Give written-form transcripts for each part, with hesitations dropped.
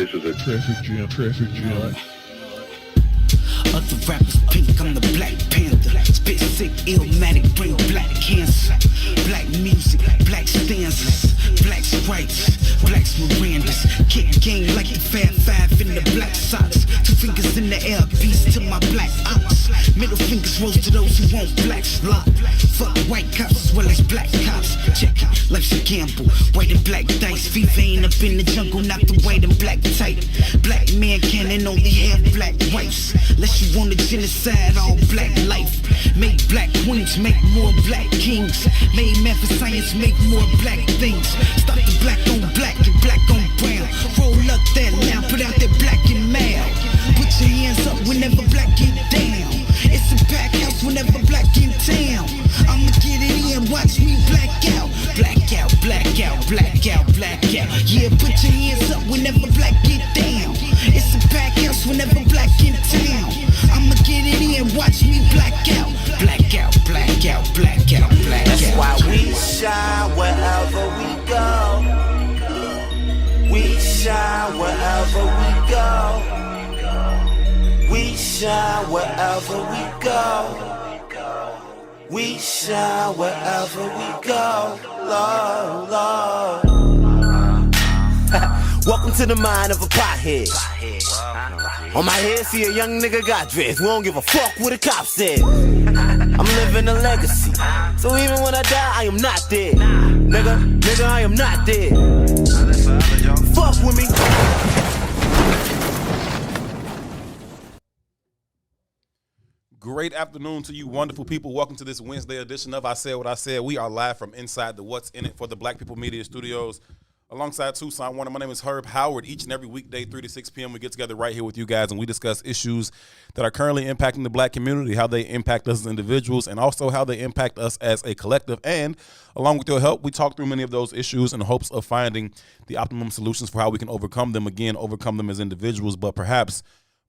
this is a traffic jam. Other rappers pink, I'm the Black Panther. Spit sick, illmatic, bring black cancer. Black music, black stanzas, black sprites, black Mirandas. Kick game like the Fab Five in the black socks. Two fingers in the air, peace to my black ops. Middle fingers rose to those who want black slop. Fuck white cops as well as black cops. Check it, life's a gamble. White and black dice. FIFA ain't up in the jungle, not the white and black type. Black man cannon only have black wives. Unless you want a genocide, all black life. Make black queens, make more black kings. Made man for science, make more black things. Stop the black on black and black on brown. Roll up that loud, put out that black and mad. Put your hands up whenever black get down. It's a pack house whenever black in town. I'ma get it in, watch me black out. Black out, black out, black out, black out. Yeah, put your hands up whenever black get down. It's a pack house whenever black in town. I'ma get it in, watch me black out. Black out, black out, black out, black out. That's why we shine wherever we go. We shine wherever we go. We shine wherever we go. We shine wherever we go. Lord, Lord. Welcome to the mind of a pothead. On my head, see a young nigga got dressed. We don't give a fuck what the cop said. I'm living a legacy. So even when I die, I am not dead. Nigga, I am not dead. Fuck with me. Great afternoon to you wonderful people. Welcome to this Wednesday edition of I Said What I Said. We are live from inside the What's In It for the Black People Media Studios. Alongside Toussaint Werner, my name is Howard. Each and every weekday, 3 to 6 p.m., we get together right here with you guys, and we discuss issues that are currently impacting the black community, how they impact us as individuals, and also how they impact us as a collective. And along with your help, we talk through many of those issues in hopes of finding the optimum solutions for how we can overcome them. Again, overcome them as individuals, but perhaps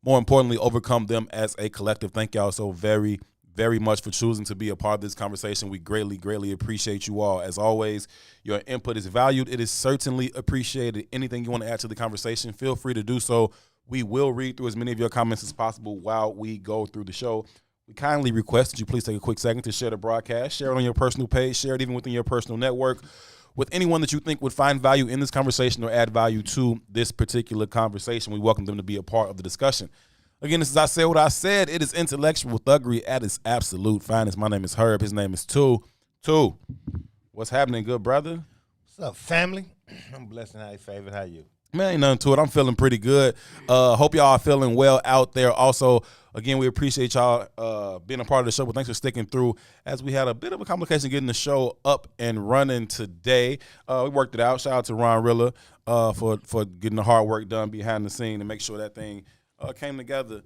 more importantly, overcome them as a collective. Thank y'all so very, very much for choosing to be a part of this conversation. We greatly, greatly appreciate you all. As always, your input is valued. It is certainly appreciated. Anything you want to add to the conversation, feel free to do so. We will read through as many of your comments as possible while we go through the show. We kindly request that you please take a quick second to share the broadcast, share it on your personal page, share it even within your personal network with anyone that you think would find value in this conversation or add value to this particular conversation. We welcome them to be a part of the discussion. Again, this is I Said What I Said. It is intellectual thuggery at its absolute finest. My name is Herb. His name is Two. What's happening, good brother? What's up, family? I'm blessed and highly favored. How you? Man, ain't nothing to it. I'm feeling pretty good. Hope y'all are feeling well out there. Also, again, we appreciate y'all being a part of the show, but thanks for sticking through as we had a bit of a complication getting the show up and running today. We worked it out. Shout out to Ron Rilla for getting the hard work done behind the scene to make sure that thing came together.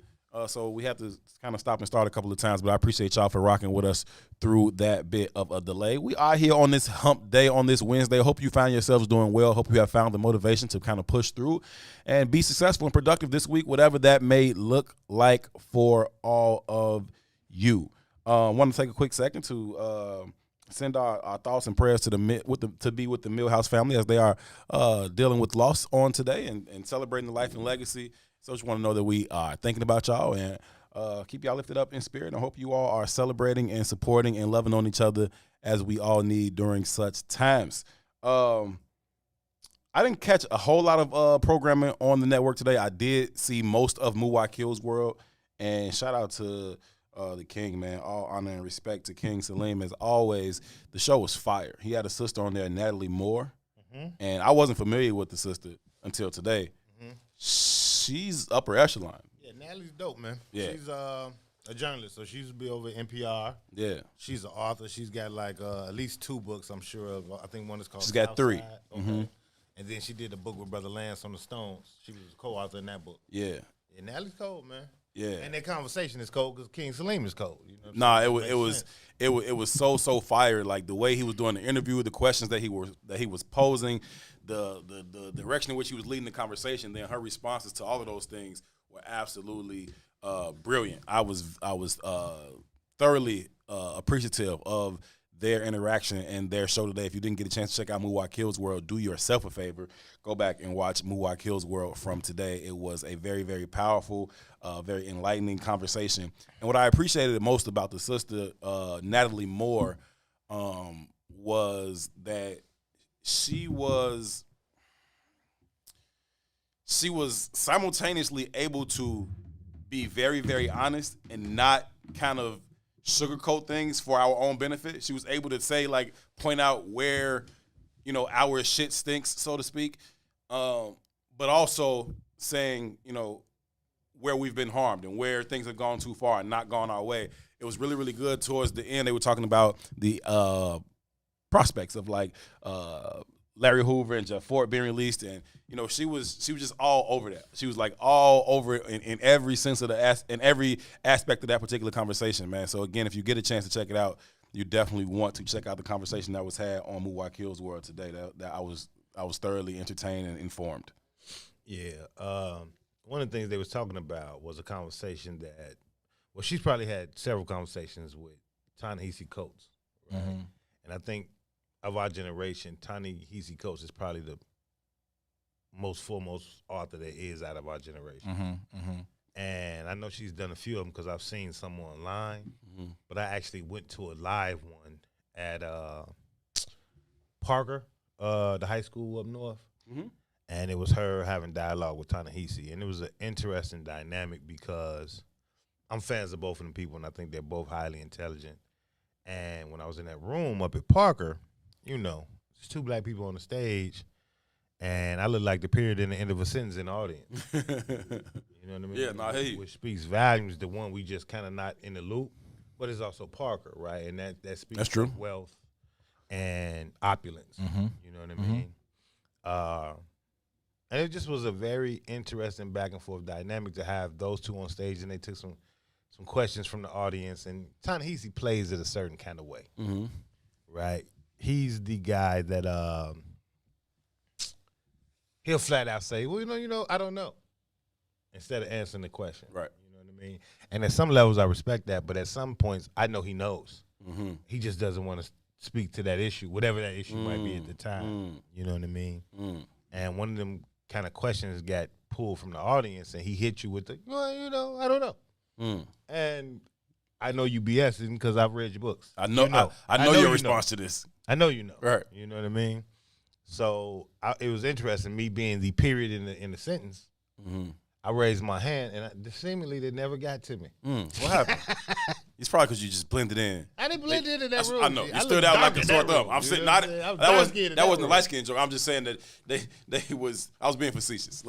So we had to kind of stop and start a couple of times, but I appreciate y'all for rocking with us through that bit of a delay. We are here on this hump day, on this Wednesday. Hope you find yourselves doing well. Hope you have found the motivation to kind of push through and be successful and productive this week, whatever that may look like for all of you. Want to take a quick second to send our thoughts and prayers to be with the Millhouse family as they are dealing with loss on today and celebrating the life and legacy. So just want to know that we are thinking about y'all and keep y'all lifted up in spirit. I hope you all are celebrating and supporting and loving on each other as we all need during such times. I didn't catch a whole lot of programming on the network today. I did see most of Muwai Kill's World, and shout out to the King, man. All honor and respect to King Salim. As always, the show was fire. He had a sister on there, Natalie Moore, and I wasn't familiar with the sister until today. She's upper echelon. Yeah, Natalie's dope, man. Yeah. She's a journalist, so she used to be over at NPR. Yeah. She's an author. She's got like at least 2 books, I'm sure of. I think one is called She's got 3. Okay. And then she did a book with Brother Lance on the Stones. She was a co-author in that book. Yeah. And Natalie's cold, man. Yeah. And that conversation is cold because King Salim is cold. You know Nah, it was so fire. Like the way he was doing the interview, the questions that he was posing, the direction in which he was leading the conversation. Then her responses to all of those things were absolutely brilliant. I was thoroughly appreciative of their interaction and their show today. If you didn't get a chance to check out Muwak Kill's World, do yourself a favor. Go back and watch Muwak Kill's World from today. It was a very, very powerful, very enlightening conversation. And what I appreciated most about the sister, Natalie Moore, was that she was simultaneously able to be very, very honest and not kind of sugarcoat things for our own benefit. She was able to say, like, point out where, our shit stinks, so to speak, but also saying, where we've been harmed and where things have gone too far and not gone our way. It was really, really good. Towards the end, they were talking about the prospects of, like, Larry Hoover and Jeff Ford being released, and she was just all over that. She was like all over it in every sense of in every aspect of that particular conversation, man. So again, if you get a chance to check it out, you definitely want to check out the conversation that was had on Muwak Kill's World today. That I was thoroughly entertained and informed. Yeah, one of the things they was talking about was a conversation that, well, she's probably had several conversations with Ta-Nehisi Coates, right? Mm-hmm. And I think of our generation, Ta-Nehisi Coates is probably the most foremost author there is out of our generation. Mm-hmm, mm-hmm. And I know she's done a few of them because I've seen some online, mm-hmm. but I actually went to a live one at Parker, the high school up north, mm-hmm. and it was her having dialogue with Ta-Nehisi. And it was an interesting dynamic because I'm fans of both of them people, and I think they're both highly intelligent. And when I was in that room up at Parker, there's two black people on the stage, and I look like the period in the end of a sentence in the audience. You know what I mean? Yeah, I hear you. Which speaks volumes, the one we just kind of not in the loop, but it's also Parker, right? And that speaks That's true. to wealth and opulence. Mm-hmm. You know what I mean? Mm-hmm. And it just was a very interesting back and forth dynamic to have those two on stage, and they took some questions from the audience. And Ta-Nehisi plays it a certain kind of way, mm-hmm. right? He's the guy that he'll flat out say, well, I don't know, instead of answering the question. Right. You know what I mean? And at some levels, I respect that. But at some points, I know he knows. Mm-hmm. He just doesn't want to speak to that issue, whatever that issue might be at the time. You know what I mean? And one of them kind of questions got pulled from the audience, and he hit you with the, I don't know. And I know you BSing because I've read your books. I know your response to this. I know you know. Right. You know what I mean? So it was interesting, me being the period in the sentence. Mm-hmm. I raised my hand, and seemingly they never got to me. What happened? It's probably because you just blended in. I didn't blend in that room. I know. You stood out like a sore thumb. I'm saying that wasn't a light skin joke. I'm just saying that I was being facetious.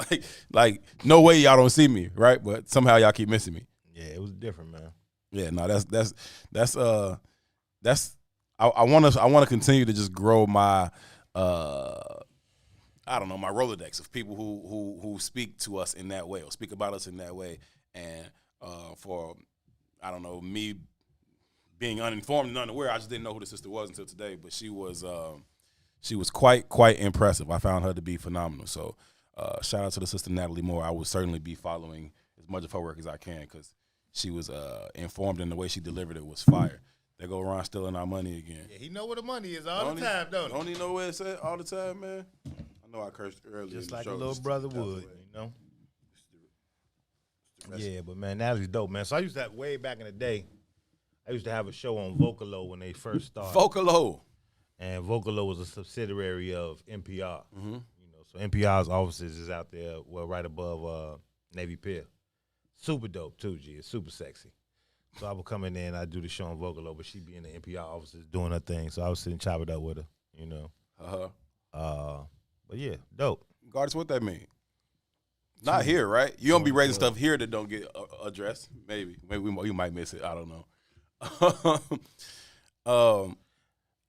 Like no way y'all don't see me, right? But somehow y'all keep missing me. Yeah, it was different, man. Yeah, no, that's I want to continue to just grow my my Rolodex of people who speak to us in that way or speak about us in that way. And for me being uninformed and unaware, I just didn't know who the sister was until today. But she was quite impressive. I found her to be phenomenal. So shout out to the sister Natalie Moore. I will certainly be following as much of her work as I can because she was informed, and the way she delivered it was fire. They go around stealing our money again. Yeah, he know where the money is all the time, don't he? Don't he know where it's at all the time, man? I know I cursed earlier. Just like a little brother would, Yeah, but man, Natalie's dope, man. So I used to have, way back in the day, I used to have a show on Vocalo when they first started. Vocalo. And Vocalo was a subsidiary of NPR. Mm-hmm. So NPR's offices is out there, right above Navy Pier. Super dope too, G. It's super sexy. So I would come in there and I'd do the show on Vocalo, but she'd be in the NPR offices doing her thing. So I was sitting chop it up with her, But yeah, dope. Regardless what that mean. Not here, right? You don't be raising stuff here that don't get addressed. Maybe you might miss it. I don't know.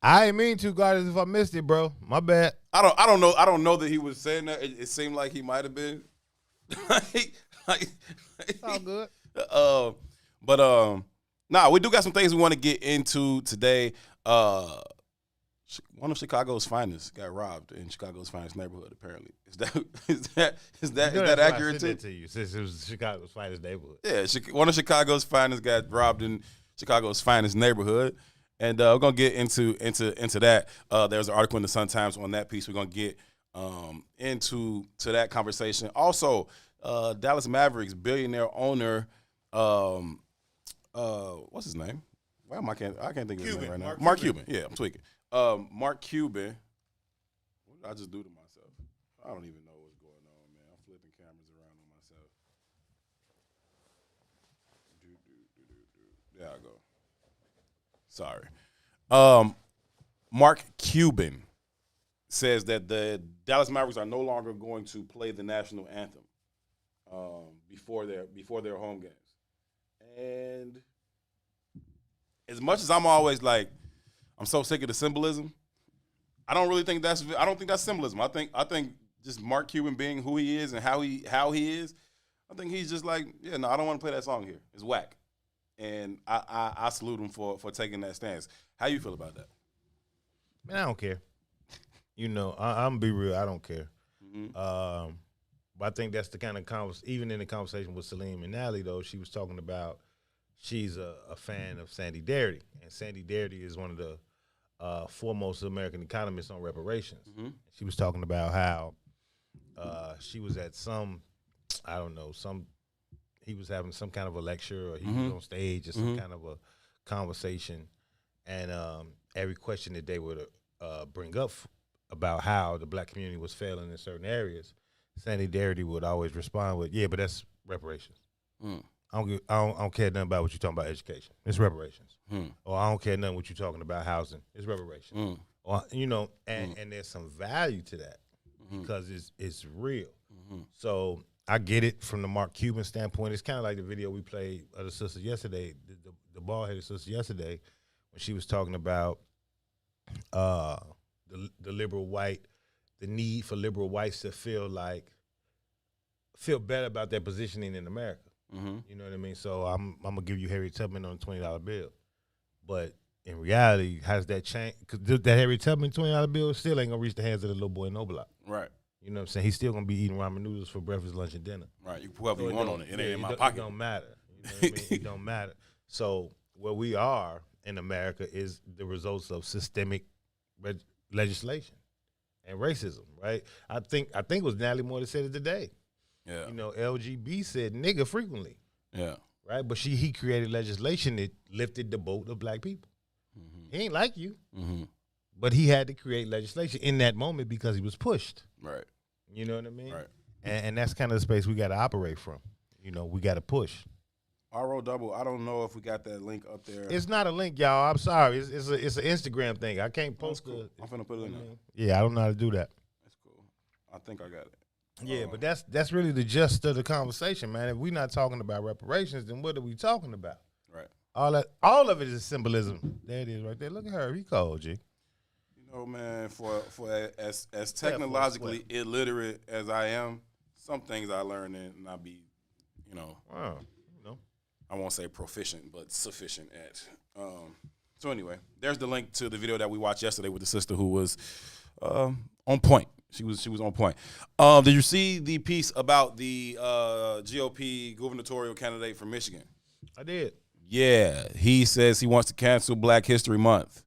I ain't mean to, God, if I missed it, bro. My bad. I don't know that he was saying that. It seemed like he might have been. It's all good. We do got some things we want to get into today. One of Chicago's finest got robbed in Chicago's finest neighborhood. Apparently, is that accurate? To you, since it was Chicago's finest neighborhood. Yeah, one of Chicago's finest got robbed in Chicago's finest neighborhood, And we're gonna get into that. There's an article in the Sun Times on that piece. We're gonna get into that conversation. Also, Dallas Mavericks billionaire owner, what's his name? Well, I can't think of his name right now. Mark Cuban. Yeah, I'm tweaking. Mark Cuban. What did I just do to myself? I don't even know what's going on, man. I'm flipping cameras around on myself. There I go. Sorry. Mark Cuban says that the Dallas Mavericks are no longer going to play the national anthem before their home games. And as much as I'm always like, I'm so sick of the symbolism, I don't think that's symbolism. I think just Mark Cuban being who he is and how he is, I think he's just like, yeah, no, I don't want to play that song here. It's whack. And I salute him for taking that stance. How you feel about that? Man, I don't care. You know, I'm gonna be real. I don't care. Mm-hmm. But I think that's the kind of even in the conversation with Salim and Nally, though, she was talking about she's a fan of Sandy Darity, and Sandy Darity is one of the foremost American economists on reparations. Mm-hmm. She was talking about how she was at he was having some kind of a lecture, or he was on stage, or some kind of a conversation, and every question that they would bring up about how the black community was failing in certain areas, Sandy Darity would always respond with, "Yeah, but that's reparations. I don't care nothing about what you're talking about education. It's reparations. Or I don't care nothing what you're talking about housing. It's reparations. Or and there's some value to that because it's real. So I get it from the Mark Cuban standpoint. It's kind of like the video we played of the sister yesterday, the bald-headed sister yesterday, when she was talking about the liberal white, the need for liberal whites to feel better about their positioning in America. You know what I mean? So I'm gonna give you Harriet Tubman on a $20 bill, but in reality, how's that change? Because that Harriet Tubman $20 bill still ain't gonna reach the hands of the little boy in No Block. Right. You know what I'm saying? He's still gonna be eating ramen noodles for breakfast, lunch, and dinner. Right. You put whoever you want on it. It ain't in my It pocket. don't matter. You know what I mean? It don't matter. So where we are in America is the results of systemic legislation and racism, right? I think it was Natalie Moore that said it today. Yeah. You know, LGB said nigga frequently. Yeah. Right? But he created legislation that lifted the boat of black people. He ain't like you. But he had to create legislation in that moment because he was pushed. Right. You know what I mean? Right. And that's kind of the space we got to operate from. You know, we got to push. RO double. I don't know if we got that link up there. It's not a link, y'all. I'm sorry. It's an Instagram thing. I can't post cool. I'm finna put it in there. Yeah, I don't know how to do that. That's cool. I think I got it. Yeah, but that's really the gist of the conversation, man. If we're not talking about reparations, then what are we talking about? Right. All of it is symbolism. There it is, right there. Look at her. He cold, G. You know, man, for as technologically illiterate as I am, some things I learn and I be, Wow. I won't say proficient, but sufficient at. So anyway, there's the link to the video that we watched yesterday with the sister who was on point. She was on point. Did you see the piece about the GOP gubernatorial candidate from Michigan? I did. Yeah, he says he wants to cancel Black History Month.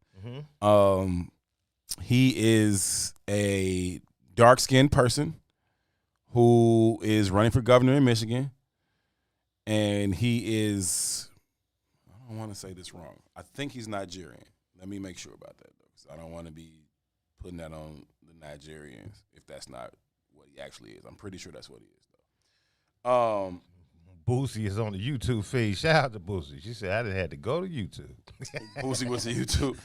He is a dark-skinned person who is running for governor in Michigan, and he is, I don't want to say this wrong. I think he's Nigerian. Let me make sure about that, though, because I don't want to be putting that on the Nigerians if that's not what he actually is. I'm pretty sure that's what he is, though. Boosie is on the YouTube feed. Shout out to Boosie. She said I didn't have to go to YouTube. Boosie was to YouTube.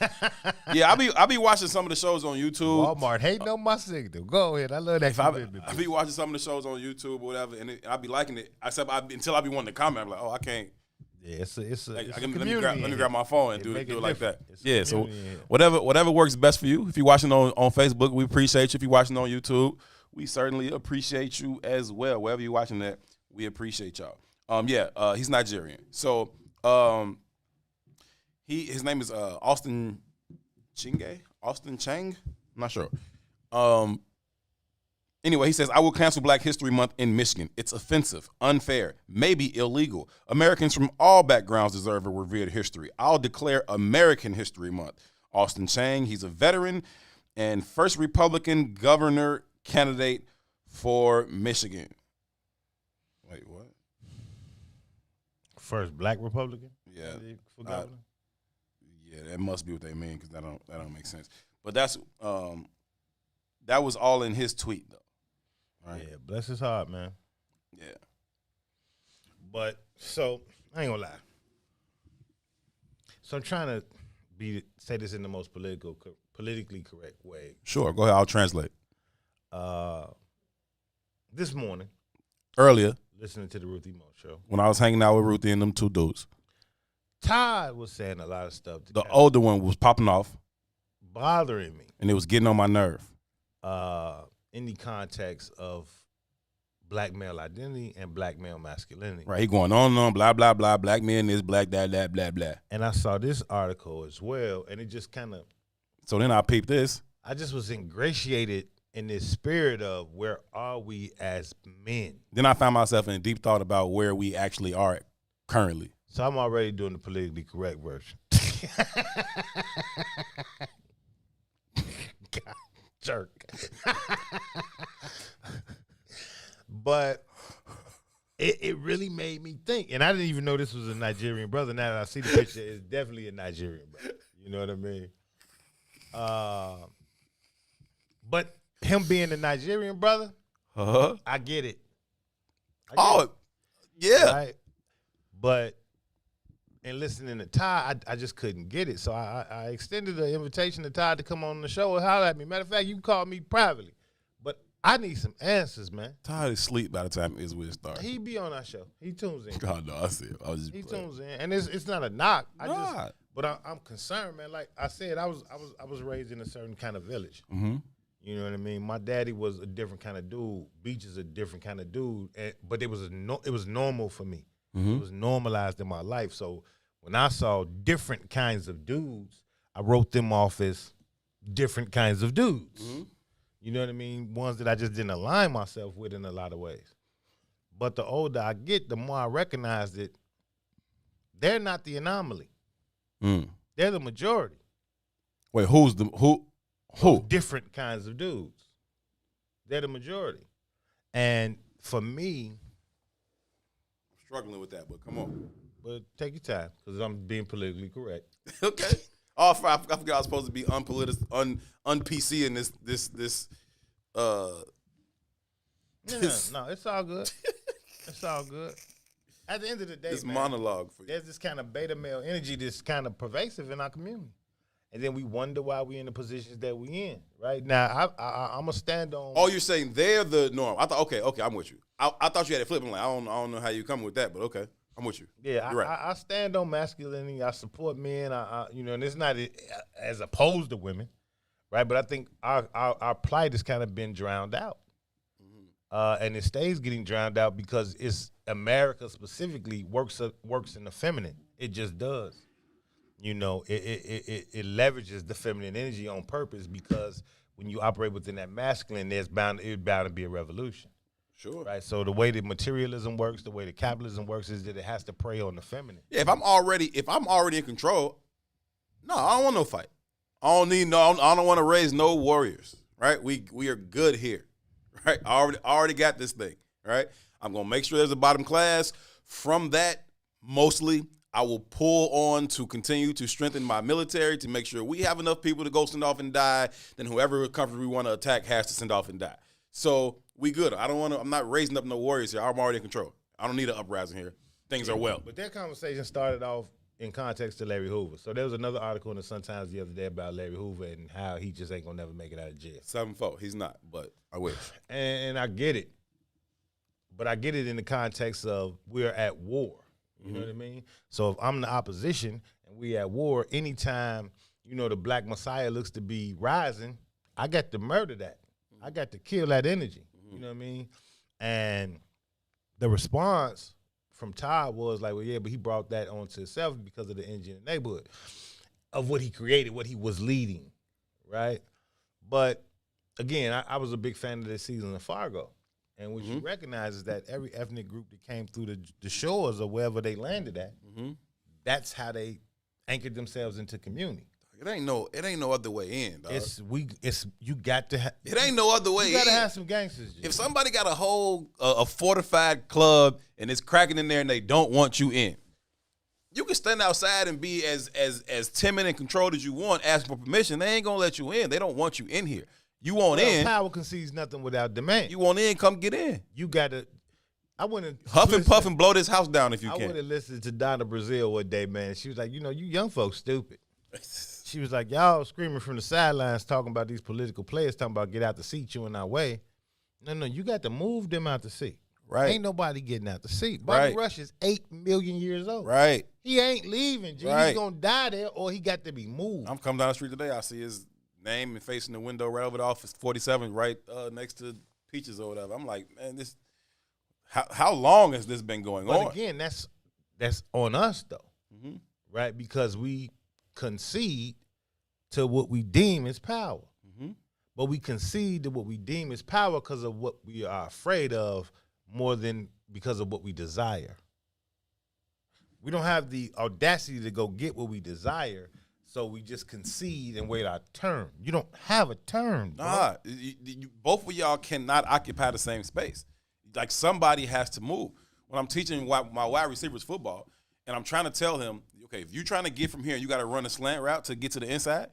Yeah, I be watching some of the shows on YouTube. Walmart hating on my signal. Go ahead. I love that. I be watching some of the shows on YouTube or whatever, and I be liking it. Until I be wanting to comment. I'm like, oh, I can't. Yeah, it's a community. Let me grab my phone and do it like that. It's yeah, so whatever works best for you. If you're watching on Facebook, we appreciate you. If you're watching on YouTube, we certainly appreciate you as well. Wherever you're watching that, we appreciate y'all. He's Nigerian. So his name is Austin Chang. I'm not sure. Anyway, he says, I will cancel Black History Month in Michigan. It's offensive, unfair, maybe illegal. Americans from all backgrounds deserve a revered history. I'll declare American History Month. Austin Chang, he's a veteran and first Republican governor candidate for Michigan. Wait, what? First Black Republican? Yeah. For governor? Yeah, that must be what they mean because that don't make sense. But that's that was all in his tweet though. Right? Yeah, bless his heart, man. Yeah. But so I ain't gonna lie. So I'm trying to say this in the most politically correct way. Sure, go ahead. I'll translate. This morning, Earlier, listening to the Ruthie Mo show, when I was hanging out with Ruthie and them two dudes, Todd was saying a lot of stuff. the older one was popping off, bothering me. and it was getting on my nerve. In the context of black male identity and black male masculinity. Right, he going on and on, blah, blah, blah, black men this, black that, blah, blah. And I saw this article as well, and it just kind of, So then I peeped this. I just was ingratiated in this spirit of where are we as men? Then I found myself in a deep thought about where we actually are currently. So I'm already doing the politically correct version. God, jerk. But it really made me think. And I didn't even know this was a Nigerian brother. Now that I see the picture, it's definitely a Nigerian brother. You know what I mean? But him being a Nigerian brother, I get it. Yeah. Right? But in listening to Ty, I just couldn't get it. So I extended the invitation to Ty to come on the show and holler at me. Matter of fact, you can call me privately. But I need some answers, man. Todd is asleep by the time it's with starts. He be on our show. He tunes in. God, no, I see it. I was just He playing. tunes in. And it's not a knock. Nah. But I'm concerned, man. Like I said, I was raised in a certain kind of village. Mm-hmm. You know what I mean? My daddy was a different kind of dude. Beach is a different kind of dude. But it was normal for me. Mm-hmm. It was normalized in my life. So when I saw different kinds of dudes, I wrote them off as different kinds of dudes. Mm-hmm. You know what I mean? Ones that I just didn't align myself with in a lot of ways. But the older I get, the more I recognize that they're not the anomaly. Mm. They're the majority. Wait, who? Different kinds of dudes. They're the majority. And for me, Struggling with that, but come on. but take your time because I'm being politically correct. Okay. Oh, I forgot I was supposed to be un-PC in this. No, it's all good. It's all good. At the end of the day, This man, monologue for you. there's this kind of beta male energy that's kind of pervasive in our community. And then we wonder why we're in the positions that we in, right? Now, I'm going to stand on... Oh, you're saying they're the norm. I thought, okay, I'm with you. I thought you had it flipped. I'm like, I don't know how you come with that, but okay, I'm with you. Yeah, You're right. I stand on masculinity. I support men. And it's not as opposed to women, right? But I think our plight has kind of been drowned out. And it stays getting drowned out because it's America specifically works in the feminine. It just does. You know, it leverages the feminine energy on purpose because when you operate within that masculine, it's bound to be a revolution. Sure. Right. So the way that materialism works, the way that capitalism works, is that it has to prey on the feminine. Yeah, if I'm already in control, no, I don't want no fight. I don't want to raise no warriors. Right? We are good here. Right? I already got this thing. Right? I'm gonna make sure there's a bottom class. From that, mostly, I will pull on to continue to strengthen my military to make sure we have enough people to go send off and die. Then whoever country we want to attack has to send off and die. So we good. I'm not raising up no warriors here. I'm already in control. I don't need an uprising here. Things are well. But that conversation started off in context to Larry Hoover. So there was another article in the Sun-Times the other day about Larry Hoover and how he just ain't gonna never make it out of jail. 7-4. He's not, but I wish. And I get it. But I get it in the context of we're at war. You know what I mean? So if I'm the opposition and we at war, anytime, the Black Messiah looks to be rising, I got to murder that. I got to kill that energy. You know what I mean? And the response from Todd was like, well, yeah, but he brought that onto himself because of the energy in the neighborhood of what he created, what he was leading, right? But again, I was a big fan of this season of Fargo. And what you recognize is that every ethnic group that came through the shores or wherever they landed at, that's how they anchored themselves into community. It ain't no other way in, dog. You got to it ain't no other way in. You gotta have some gangsters. If somebody got a whole a fortified club and it's cracking in there and they don't want you in, you can stand outside and be as timid and controlled as you want, ask for permission. They ain't gonna let you in. They don't want you in here. You want in. Power concedes nothing without demand. You want in, come get in. You gotta. I wouldn't huff and puff and blow this house down if you can. I would have listened to Donna Brazile one day, man. She was like, you young folks stupid. She was like, y'all screaming from the sidelines talking about these political players talking about get out the seat, you in our way. No, you got to move them out the seat. Right. Ain't nobody getting out the seat. Bobby Rush is 8 million years old. Right. He ain't leaving, G. Right. He's going to die there or he got to be moved. I'm coming down the street today. I see his name and facing the window right over the office, 47, right next to Peaches or whatever. I'm like, man, this. How long has this been going on? But again, that's on us though, right? Because we concede to what we deem as power, but we concede to what we deem as power because of what we are afraid of more than because of what we desire. We don't have the audacity to go get what we desire. So we just concede and wait our turn. You don't have a turn, bro. Nah, both of y'all cannot occupy the same space. Like somebody has to move. When I'm teaching my wide receivers football, and I'm trying to tell him, okay, if you're trying to get from here and you got to run a slant route to get to the inside,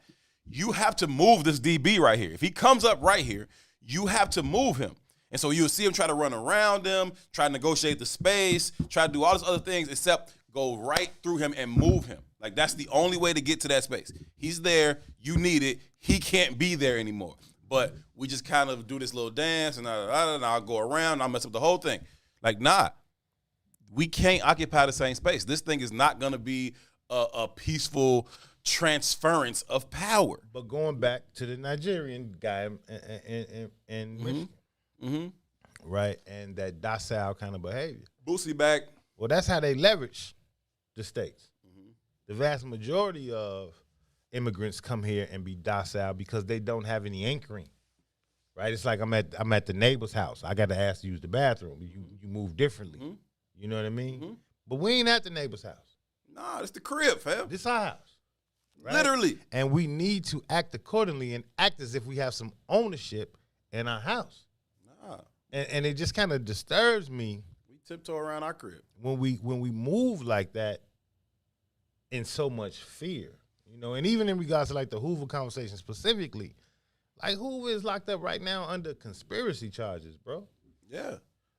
you have to move this DB right here. If he comes up right here, you have to move him. And so you'll see him try to run around him, try to negotiate the space, try to do all these other things except go right through him and move him. Like that's the only way to get to that space. He's there, you need it, he can't be there anymore. But we just kind of do this little dance and I'll go around and I'll mess up the whole thing. Like, nah, we can't occupy the same space. This thing is not going to be a peaceful transference of power. But going back to the Nigerian guy in Michigan, right, and that docile kind of behavior. Boosie back. Well, that's how they leverage the states. The vast majority of immigrants come here and be docile because they don't have any anchoring, right? It's like I'm at the neighbor's house. I got to ask to use the bathroom. You move differently. You know what I mean? But we ain't at the neighbor's house. Nah, it's the crib, fam. This our house. Right? Literally. And we need to act accordingly and act as if we have some ownership in our house. Nah. And it just kind of disturbs me. We tiptoe around our crib. When we move like that in so much fear. And even in regards to like the Hoover conversation specifically, like Hoover is locked up right now under conspiracy charges, bro. Yeah.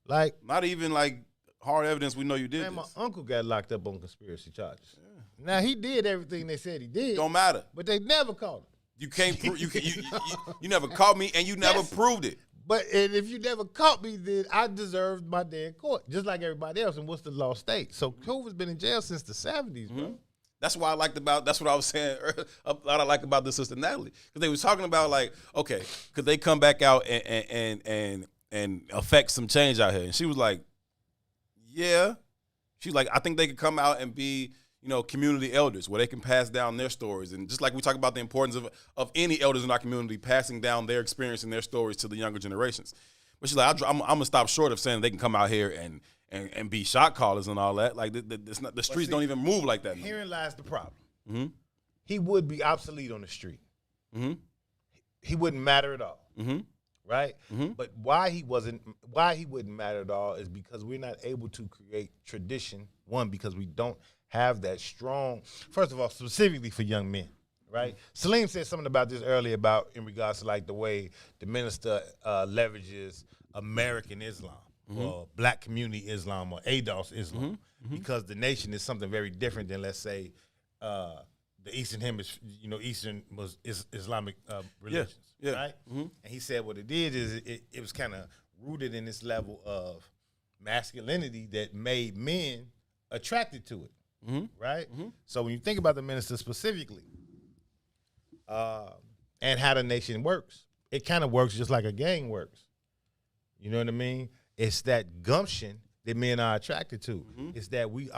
Like not even like hard evidence we know you did. Man, this. My uncle got locked up on conspiracy charges. Yeah. Now he did everything they said he did. Don't matter. But they never caught him. You can't prove you never caught me and you never proved it. But if you never caught me, then I deserved my day in court, just like everybody else. And what's the law state? So Hoover's been in jail since the 70s, bro. That's why that's what I was saying. A lot I like about this sister Natalie, because they was talking about like, okay, could they come back out and affect some change out here? And she was like, yeah. She's like, I think they could come out and be, community elders where they can pass down their stories, and just like we talk about the importance of any elders in our community passing down their experience and their stories to the younger generations. But she's like, I'm gonna stop short of saying they can come out here and be shot callers and all that. Like the streets don't even move like that. Herein lies the problem. He would be obsolete on the street. He wouldn't matter at all. Right? But why he wouldn't matter at all is because we're not able to create tradition. One, because we don't have that strong, first of all, specifically for young men. Right? Salim said something about this earlier about in regards to like the way the minister leverages American Islam. Or black community Islam or ADOS Islam, because the nation is something very different than, let's say, the Eastern Hemisphere, Eastern Islamic religions, right? And he said what it did is it was kind of rooted in this level of masculinity that made men attracted to it, right? So when you think about the minister specifically and how the nation works, it kind of works just like a gang works. You know what I mean? It's that gumption that men are attracted to. It's that we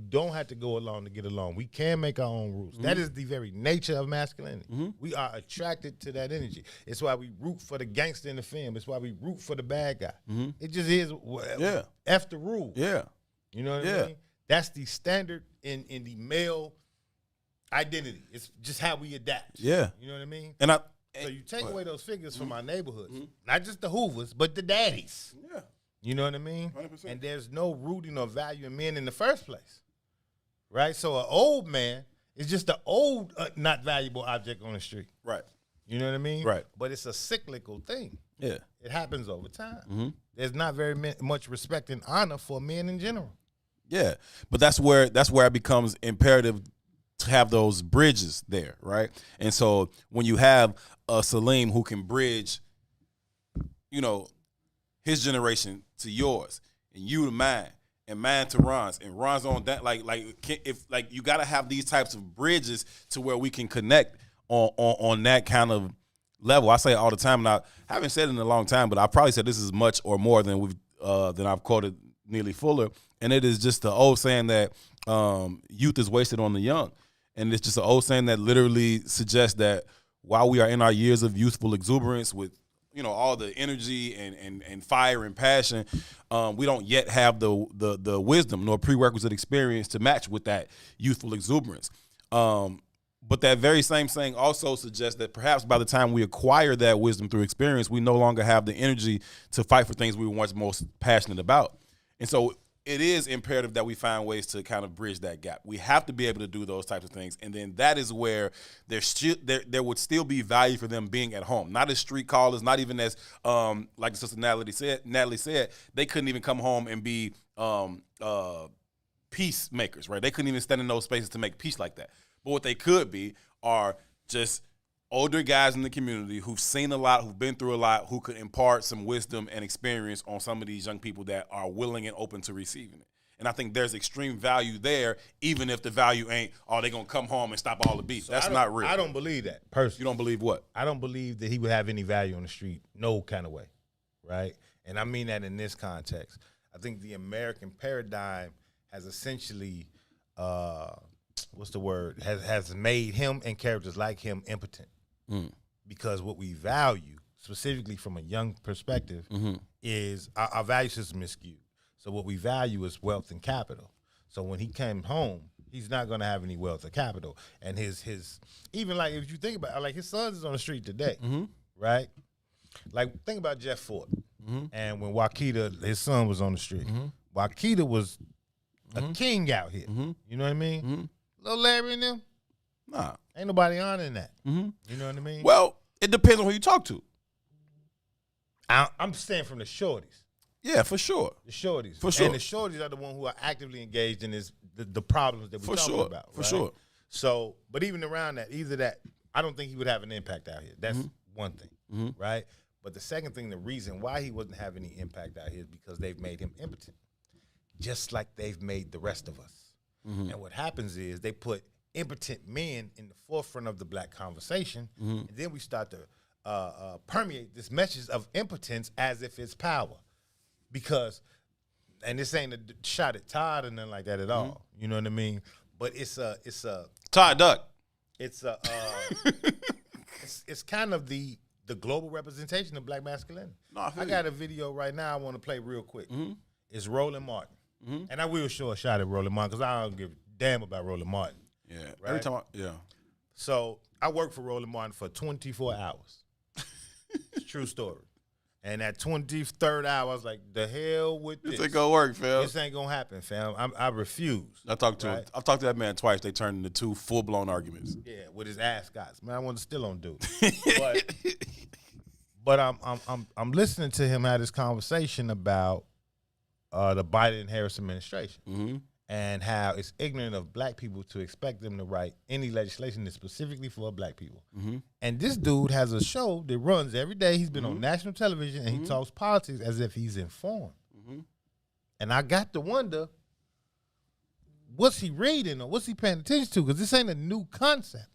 don't have to go along to get along. We can make our own rules. That is the very nature of masculinity. We are attracted to that energy. It's why we root for the gangster in the film. It's why we root for the bad guy. It just is. F the rule. Yeah. You know what I mean? That's the standard in the male identity. It's just how we adapt. Yeah. You know what I mean? So you take away those figures from our neighborhoods, not just the Hoovers, but the daddies. Yeah. You know what I mean? 100%. And there's no rooting or value in men in the first place, right? So an old man is just an old, not valuable object on the street. Right. You know what I mean? Right. But it's a cyclical thing. Yeah. It happens over time. There's not very much respect and honor for men in general. Yeah. But that's where it becomes imperative to have those bridges there, right? And so when you have a Salim who can bridge, his generation to yours, and you to mine, and mine to Ron's, and Ron's on that, if you got to have these types of bridges to where we can connect on that kind of level. I say it all the time, and I haven't said it in a long time, but I probably said this is much or more than I've quoted Neely Fuller, and it is just the old saying that youth is wasted on the young, and it's just an old saying that literally suggests that while we are in our years of youthful exuberance with all the energy and fire and passion, we don't yet have the wisdom nor prerequisite experience to match with that youthful exuberance. But that very same saying also suggests that perhaps by the time we acquire that wisdom through experience, we no longer have the energy to fight for things we were once most passionate about. And so it is imperative that we find ways to kind of bridge that gap. We have to be able to do those types of things, and then that is where there would still be value for them being at home, not as street callers, not even as like Sister Natalie said, they couldn't even come home and be peacemakers, right? They couldn't even stand in those spaces to make peace like that. But what they could be are just older guys in the community who've seen a lot, who've been through a lot, who could impart some wisdom and experience on some of these young people that are willing and open to receiving it. And I think there's extreme value there, even if the value ain't, they're going to come home and stop all the beef. So that's not real. I don't believe that, personally. You don't believe what? I don't believe that he would have any value on the street, no kind of way, right? And I mean that in this context. I think the American paradigm has essentially, has made him and characters like him impotent. Because what we value, specifically from a young perspective, is our value system is skewed. So what we value is wealth and capital. So when he came home, he's not going to have any wealth or capital. And his even like if you think about it, like his sons is on the street today, right? Like think about Jeff Ford, and when Wakita, his son, was on the street. Wakita was a king out here. You know what I mean? Little Larry and them. Nah. Ain't nobody honoring that. You know what I mean? Well, it depends on who you talk to. I'm saying from the shorties. Yeah, for sure. The shorties. For sure. And the shorties are the ones who are actively engaged in the problems that we're talking about. For sure. So, but even around that, I don't think he would have an impact out here. That's one thing, right? But the second thing, the reason why he wasn't having any impact out here is because they've made him impotent, just like they've made the rest of us. And what happens is they put impotent men in the forefront of the black conversation, and then we start to permeate this message of impotence as if it's power. Because, and this ain't a shot at Todd or nothing like that at all. You know what I mean? But it's a Todd Duck. It's a it's kind of the global representation of black masculinity. No, I got a video right now I want to play real quick. It's Roland Martin, and I will show a shot at Roland Martin because I don't give a damn about Roland Martin. Yeah. Right? Every time So I worked for Roland Martin for 24 hours. It's a true story. And at 23rd hour, I was like, the hell with this. This ain't gonna work, fam. This ain't gonna happen, fam. I refuse. I've talked to that man twice. They turned into 2 full-blown arguments. Yeah, with his ascots. Man, I want to still on dude. But I'm listening to him have this conversation about the Biden and Harris administration. And how it's ignorant of black people to expect them to write any legislation that's specifically for black people. And this dude has a show that runs every day. He's been on national television, and he talks politics as if he's informed. And I got to wonder, what's he reading or what's he paying attention to? Because this ain't a new concept.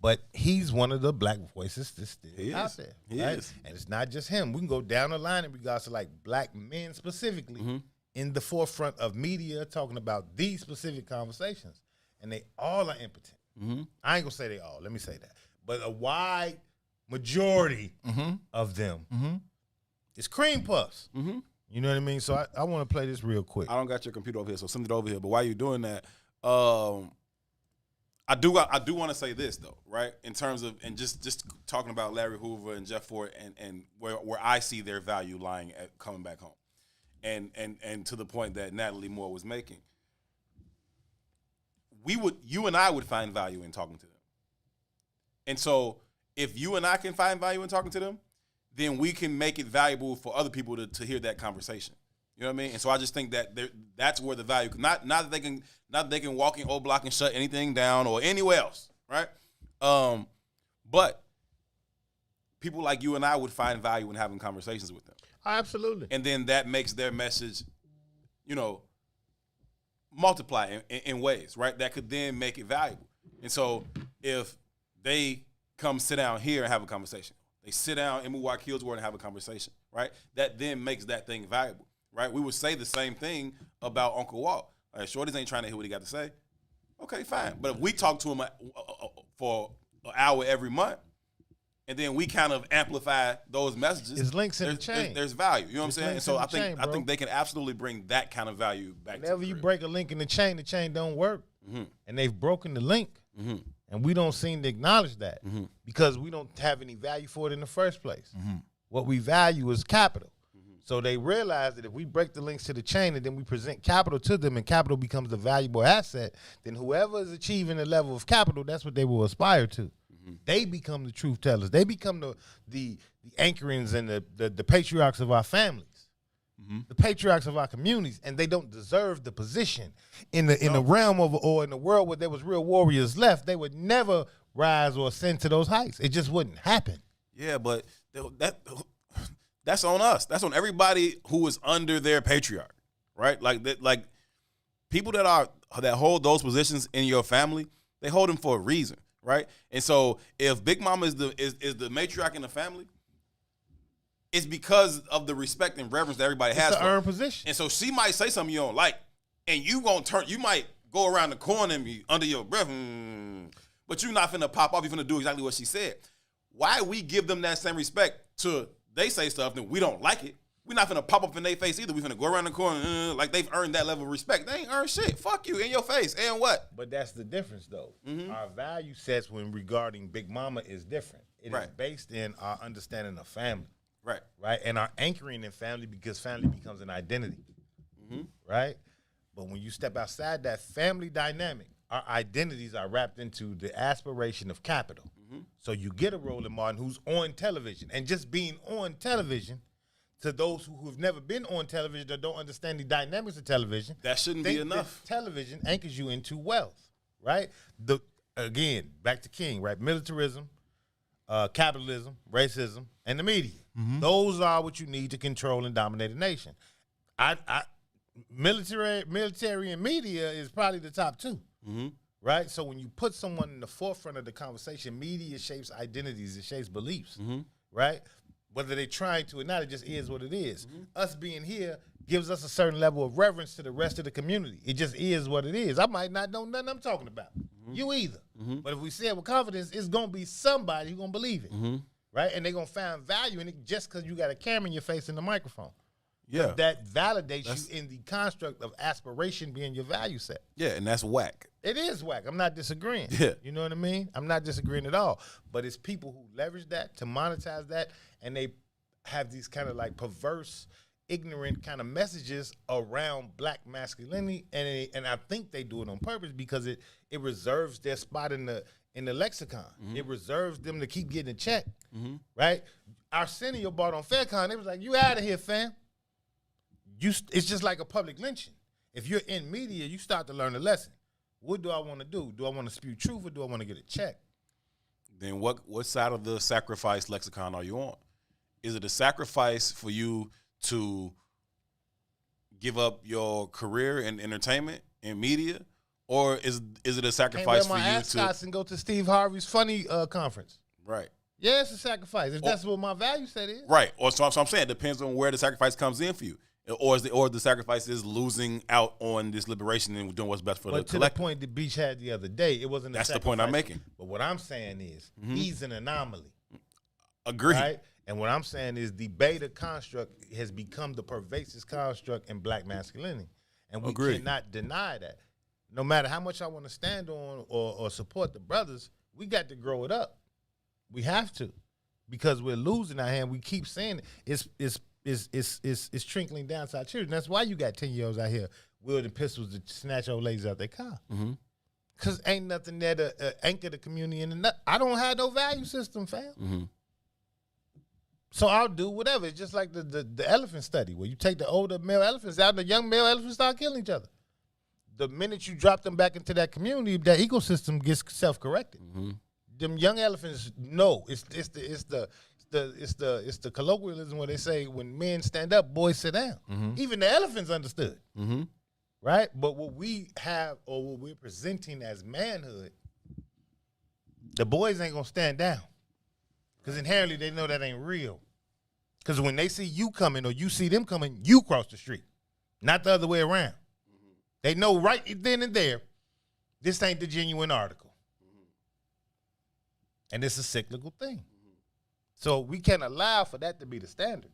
But he's one of the black voices that's still out there. He right? is. And it's not just him. We can go down the line in regards to like black men specifically in the forefront of media talking about these specific conversations, and they all are impotent. I ain't gonna say they all. Let me say that, but a wide majority of them is cream puffs. You know what I mean? So I want to play this real quick. I don't got your computer over here, so send it over here. But while you're doing that, I do want to say this though, right? In terms of and just talking about Larry Hoover and Jeff Ford and where I see their value lying at coming back home, and to the point that Natalie Moore was making, you and I would find value in talking to them, and so if you and I can find value in talking to them, then we can make it valuable for other people to hear that conversation. You know what I mean? And so I just think that that's where the value, not that they can walk in O Block and shut anything down or anywhere else, right? But people like you and I would find value in having conversations with them. Absolutely. And then that makes their message, multiply in ways, right? That could then make it valuable. And so if they come sit down here and have a conversation, they sit down in Milwaukee Hillsborough and have a conversation, right? That then makes that thing valuable, right? We would say the same thing about Uncle Walt. Like, Shorties ain't trying to hear what he got to say. Okay, fine. But if we talk to him for an hour every month, and then we kind of amplify those messages, it's links in the chain. There's value. You know what I'm saying? And so I think they can absolutely bring that kind of value back. Whenever you break a link in the chain don't work. And they've broken the link. And we don't seem to acknowledge that because we don't have any value for it in the first place. What we value is capital. So they realize that if we break the links to the chain and then we present capital to them and capital becomes the valuable asset, then whoever is achieving the level of capital, that's what they will aspire to. They become the truth tellers. They become the anchorings and the patriarchs of our families. The patriarchs of our communities, and they don't deserve the position in the realm of or in the world where there was real warriors left. They would never rise or ascend to those heights. It just wouldn't happen. Yeah, but that's on us. That's on everybody who is under their patriarch, right? Like people that hold those positions in your family, they hold them for a reason, right? And so if Big Mama is the matriarch in the family, it's because of the respect and reverence that everybody has. It's for an her. earned position. And so she might say something you don't like, and you might go around the corner and be under your breath, but you're not finna pop off. You're finna do exactly what she said. Why we give them that same respect to they say stuff and we don't like it? We're not finna pop up in their face either. We finna go around the corner like they've earned that level of respect. They ain't earned shit. Fuck you in your face. And what? But that's the difference, though. Our value sets when regarding Big Mama is different. It is based in our understanding of family. Right. And our anchoring in family because family becomes an identity. Right. But when you step outside that family dynamic, our identities are wrapped into the aspiration of capital. So you get a Roland Martin who's on television, and just being on television, to those who have never been on television or don't understand the dynamics of television, that shouldn't be enough. Television anchors you into wealth, right? Again, back to King, right? Militarism, capitalism, racism, and the media. Those are what you need to control and dominate a nation. Military and media is probably the top two, right? So when you put someone in the forefront of the conversation, media shapes identities, it shapes beliefs, right? Whether they're trying to or not, it just is what it is. Us being here gives us a certain level of reverence to the rest of the community. It just is what it is. I might not know nothing I'm talking about. You either. But if we say it with confidence, it's going to be somebody who's going to believe it, right? And they're going to find value in it just because you got a camera in your face and the microphone. Yeah. That validates you in the construct of aspiration being your value set. Yeah, and that's whack. It is whack. I'm not disagreeing. Yeah. You know what I mean? I'm not disagreeing at all. But it's people who leverage that to monetize that, and they have these kind of like perverse, ignorant kind of messages around black masculinity, and I think they do it on purpose because it reserves their spot in the lexicon. It reserves them to keep getting a check, right? Arsenio bought on Faircon. It was like, you out of here, fam. It's just like a public lynching. If you're in media, you start to learn a lesson. What do I want to do? Do I want to spew truth or do I want to get a check? Then what side of the sacrifice lexicon are you on? Is it a sacrifice for you to give up your career in entertainment and media, or is it a sacrifice for you to? Can't wear my ascots and go to Steve Harvey's funny conference. Right. Yeah, it's a sacrifice. If that's what my value set is. Right. Or so I'm saying it depends on where the sacrifice comes in for you. Or the sacrifice is losing out on this liberation and doing what's best for the But to collective. the point that Beach had the other day, it wasn't. That's the point I'm making. But what I'm saying is, he's an anomaly. Agree. Right? And what I'm saying is, the beta construct has become the pervasive construct in black masculinity, and we cannot deny that. No matter how much I want to stand on or support the brothers, we got to grow it up. We have to, because we're losing our hand. We keep saying it. It's trickling down to our children. That's why you got 10-year-olds out here wielding pistols to snatch old ladies out their car. Because ain't nothing there to anchor the community in. I don't have no value system, fam. So I'll do whatever. It's just like the elephant study, where you take the older male elephants out and the young male elephants start killing each other. The minute you drop them back into that community, that ecosystem gets self-corrected. Them young elephants know it's the colloquialism where they say, when men stand up, boys sit down. Even the elephants understood, right? But what we have, or what we're presenting as manhood, the boys ain't gonna stand down, because inherently they know that ain't real. Because when they see you coming or you see them coming, you cross the street, not the other way around. They know right then and there, this ain't the genuine article. And it's a cyclical thing. So we can't allow for that to be the standard.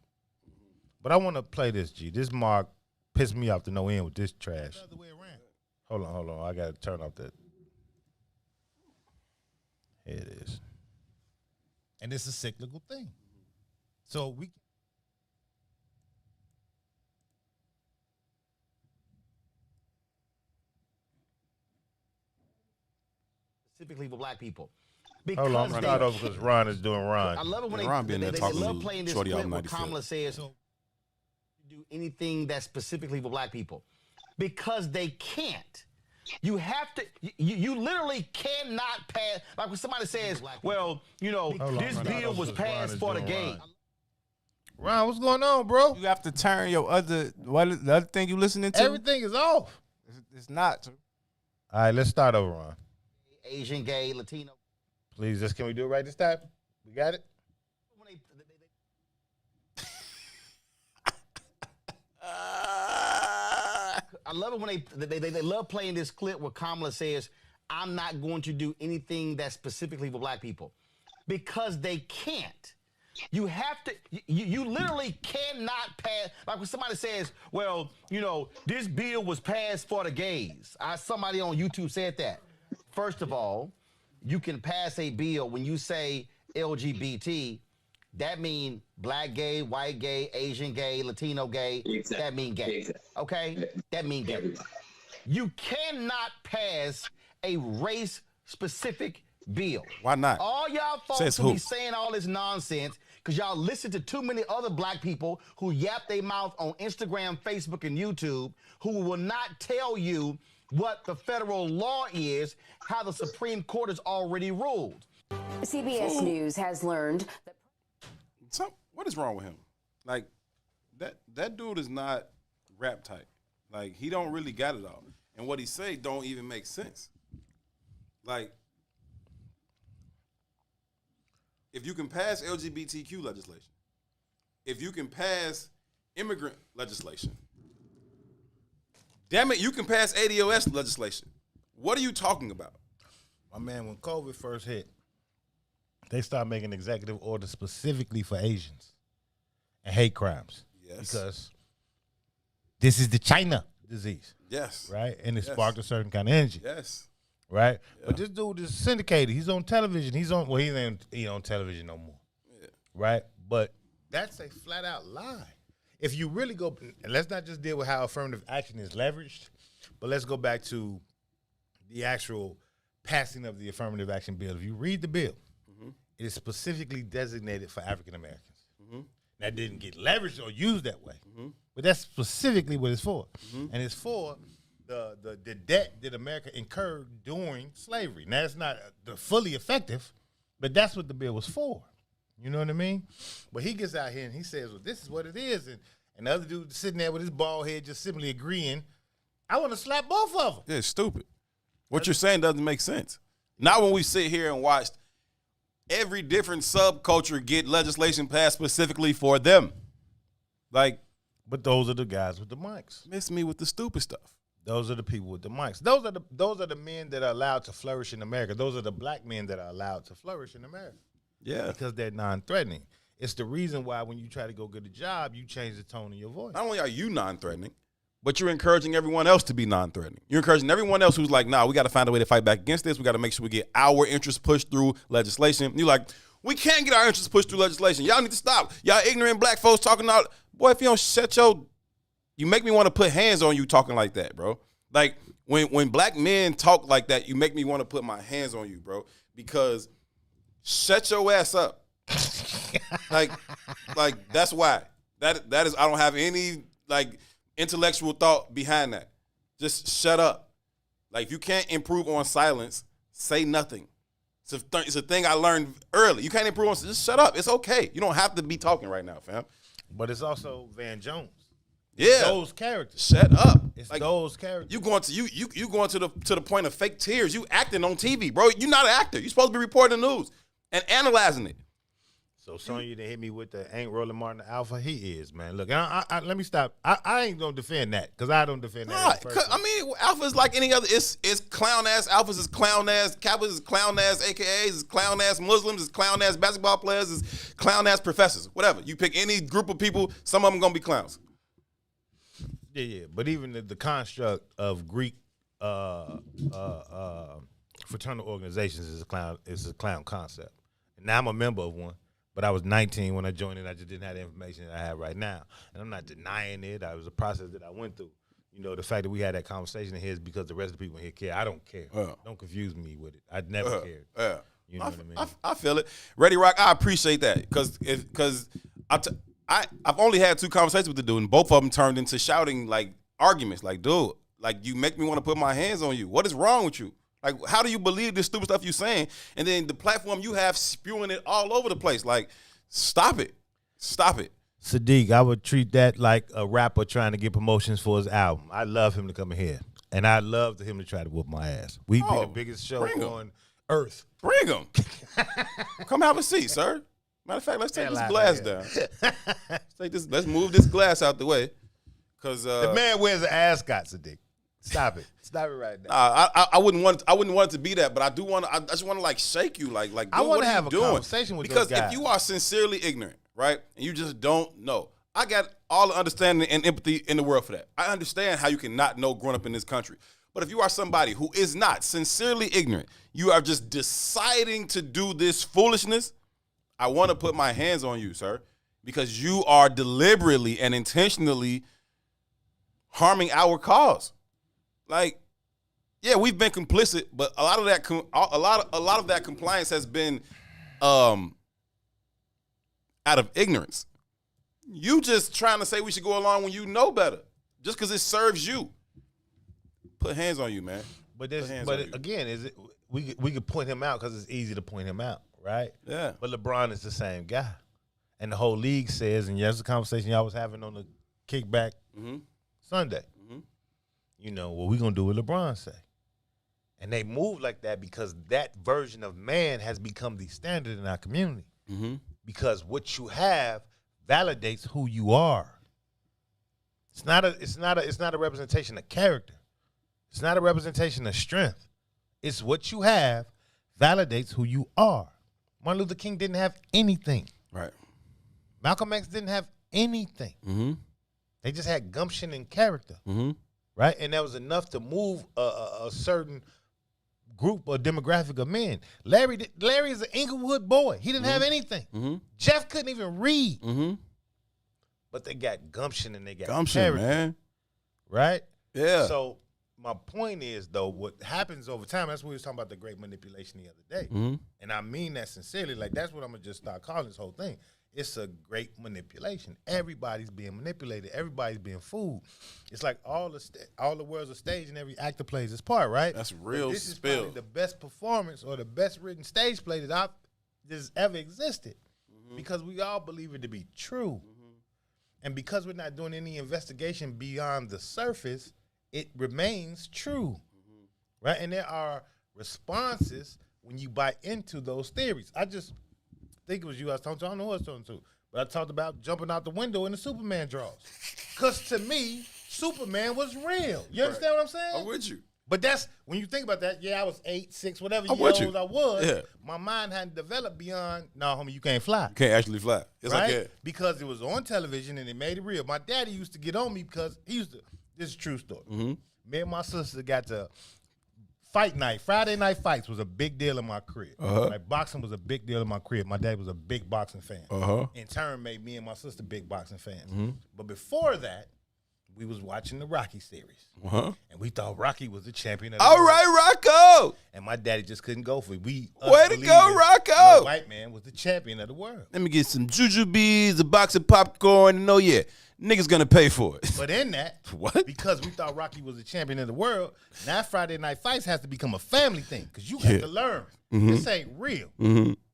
But I want to play this, G. This Mark pissed me off to no end with this trash. The other way around. Hold on. I got to turn off that. Here it is. And it's a cyclical thing. So we... Specifically for black people. Hold on, I'm start over because Ron is doing Ron. I love it when Ron being there they talking love to playing this Shorty clip out in where 95. Kamala says do anything that's specifically for black people, because they can't. You have to. You literally cannot pass. Like when somebody says, "Well, this bill was passed for the gays." Ron, what's going on, bro? You have to turn your the other thing you listening to. Everything is off. It's not. All right, let's start over, Ron. Asian, gay, Latino. Please, can we do it right this time? We got it? I love it when they love playing this clip where Kamala says, "I'm not going to do anything that's specifically for black people," because they can't. You have to. You literally cannot pass. Like when somebody says, "Well, this bill was passed for the gays." Somebody on YouTube said that. First of all, you can pass a bill when you say LGBT. That mean black gay, white gay, Asian gay, Latino gay. Exactly. That mean gay. Exactly. Okay? That mean gay. Everybody. You cannot pass a race-specific bill. Why not? All y'all folks will be saying all this nonsense because y'all listen to too many other black people who yap their mouth on Instagram, Facebook, and YouTube, who will not tell you what the federal law is, how the Supreme Court has already ruled. CBS News has learned that... What is wrong with him? Like, that dude is not rap type. Like, he don't really got it all. And what he say don't even make sense. Like, if you can pass LGBTQ legislation, if you can pass immigrant legislation, damn it, you can pass ADOS legislation. What are you talking about? My man, when COVID first hit, they started making executive orders specifically for Asians and hate crimes. Yes. Because this is the China disease. Yes. Right? And it sparked a certain kind of energy. Yes. Right? Yeah. But this dude is syndicated. He's on television. He ain't on television no more. Yeah. Right? But that's a flat out lie. If you really go, and let's not just deal with how affirmative action is leveraged, but let's go back to the actual passing of the affirmative action bill. If you read the bill, it is specifically designated for African Americans. That didn't get leveraged or used that way, but that's specifically what it's for. And it's for the debt that America incurred during slavery. Now, it's not fully effective, but that's what the bill was for. You know what I mean? But he gets out here and he says, well, this is what it is. And the other dude sitting there with his bald head just simply agreeing. I want to slap both of them. Yeah, it's stupid. What you're saying doesn't make sense. Not when we sit here and watch every different subculture get legislation passed specifically for them. Like, But those are the guys with the mics. Miss me with the stupid stuff. Those are the people with the mics. Those are the men that are allowed to flourish in America. Those are the black men that are allowed to flourish in America. Yeah. Because they're non-threatening. It's the reason why when you try to go get a job, you change the tone of your voice. Not only are you non-threatening, but you're encouraging everyone else to be non-threatening. You're encouraging everyone else who's like, nah, we got to find a way to fight back against this. We got to make sure we get our interests pushed through legislation. You're like, we can't get our interests pushed through legislation. Y'all need to stop. Y'all ignorant black folks talking out. Boy, if you don't shut your, you make me want to put hands on you talking like that, bro. Like when black men talk like that, you make me want to put my hands on you, bro. Because shut your ass up. like that's why. That is, I don't have any like intellectual thought behind that. Just shut up. Like if you can't improve on silence, say nothing. It's a thing I learned early. You can't improve on, just shut up. It's okay. You don't have to be talking right now, fam. But it's also Van Jones. Yeah, Those characters. Shut up. It's like, those characters. You going to the point of fake tears. You acting on TV, bro. You're not an actor. You're supposed to be reporting the news and analyzing it. So Sonya didn't hit me with the ain't Roland Martin the alpha. He is, man. Look, I let me stop. I ain't gonna defend that because I don't defend that. I mean, alpha is like any other. It's clown ass alphas. Is clown ass Kappas. Is clown ass AKAs. Is clown ass Muslims. Is clown ass basketball players. Is clown ass professors. Whatever. You pick any group of people. Some of them gonna be clowns. Yeah. But even the construct of Greek fraternal organizations is a clown concept. And now I'm a member of one. But I was 19 when I joined it. I just didn't have the information that I have right now. And I'm not denying it. It was a process that I went through. You know, the fact that we had that conversation in here is because the rest of the people in here care. I don't care. Don't confuse me with it. I never cared. You know what I mean? I feel it. Ready Rock, I appreciate that. Because I've only had 2 conversations with the dude, and both of them turned into shouting, like, arguments. Like, dude, like, you make me want to put my hands on you. What is wrong with you? Like, how do you believe this stupid stuff you're saying? And then the platform you have spewing it all over the place. Like, stop it. Stop it. Sadiq, I would treat that like a rapper trying to get promotions for his album. I love him to come in here. And I love him to try to whoop my ass. We be the biggest show on earth. Bring him. Come have a seat, sir. Matter of fact, let's take this glass down. Let's move this glass out the way. Cause the man wears an ascot, Sadiq. Stop it. Stop it right now. I wouldn't want it to be that, but I do want to. I just want to like shake you, like. I want to have a doing? conversation with because those guys. If you are sincerely ignorant, right, and you just don't know, I got all the understanding and empathy in the world for that. I understand how you can not know growing up in this country, but if you are somebody who is not sincerely ignorant, you are just deciding to do this foolishness. I want to put my hands on you, sir, because you are deliberately and intentionally harming our cause. Like, yeah, we've been complicit, but a lot of that compliance has been out of ignorance. You just trying to say we should go along when you know better, just because it serves you. Put hands on you, man. But again, is it we could point him out because it's easy to point him out, right? Yeah. But LeBron is the same guy, and the whole league says, and there's a conversation y'all was having on the kickback Sunday. You know, what we going to do what LeBron say. And they move like that because that version of man has become the standard in our community. Because what you have validates who you are. It's not a representation of character. It's not a representation of strength. It's what you have validates who you are. Martin Luther King didn't have anything. Right. Malcolm X didn't have anything. They just had gumption and character. Right? And that was enough to move a certain group or demographic of men. Larry is an Inglewood boy. He didn't have anything. Jeff couldn't even read. But they got gumption and they got character. Man. Right? Yeah. So my point is, though, what happens over time, that's what we was talking about, the great manipulation the other day. And I mean that sincerely. Like, that's what I'm going to just start calling this whole thing. It's a great manipulation. Everybody's being manipulated. Everybody's being fooled. It's like all the world's a stage and every actor plays his part, right? That's real this spill. Is probably the best performance or the best written stage play that has ever existed because we all believe it to be true. And because we're not doing any investigation beyond the surface, it remains true, right? And there are responses when you buy into those theories. I just think it was you I was talking to. I don't know who I was talking to. But I talked about jumping out the window in the Superman drawers. Because to me, Superman was real. You understand what I'm saying? I'm with you. But that's, when you think about that, I was 8, 6, whatever I'm years with you. old I was. Yeah. My mind hadn't developed beyond, no, homie, you can't fly. You can't actually fly. It's Right? like, yeah. Because it was on television and it made it real. My daddy used to get on me because he used to, this is a true story. Mm-hmm. Me and my sister got to fight night. Friday night fights was a big deal in my crib. Like boxing was a big deal in my crib. My dad was a big boxing fan. In turn, made me and my sister big boxing fans. But before that, we was watching the Rocky series. And we thought Rocky was the champion of the All world. right, Rocco. And my daddy just couldn't go for it. Way to believing go, Rocco. The white man was the champion of the world. Let me get some jujubes, a box of popcorn, and oh yeah, niggas gonna pay for it. But in that, What? because we thought Rocky was the champion of the world, now Friday Night Fights has to become a family thing because you have to learn. This ain't real,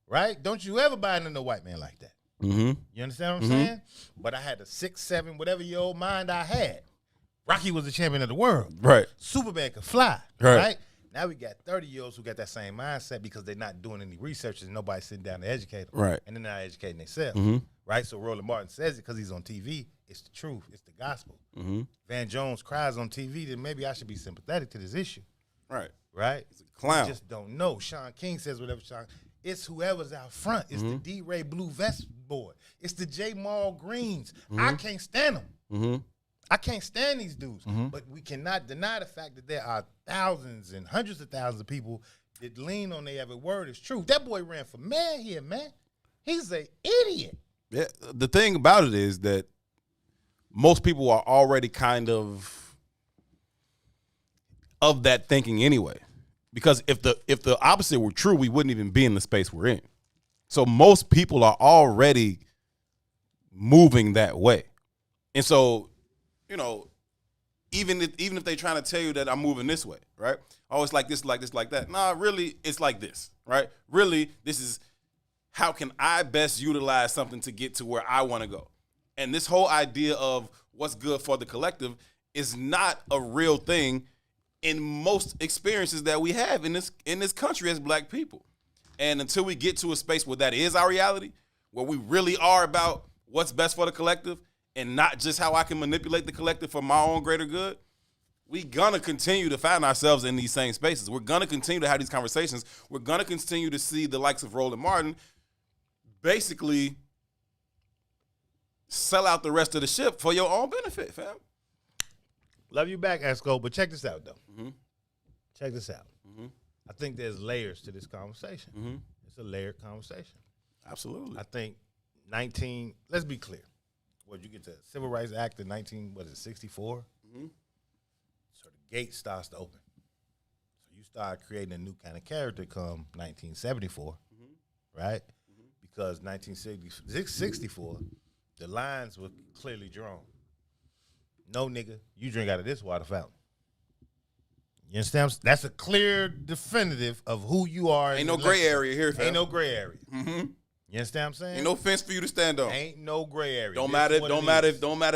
right? Don't you ever buy into no white man like that. You understand what I'm saying? But I had a 6, 7, whatever year old mind I had. Rocky was the champion of the world. Right. Superman could fly. Right. Right. Now we got 30-year-olds who got that same mindset because they're not doing any research and nobody's sitting down to educate them. Right. And they're not educating themselves. Right. So Roland Martin says it because he's on TV. It's the truth. It's the gospel. Van Jones cries on TV. Then maybe I should be sympathetic to this issue. Right. Right. He's a clown. You just don't know. Sean King says whatever Sean. It's whoever's out front. It's the D-Ray Blue Vest boy. It's the J. Maul Greens. I can't stand them. I can't stand these dudes. But we cannot deny the fact that there are thousands and hundreds of thousands of people that lean on their every word is true. That boy ran for mayor here, man. He's an idiot. Yeah. The thing about it is that most people are already kind of that thinking anyway. Because if the opposite were true, we wouldn't even be in the space we're in. So most people are already moving that way. And so, you know, even if they're trying to tell you that I'm moving this way, right? Oh, it's like this, like this, like that. Nah, really, it's like this, right? Really, this is how can I best utilize something to get to where I want to go. And this whole idea of what's good for the collective is not a real thing in most experiences that we have in this country as black people. And until we get to a space where that is our reality, where we really are about what's best for the collective and not just how I can manipulate the collective for my own greater good, we gonna continue to find ourselves in these same spaces. We're gonna continue to have these conversations. We're gonna continue to see the likes of Roland Martin basically sell out the rest of the ship for your own benefit, fam. Love you back, Esco, but check this out, though. Check this out. I think there's layers to this conversation. It's a layered conversation. Absolutely. I think let's be clear. You get the Civil Rights Act in 64? So the gate starts to open. So you start creating a new kind of character come 1974, right? Because 1964, the lines were clearly drawn. No, nigga, you drink out of this water fountain. You understand? That's a clear definitive of who you are. Ain't no gray area here, fam. Ain't no gray area. You understand what I'm saying? Ain't no fence for you to stand on. Ain't no gray area. Don't matter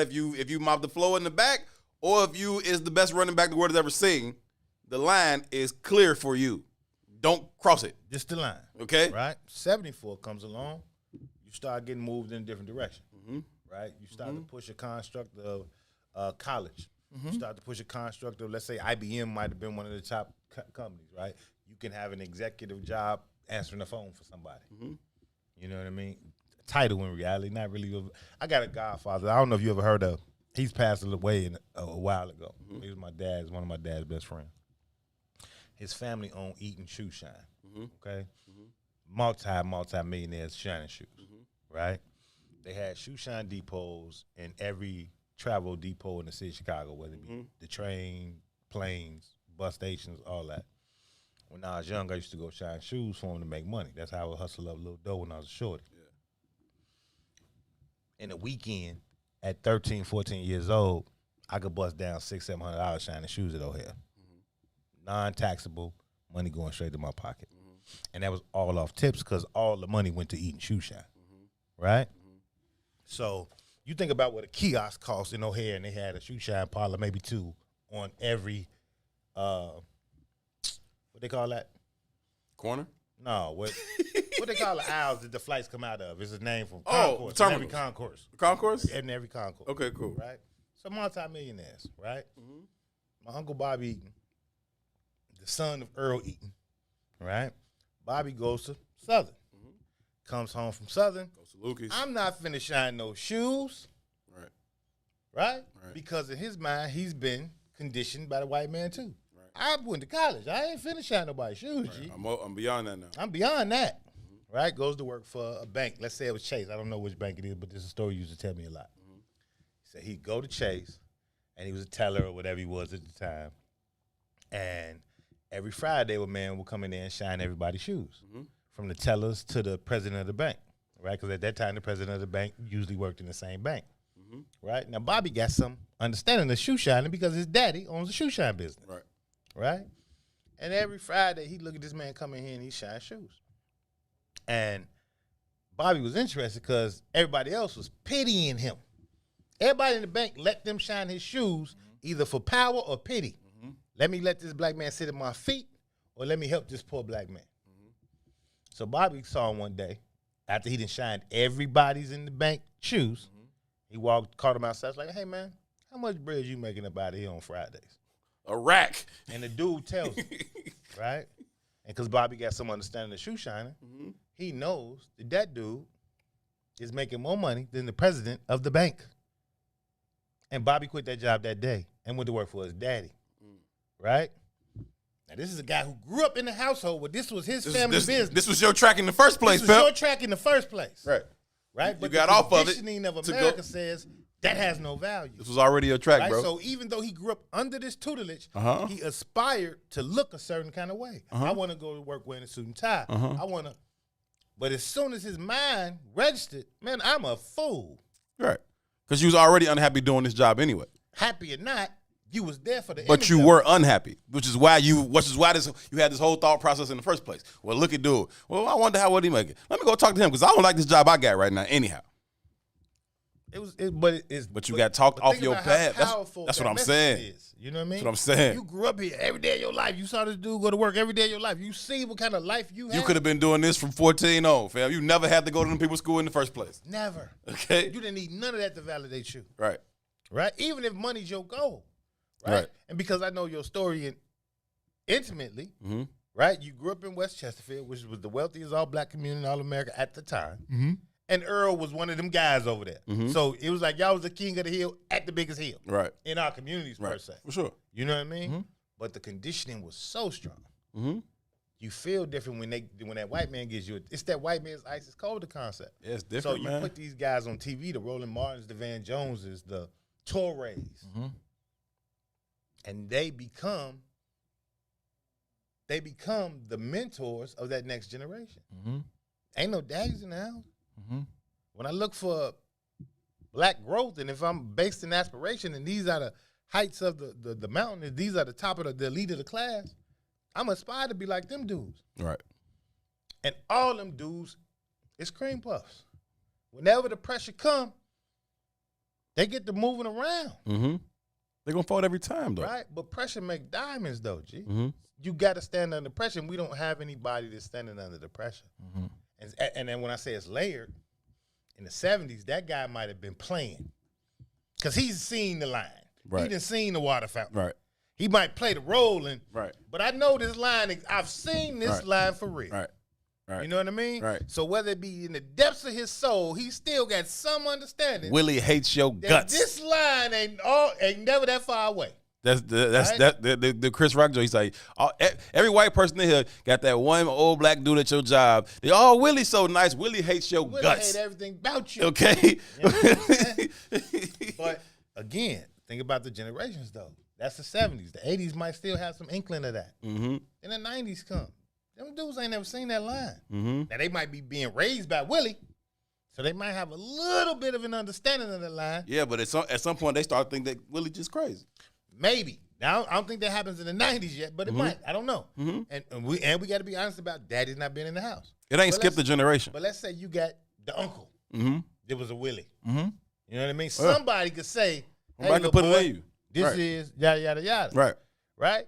if you mop the floor in the back or if you is the best running back the world has ever seen. The line is clear for you. Don't cross it. Just the line. Okay? Right? 74 comes along. You start getting moved in a different direction. Right? You start to push a construct of college. You start to push a construct of, let's say, IBM might have been one of the top companies, right? You can have an executive job answering the phone for somebody. You know what I mean? Title in reality, not really. I got a godfather. I don't know if you ever heard of. He's passed away a while ago. He was one of my dad's best friends. His family owned Eaton Shoe Shine. Okay, multi-millionaires shining shoes. Right? They had shoe shine depots in every travel depot in the city of Chicago, whether it be the train, planes, bus stations, all that. When I was young, I used to go shine shoes for them to make money. That's how I would hustle up a little dough when I was a shorty. In a weekend, at 13, 14 years old, I could bust down $600, $700 shining shoes at O'Hare. Non-taxable, money going straight to my pocket. And that was all off tips because all the money went to Eating Shoe Shine. Right? So you think about what a kiosk cost in O'Hare, and they had a shoe shine parlor, maybe two, on every, what they call that? Corner? No, what they call the aisles that the flights come out of? It's a name from Oh, concourse. In every terminals. concourse. Concourse? In every concourse. Okay, cool. Right? So multi-millionaires, right? My Uncle Bobby Eaton, the son of Earl Eaton, right? Bobby goes to Southern. Comes home from Southern. Goes to Lucas. I'm not finna shine no shoes. Right. Right? Right. Because in his mind, he's been conditioned by the white man too. Right. I went to college. I ain't finna shine nobody's shoes, G. I'm beyond that now. I'm beyond that. Right? Goes to work for a bank. Let's say it was Chase. I don't know which bank it is, but this is a story he used to tell me a lot. He said he'd go to Chase, and he was a teller or whatever he was at the time. And every Friday, a man would come in there and shine everybody's shoes. From the tellers to the president of the bank, right? Because at that time, the president of the bank usually worked in the same bank, right? Now, Bobby got some understanding of shoe shining because his daddy owns a shoe shine business, right? And every Friday, he'd look at this man come in here and he shine shoes. And Bobby was interested because everybody else was pitying him. Everybody in the bank let them shine his shoes either for power or pity. Let me let this black man sit at my feet or let me help this poor black man. So Bobby saw him one day, after he done shined everybody's in the bank shoes, he caught him outside, like, hey, man, how much bread you making up out of here on Fridays? A rack. And the dude tells him, right? And because Bobby got some understanding of shoe shining, he knows that dude is making more money than the president of the bank. And Bobby quit that job that day and went to work for his daddy, right? Now, this is a guy who grew up in the household where this was his family business. This was your track in the first place, This was Pep. your track in the first place. Right. Right? But you got the off of it conditioning of to America go- says that has no value. This was already your track, Right? bro. So even though he grew up under this tutelage, Uh-huh. he aspired to look a certain kind of way. I want to go to work wearing a suit and tie. I want to. But as soon as his mind registered, man, I'm a fool. Right. Because you was already unhappy doing this job anyway. Happy or not, you was there for the But image you of were it. unhappy, which is why you had this whole thought process in the first place. Well, look at dude. Well, I wonder how would he make it. Let me go talk to him because I don't like this job I got right now. Anyhow, but you got talked off think your about how path. powerful That's that what I'm message saying. is. You know what I mean? That's what I'm saying. You grew up here every day of your life. You saw this dude go to work every day of your life. You see what kind of life you You had. could have been doing this from 14 on, fam. You never had to go to them people's school in the first place. Never. Okay. You didn't need none of that to validate you. Right. Right? Even if money's your goal. Right? Right. And because I know your story intimately, right? You grew up in West Chesterfield, which was the wealthiest all-black community in all America at the time. And Earl was one of them guys over there. So it was like y'all was the king of the hill at the biggest hill. Right. In our communities, per Right. se. For sure. You know what I mean? But the conditioning was so strong. You feel different when that white man gives you it's that white man's ice is colder concept. Yeah, it's So different, you man. put these guys on TV, the Roland Martins, the Van Joneses, the Torres, and they become the mentors of that next generation. Ain't no daddies in the house. When I look for black growth, and if I'm based in aspiration, and these are the heights of the mountain, and these are the top of the elite of the class, I'm aspired to be like them dudes. Right. And all them dudes is cream puffs. Whenever the pressure come, they get to moving around. They're going to fold every time, though. Right? But pressure make diamonds, though, G. You got to stand under pressure, and we don't have anybody that's standing under the pressure. And then when I say it's layered, in the 70s, that guy might have been playing because he's seen the line. Right. He done seen the water fountain. Right. He might play the role, Right. but I know this line. I've seen this line for real. Right. Right. You know what I mean? Right. So whether it be in the depths of his soul, he still got some understanding. Willie hates your that guts. This line ain't never that far away. That's the Chris Rock joke. He's like, every white person in here got that one old black dude at your job. They Willie's so nice. Willie hates your Willie guts. hate everything about you. Okay. You know what I'm saying? But again, think about the generations though. That's the 70s. The 80s might still have some inkling of that. And the 90s come. Them dudes ain't never seen that line. Now they might be being raised by Willie, so they might have a little bit of an understanding of the line. Yeah, but at some point they start thinking that Willie just crazy. Maybe. Now I don't think that happens in the 90s yet, but it might. I don't know. And we got to be honest about daddy's not being in the house. It ain't skipped a generation. But let's say you got the uncle. There was a Willie. You know what I mean? Somebody could say, "Hey, Somebody little could put boy, it in you." this Right. is yada yada yada." Right. Right.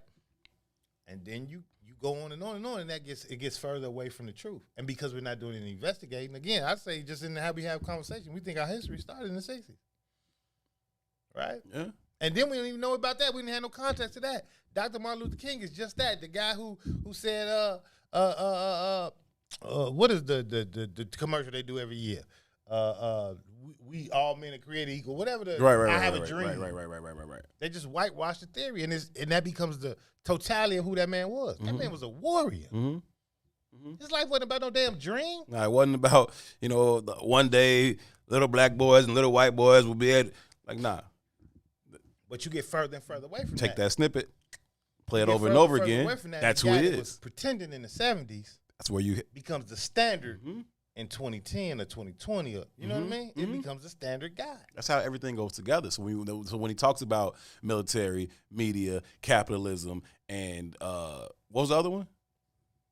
And then you go on, and that gets further away from the truth. And because we're not doing any investigating, again, I say just in how we have conversation, we think our history started in the 60s. Right? Yeah. And then we don't even know about that. We didn't have no context to that. Dr. Martin Luther King is just that. The guy who said, what is the commercial they do every year? We all men are created equal. Whatever the Right. I have a dream. Right. They just whitewash the theory, and that becomes the totality of who that man was. That man was a warrior. His life wasn't about no damn dream. Nah, it wasn't about, one day little black boys and little white boys will be at, nah. But you get further and further away from Take that snippet, play it over and further over and further again. away from that. That's The who guy it that was is. pretending in the 70s That's where you becomes the standard in 2010 or 2020. Or, you know what I mean? It becomes the standard guy. That's how everything goes together. So when he talks about military, media, capitalism, and what was the other one?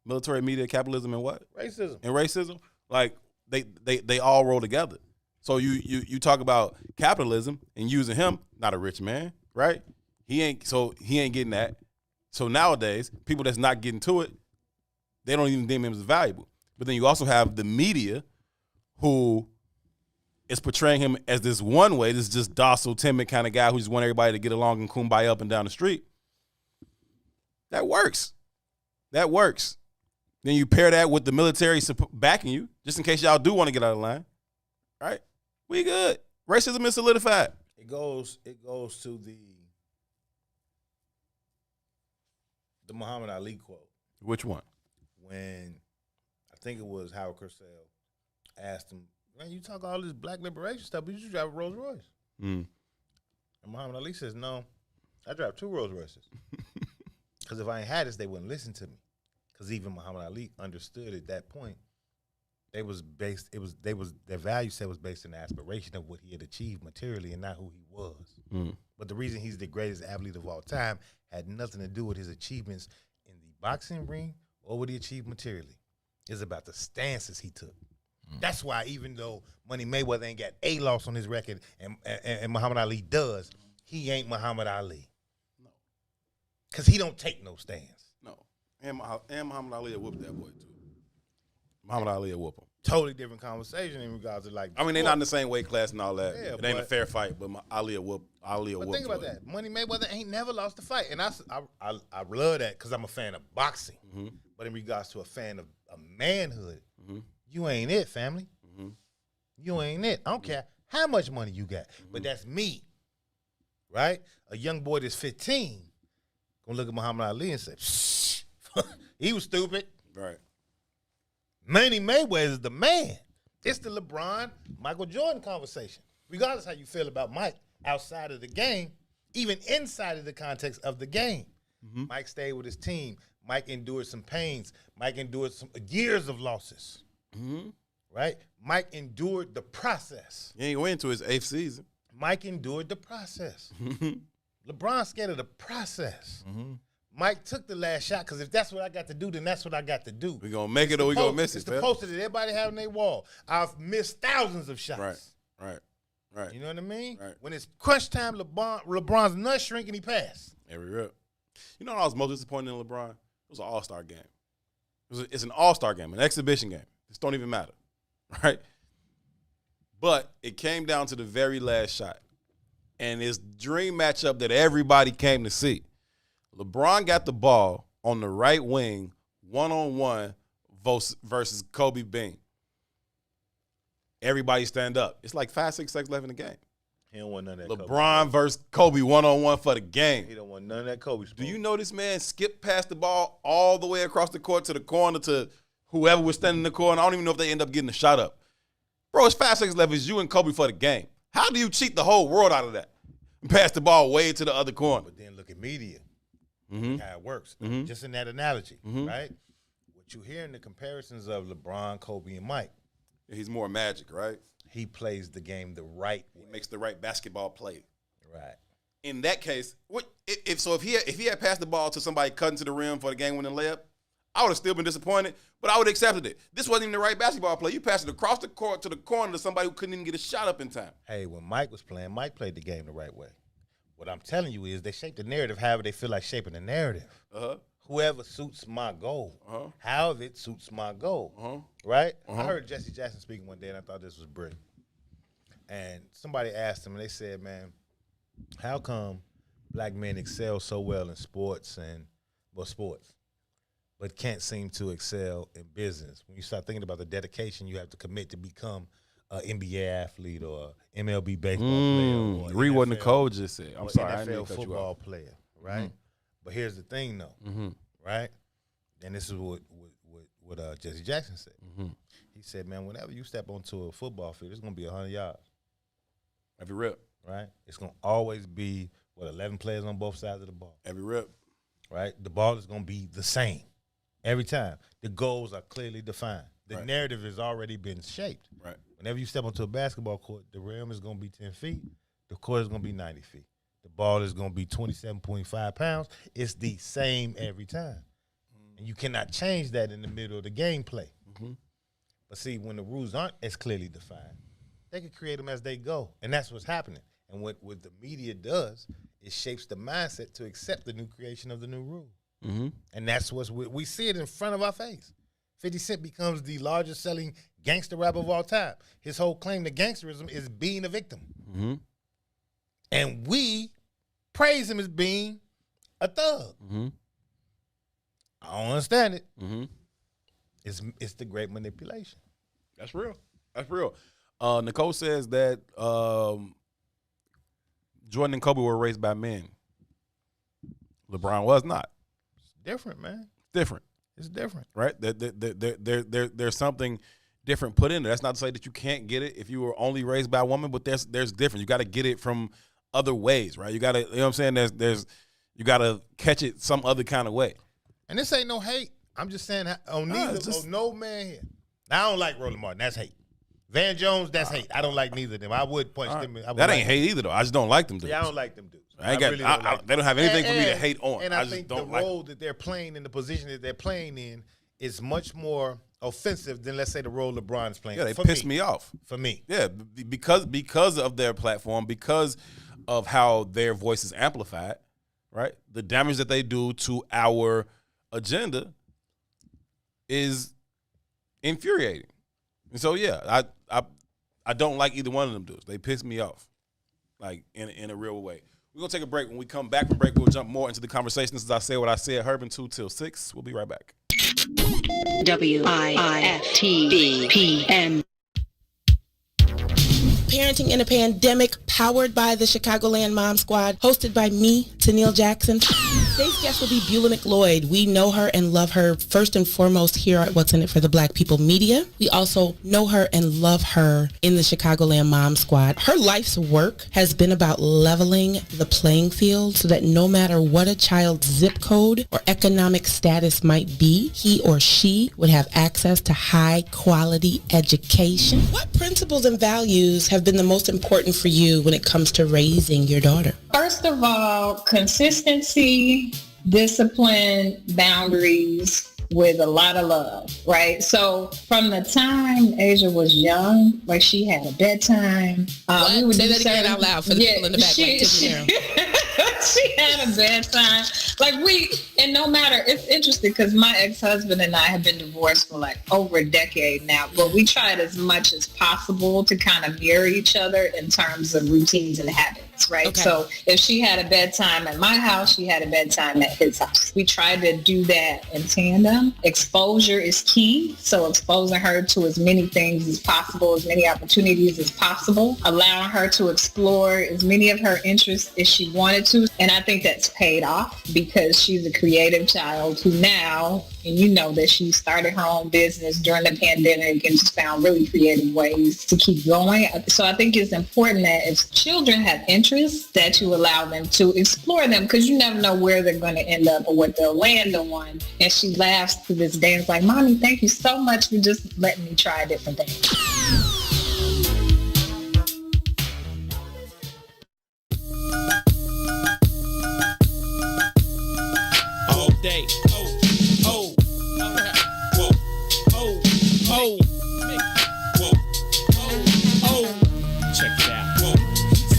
Military, media, capitalism, and what? Racism. And racism. Like they all roll together. So you talk about capitalism and using him, not a rich man, right? He ain't getting that. So nowadays, people that's not getting to it, they don't even deem him as valuable. But then you also have the media who is portraying him as this one way, this just docile, timid kind of guy who just want everybody to get along and kumbaya up and down the street. That works. Then you pair that with the military backing you, just in case y'all do want to get out of line, right? We good. Racism is solidified. It goes to the Muhammad Ali quote. Which one? When I think it was Howard Cosell asked him, man, you talk all this black liberation stuff, but you should drive a Rolls Royce. And Muhammad Ali says, no, I drive 2 Rolls Royces. Because if I ain't had this, they wouldn't listen to me. Because even Muhammad Ali understood at that point, their value set was based on the aspiration of what he had achieved materially and not who he was. But the reason he's the greatest athlete of all time had nothing to do with his achievements in the boxing ring or what he achieved materially. It's about the stances he took. That's why even though Money Mayweather ain't got a loss on his record and Muhammad Ali does, he ain't Muhammad Ali. No. Because he don't take no stands. No. And Muhammad Ali will whoop that boy, too. Muhammad Ali will whoop him. Totally different conversation in regards to like. I mean, they're not in the same weight class and all that. Yeah, it ain't a fair fight, but Ali will whoop. But think about that. Money Mayweather ain't never lost a fight, and I love that because I'm a fan of boxing. But in regards to a fan of manhood, you ain't it, family. You ain't it. I don't care how much money you got, but that's me, right? A young boy that's 15 gonna look at Muhammad Ali and say, "Shh, he was stupid." Right. Manny Mayweather is the man. It's the LeBron, Michael Jordan conversation. Regardless how you feel about Mike outside of the game, even inside of the context of the game. Mike stayed with his team. Mike endured some pains. Mike endured some years of losses. Right? Mike endured the process. He ain't went to his 8th season. Mike endured the process. LeBron's scared of the process. Mike took the last shot because if that's what I got to do, then that's what I got to do. We gonna make it or we gonna miss it. It's the poster that everybody have on their wall. I've missed thousands of shots. Right. You know what I mean? Right. When it's crunch time, LeBron's nuts shrink and he passed. Every rep. You know what I was most disappointed in LeBron? It was an all-star game. It's an all-star game, an exhibition game. This don't even matter, right? But it came down to the very last shot. And it's dream matchup that everybody came to see. LeBron got the ball on the right wing, one-on-one versus Kobe Bean. Everybody stand up. It's like 5-6 seconds left in the game. He don't want none of that LeBron versus Kobe one-on-one for the game. He don't want none of that Kobe smoke. Do you know this man skipped past the ball all the way across the court to the corner to whoever was standing in the corner? I don't even know if they end up getting a shot up. Bro, it's 5 seconds left. It's you and Kobe for the game. How do you cheat the whole world out of that? And pass the ball way to the other corner. But then look at media. How it works. Just in that analogy, right? What you hear in the comparisons of LeBron, Kobe, and Mike. He's more Magic, right? He plays the game the right way. He makes the right basketball play. Right. In that case, if he had passed the ball to somebody cutting to the rim for the game-winning layup, I would have still been disappointed, but I would have accepted it. This wasn't even the right basketball play. You passed it across the court to the corner to somebody who couldn't even get a shot up in time. Hey, when Mike was playing, Mike played the game the right way. What I'm telling you is they shape the narrative however they feel like shaping the narrative. whoever suits my goal, however it suits my goal, right? I heard Jesse Jackson speaking one day, and I thought this was brilliant. And somebody asked him, and they said, man, how come black men excel so well in sports, but can't seem to excel in business? When you start thinking about the dedication you have to commit to become an NBA athlete or MLB baseball player. Read what Nicole just said. I'm sorry, I didn't NFL cut you football off. player, right? But here's the thing, though, right? And this is what Jesse Jackson said. He said, man, whenever you step onto a football field, it's going to be 100 yards. Every rep. Right? It's going to always be, 11 players on both sides of the ball. Every rep. Right? The ball is going to be the same every time. The goals are clearly defined. The narrative has already been shaped. Right. Whenever you step onto a basketball court, the rim is going to be 10 feet. The court is going to be 90 feet. The ball is going to be 27.5 pounds. It's the same every time. And you cannot change that in the middle of the gameplay. But see, when the rules aren't as clearly defined, they can create them as they go. And that's what's happening. And what the media does, it shapes the mindset to accept the new creation of the new rule. And that's what's we see it in front of our face. 50 Cent becomes the largest selling gangster rapper of all time. His whole claim to gangsterism is being a victim. And we praise him as being a thug. I don't understand it. It's the great manipulation. That's real. That's real. Nicole says that Jordan and Kobe were raised by men. LeBron was not. It's different, man. Different. It's different. Right? There's something different put in there. That's not to say that you can't get it if you were only raised by a woman, but there's different. You got to get it from other ways, right? You got to, you know what I'm saying? There's you got to catch it some other kind of way. And this ain't no hate. I'm just saying on no man here. Now, I don't like Roland Martin. That's hate. Van Jones, that's hate. I don't like neither of them. I would punch them. That ain't hate either, though. I just don't like them dudes. Yeah, I don't like them dudes. They don't have anything for me to hate on. And I think the role that they're playing in the position that they're playing in is much more offensive than, let's say, the role LeBron is playing. Yeah, they piss me off. For me. Yeah, because of their platform, because of how their voice is amplified, right? The damage that they do to our agenda is infuriating. And so, yeah, I don't like either one of them dudes. They piss me off, like, in a real way. We're going to take a break. When we come back from break, we'll jump more into the conversation. As I said what I said, Herb 2 till 6. We'll be right back. WIIFTBPM. Parenting in a Pandemic, powered by the Chicagoland Mom Squad, hosted by me, Tennille Jackson. Today's guest will be Beulah McLeod. We know her and love her first and foremost here at What's in It for the Black People Media. We also know her and love her in the Chicagoland Mom Squad. Her life's work has been about leveling the playing field so that no matter what a child's zip code or economic status might be, he or she would have access to high quality education. What principles and values have been the most important for you when it comes to raising your daughter? First of all, consistency, discipline, boundaries, with a lot of love, right? So from the time Asia was young, like she had a bedtime. We would say that again out loud for the people in the back. She had a bedtime. And no matter, it's interesting because my ex-husband and I have been divorced for like over a decade now, but we tried as much as possible to kind of mirror each other in terms of routines and habits, right? Okay. So if she had a bedtime at my house, she had a bedtime at his house. We tried to do that in tandem. Exposure is key. So exposing her to as many things as possible, as many opportunities as possible, allowing her to explore as many of her interests as she wanted to. And I think that's paid off because she's a creative child who now, and you know that she started her own business during the pandemic and just found really creative ways to keep going. So I think it's important that if children have interests, that you allow them to explore them because you never know where they're going to end up or what they'll land on. And she laughs to this day and is like, Mommy, thank you so much for just letting me try different things. Day. Check it out.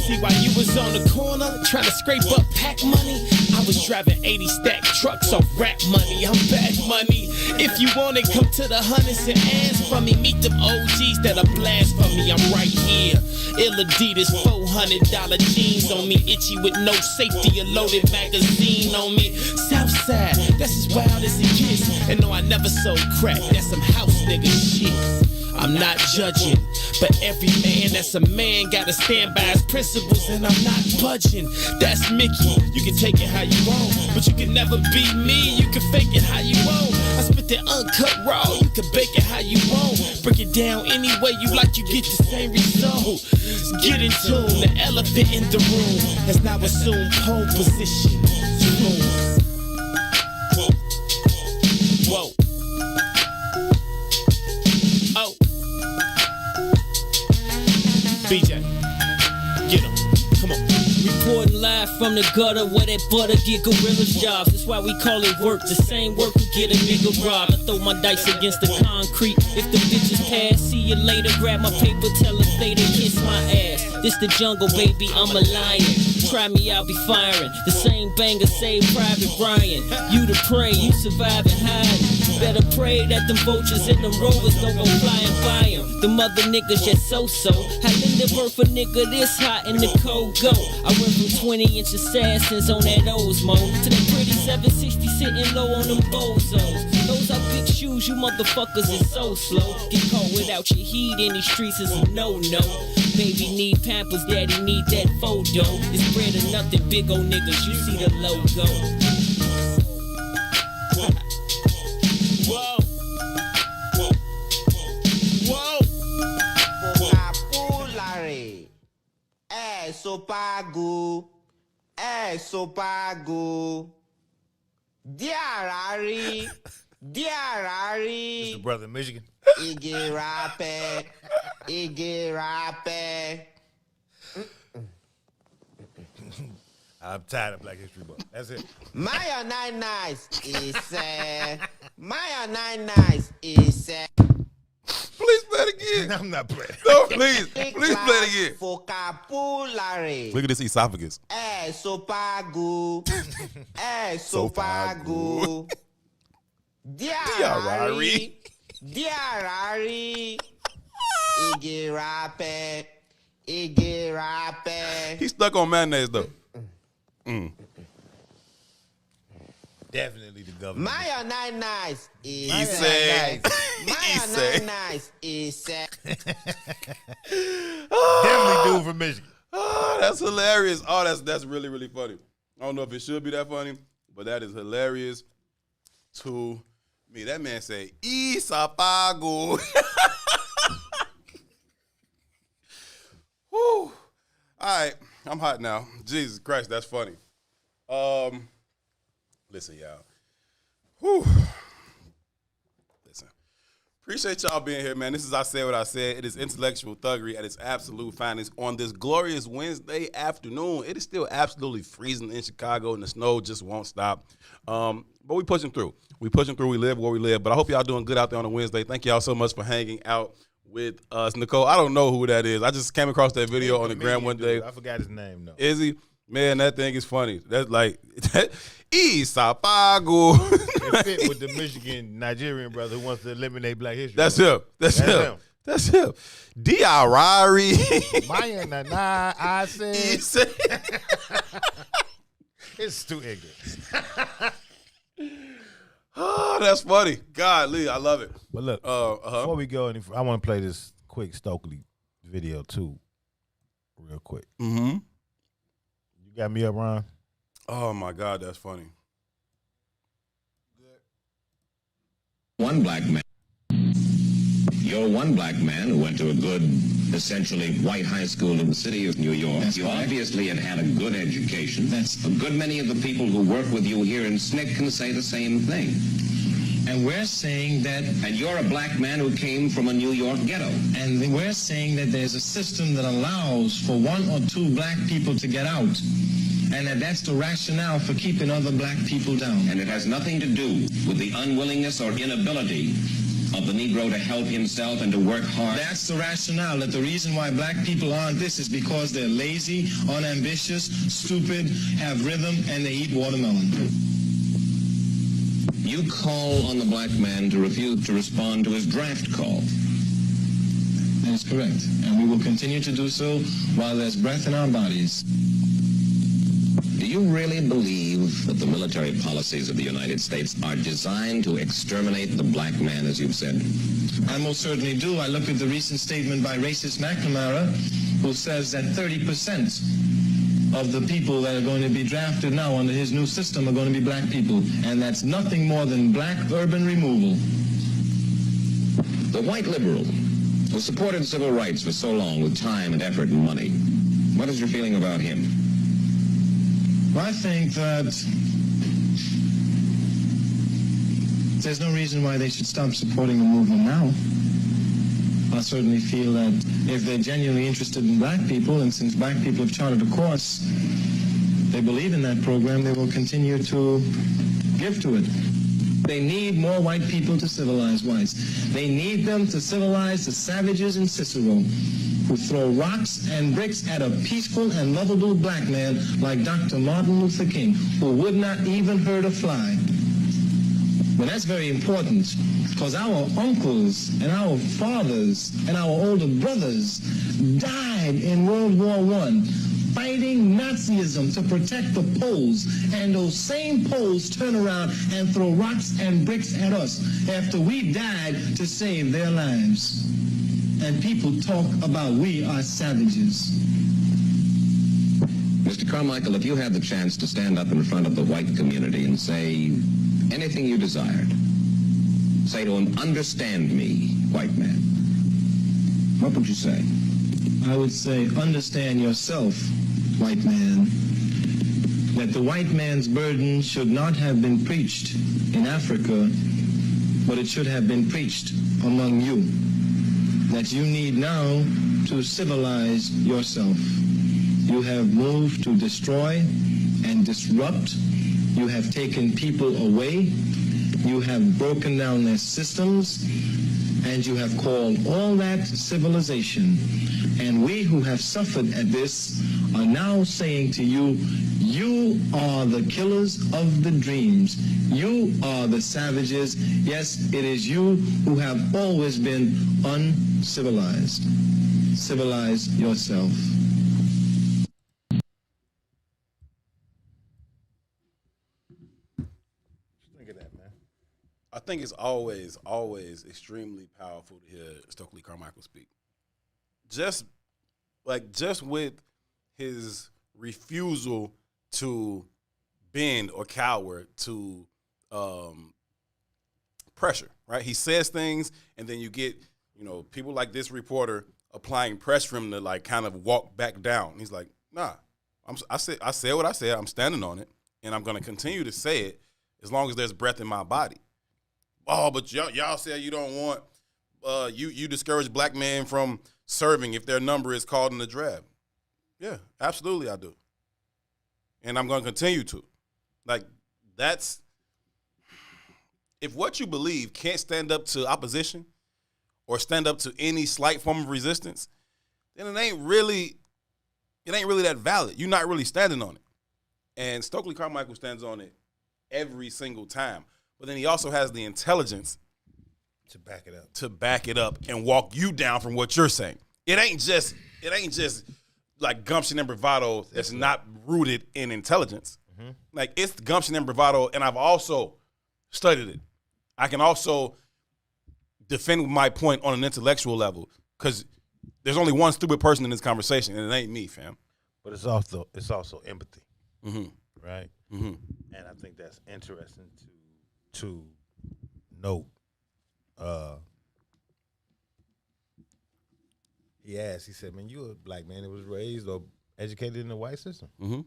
CYU you was on the corner trying to scrape up pack money, I was driving 80 stack trucks off rap money. I'm back money. If you want it, come to the hundreds and ask for me. Meet them OGs that'll blast for me. I'm right here. Ill Adidas, $400 jeans on me. Itchy with no safety, a loaded magazine on me. Southside, that's as wild as it gets. And no, I never sold crack. That's some house nigga shit. I'm not judging, but every man that's a man gotta stand by his principles, and I'm not budging. That's Mickey. You can take it how you want, but you can never be me. You can fake it how you want. I spit that uncut raw. You can bake it how you want. Break it down any way you like, you get the same result. Get in tune. The elephant in the room has now assumed pole position. Whoa. Oh. BJ, get him. Come on. Reporting live from the gutter where that butter get gorillas jobs. That's why we call it work. The same work will get a nigga robbed. I throw my dice against the concrete. If the bitches pass, see you later. Grab my paper, tell her stay to kiss my ass. This the jungle, baby, I'm a lion. Try me, I'll be firing. The same banger saved Private Brian. You the prey, you survive and hide. Better pray that them vultures and them rovers don't go flying by him. The mother niggas just so-so. How Linda birth a nigga this hot in the cold go? I went from 20-inch assassins on that Osmo to that pretty 760 sitting low on them bozos. Those are big shoes, you motherfuckers is so slow. Get caught without your heat in these streets is a no-no. Baby need Pampers, daddy need that photo. It's bread or nothing, big old niggas, you see the logo. Whoa. Whoa. Vocabulary. So pago. So pago. Diarari. Diarari. This the brother in Michigan. Iggy rappe. Iggy rappe. I'm tired of Black History Month. That's it. Maya Nine Nice is Maya Nine Nice is Please play it again. I'm not playing. No, please. Please play it again. vocabulary. Look at this esophagus. Sopago. Sopago. Diarari. Diarari. Iggy rappe. Iggy rappe. He's stuck on mayonnaise though. Definitely the government. Maya Nine Nice is He said. Maya Nine Nice is Definitely dude from Michigan. Oh, that's hilarious. Oh, that's really, really funny. I don't know if it should be that funny, but that is hilarious to me. That man said, Isapago. Whew. All right, I'm hot now. Jesus Christ, that's funny. Listen, y'all. Whew. Listen. Appreciate y'all being here, man. This is I Said What I Said. It is intellectual thuggery at its absolute finest on this glorious Wednesday afternoon. It is still absolutely freezing in Chicago, and the snow just won't stop. But we pushing through. We pushing through. We live where we live. But I hope y'all doing good out there on a Wednesday. Thank y'all so much for hanging out with us. Nicole, I don't know who that is. I just came across that video on the gram one day. I forgot his name, though. Is he? Man, that thing is funny. That's like, Isapago. It fit with the Michigan Nigerian brother who wants to eliminate Black History. That's him. That's him. That's him. Diarari. Maya Nana, I said. It's too ignorant. Oh, that's funny. Golly, I love it. But look, before we go any further, I want to play this quick Stokely video too, real quick. Mm-hmm. You got me up, Ron? Oh my God, that's funny. One black man. You're one black man who went to a good, essentially white high school in the city of New York. You obviously had a good education. That's a good many of the people who work with you here in SNCC can say the same thing. And we're saying that... And you're a black man who came from a New York ghetto. And we're saying that there's a system that allows for one or two black people to get out. And that's the rationale for keeping other black people down. And it has nothing to do with the unwillingness or inability of the Negro to help himself and to work hard. That's the rationale, that the reason why black people aren't this is because they're lazy, unambitious, stupid, have rhythm, and they eat watermelon. You call on the black man to refuse to respond to his draft call. That is correct. And we will continue to do so while there's breath in our bodies. Do you really believe that the military policies of the United States are designed to exterminate the black man, as you've said? I most certainly do. I look at the recent statement by racist McNamara, who says that 30% of the people that are going to be drafted now under his new system are going to be black people. And that's nothing more than black urban removal. The white liberal who supported civil rights for so long with time and effort and money, what is your feeling about him? I think that there's no reason why they should stop supporting the movement now. I certainly feel that if they're genuinely interested in black people, and since black people have charted a course, they believe in that program, they will continue to give to it. They need more white people to civilize whites. They need them to civilize the savages in Cicero, who throw rocks and bricks at a peaceful and lovable black man like Dr. Martin Luther King, who would not even hurt a fly. But that's very important, because our uncles and our fathers and our older brothers died in World War I fighting Nazism to protect the Poles, and those same Poles turn around and throw rocks and bricks at us after we died to save their lives. And people talk about we are savages. Mr. Carmichael, if you had the chance to stand up in front of the white community and say anything you desired, say to him, understand me, white man, what would you say? I would say, understand yourself, white man, that the white man's burden should not have been preached in Africa, but it should have been preached among you. That you need now to civilize yourself. You have moved to destroy and disrupt. You have taken people away. You have broken down their systems, and you have called all that civilization. And we who have suffered at this are now saying to you, you are the killers of the dreams. You are the savages. Yes, it is you who have always been uncivilized. Civilize yourself. Think of that, man. I think it's always extremely powerful to hear Stokely Carmichael speak. Just with his refusal to bend or cower to pressure, right? He says things, and then you get, people like this reporter applying pressure for him to like kind of walk back down. He's like, nah, I said what I said. I'm standing on it, and I'm going to continue to say it as long as there's breath in my body. Oh, but y'all say you don't want you discourage black men from serving if their number is called in the draft. Yeah, absolutely I do. And I'm going to continue to. Like, that's, if what you believe can't stand up to opposition or stand up to any slight form of resistance, then it ain't really that valid. You're not really standing on it. And Stokely Carmichael stands on it every single time. But then he also has the intelligence to back it up and walk you down from what you're saying. It ain't just like gumption and bravado that's not rooted in intelligence. Mm-hmm. Like, it's gumption and bravado, and I've also studied it. I can also defend my point on an intellectual level, because there's only one stupid person in this conversation, and it ain't me, fam. But it's also empathy, mm-hmm. right? Mm-hmm. And I think that's interesting to note. He said, man, you a black man that was raised or educated in the white system. Mm-hmm.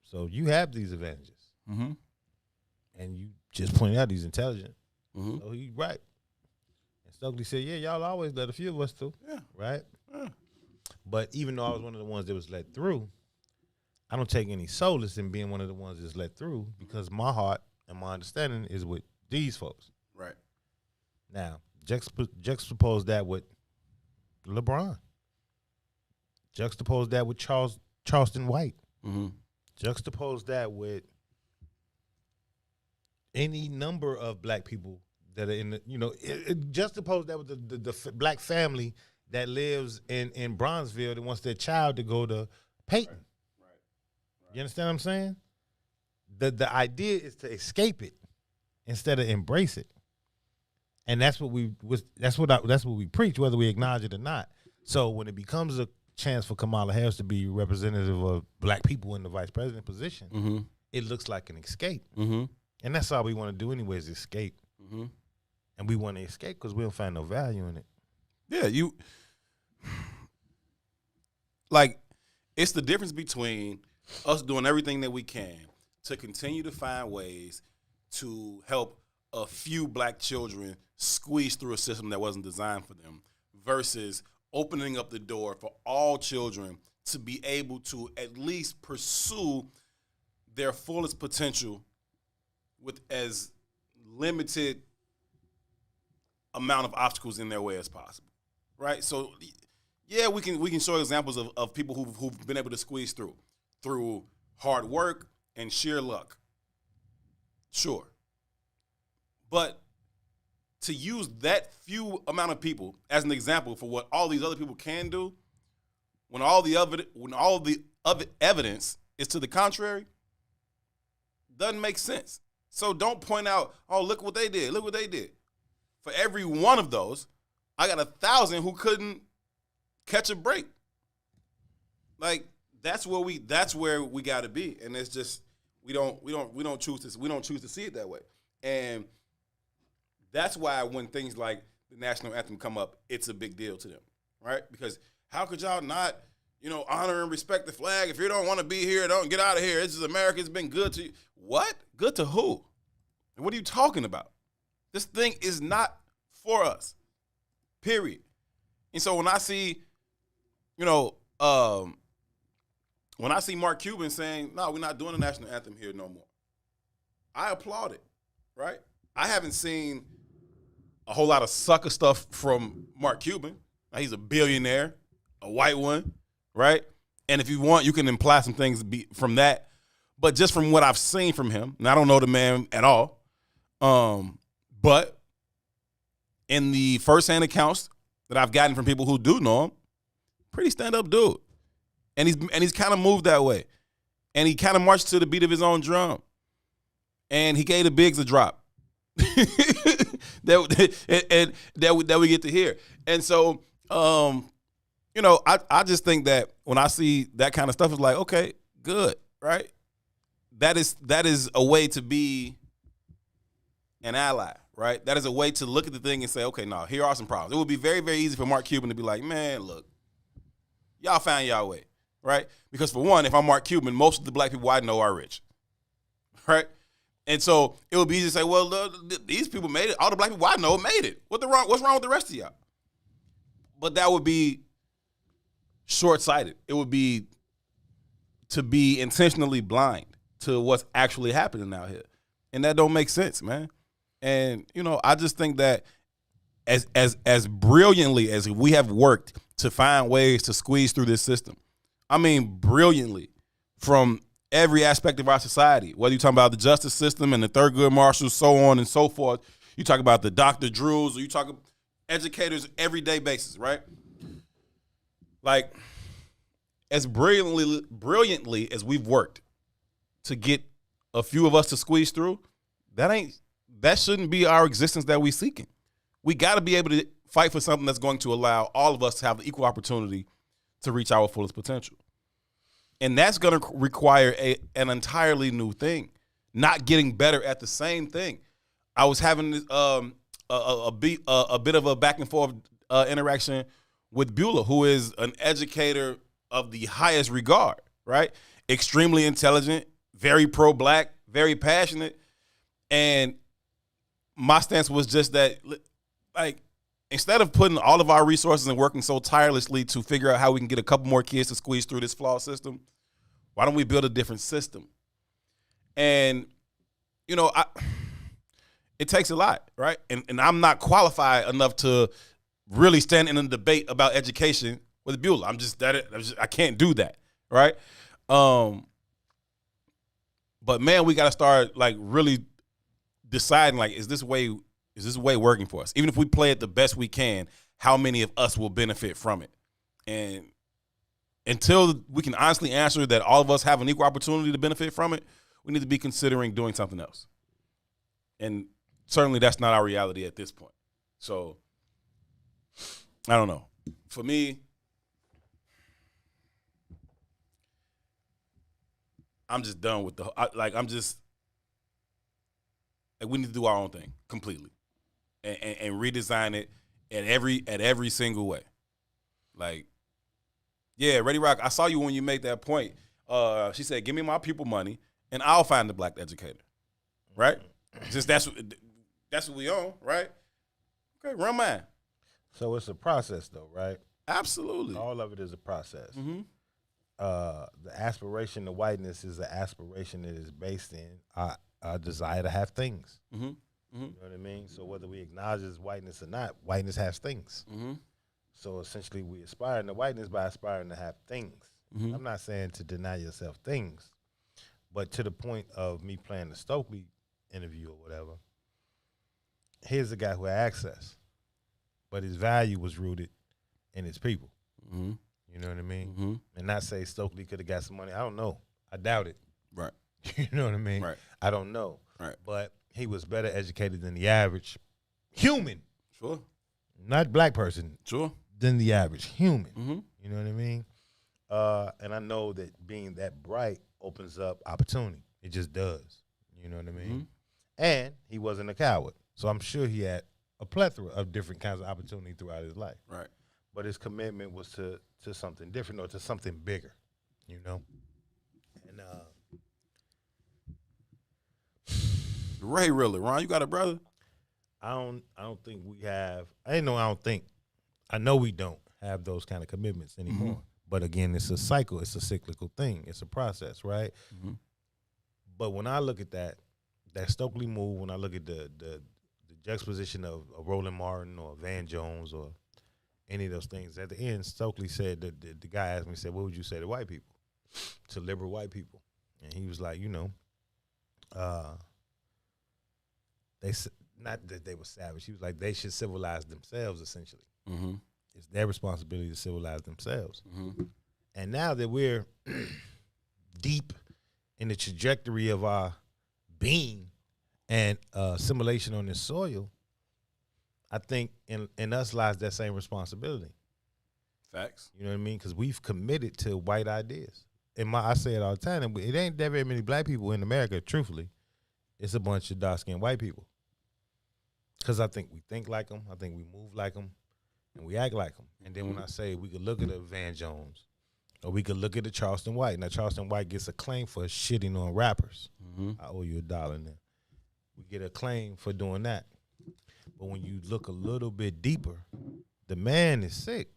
So you have these advantages. Mm-hmm. And you just pointed out he's intelligent. Mm-hmm. So he's right. And Stokely said, yeah, y'all always let a few of us through. Yeah. Right? Yeah. But even though I was one of the ones that was let through, I don't take any solace in being one of the ones that's let through, because my heart and my understanding is with these folks. Right. Now, Juxtapose that with LeBron. Juxtapose that with Charleston White. Mm-hmm. Juxtapose that with any number of black people that are in the, juxtapose that with the black family that lives in Bronzeville that wants their child to go to Peyton. Right. You understand what I'm saying? The idea is to escape it instead of embrace it. And that's what we preach, whether we acknowledge it or not. So when it becomes a chance for Kamala Harris to be representative of black people in the vice president position, mm-hmm. it looks like an escape. Mm-hmm. And that's all we want to do anyway is escape. Mm-hmm. And we want to escape because we don't find no value in it. Yeah, it's the difference between us doing everything that we can to continue to find ways to help a few black children squeeze through a system that wasn't designed for them versus opening up the door for all children to be able to at least pursue their fullest potential with as limited amount of obstacles in their way as possible, right? So, yeah, we can show examples of people who've been able to squeeze through hard work and sheer luck. Sure. But to use that few amount of people as an example for what all these other people can do, when all the other evidence is to the contrary, doesn't make sense. So don't point out, oh, look what they did. Look what they did. For every one of those, I got 1,000 who couldn't catch a break. Like that's where we got to be, and it's just we don't choose to see it that way, and that's why when things like the national anthem come up, it's a big deal to them, right? Because how could y'all not, honor and respect the flag? If you don't want to be here, don't get out of here. This is America. It's been good to you. What? Good to who? And what are you talking about? This thing is not for us, period. And so when I see, when I see Mark Cuban saying, no, we're not doing the national anthem here no more, I applaud it, right? I haven't seen a whole lot of sucker stuff from Mark Cuban. Now, he's a billionaire, a white one, right? And if you want, you can imply some things from that. But just from what I've seen from him, and I don't know the man at all, but in the firsthand accounts that I've gotten from people who do know him, pretty stand-up dude. And he's kind of moved that way. And he kind of marched to the beat of his own drum. And he gave the Biggs a drop. that we get to hear. And so, I just think that when I see that kind of stuff, it's like, okay, good, right? That is a way to be an ally, right? That is a way to look at the thing and say, okay, no, here are some problems. It would be very, very easy for Mark Cuban to be like, man, look, y'all found y'all way, right? Because for one, if I'm Mark Cuban, most of the black people I know are rich, right? And so it would be easy to say, well, these people made it. All the black people I know made it. What's wrong with the rest of y'all? But that would be short-sighted. It would be to be intentionally blind to what's actually happening out here. And that don't make sense, man. And, I just think that as brilliantly as we have worked to find ways to squeeze through this system, I mean brilliantly, from every aspect of our society, whether you're talking about the justice system and the Thurgood Marshals, so on and so forth, you talk about the Dr. Drews, or you talk about educators everyday basis, right? Like, as brilliantly as we've worked to get a few of us to squeeze through, that shouldn't be our existence that we're seeking. We got to be able to fight for something that's going to allow all of us to have the equal opportunity to reach our fullest potential. And that's going to require an entirely new thing, not getting better at the same thing. I was having a bit of a back and forth interaction with Beulah, who is an educator of the highest regard, right? Extremely intelligent, very pro-black, very passionate. And my stance was just that, like, instead of putting all of our resources and working so tirelessly to figure out how we can get a couple more kids to squeeze through this flawed system, why don't we build a different system? And, it takes a lot, right? And I'm not qualified enough to really stand in a debate about education with Beulah. I can't do that, right? But man, we got to start like really deciding like, is this way working for us? Even if we play it the best we can, how many of us will benefit from it? And until we can honestly answer that all of us have an equal opportunity to benefit from it, we need to be considering doing something else. And certainly that's not our reality at this point. So I don't know. For me, I'm just done with we need to do our own thing completely and redesign it at every single way. Like, yeah, Ready Rock, I saw you when you made that point. She said, give me my people money and I'll find the black educator. Right? Just that's what we own, right? Okay, run mine. So it's a process though, right? Absolutely. All of it is a process. Mm-hmm. The aspiration to whiteness is an aspiration that is based in our desire to have things. Mm-hmm. Mm-hmm. You know what I mean? So whether we acknowledge it's whiteness or not, whiteness has things. Mm-hmm. So essentially we aspire to whiteness by aspiring to have things. Mm-hmm. I'm not saying to deny yourself things, but to the point of me playing the Stokely interview or whatever, here's a guy who had access, but his value was rooted in his people. Mm-hmm. You know what I mean? Mm-hmm. And not say Stokely could have got some money. I don't know. I doubt it. Right. You know what I mean? Right. I don't know. Right. But he was better educated than the average human. Sure. Not black person. Sure. Than the average human. Mm-hmm. You know what I mean? And I know that being that bright opens up opportunity. It just does. You know what I mean? Mm-hmm. And he wasn't a coward. So I'm sure he had a plethora of different kinds of opportunity throughout his life. Right. But his commitment was to something different or to something bigger, you know? And Ray Riller, Ron, you got a brother? I don't think we have. I know we don't have those kind of commitments anymore. Mm-hmm. But again, it's a cycle. It's a cyclical thing. It's a process, right? Mm-hmm. But when I look at that Stokely move, when I look at the juxtaposition of a Roland Martin or Van Jones or any of those things, at the end, Stokely said that the guy asked me, said, "What would you say to white people, to liberal white people?" And he was like, they not that they were savage. He was like, they should civilize themselves. Essentially, Mm-hmm. it's their responsibility to civilize themselves. Mm-hmm. And now that we're deep in the trajectory of our being and assimilation on this soil, I think in us lies that same responsibility. Facts. You know what I mean? Because we've committed to white ideas. I say it all the time. It ain't that very many black people in America, truthfully. It's a bunch of dark-skinned white people. Because I think we think like them. I think we move like them. And we act like them. And then when I say we could look at a Van Jones or we could look at a Charleston White. Now, Charleston White gets acclaim for shitting on rappers. Mm-hmm. I owe you $1 now. We get acclaim for doing that. But when you look a little bit deeper, the man is sick.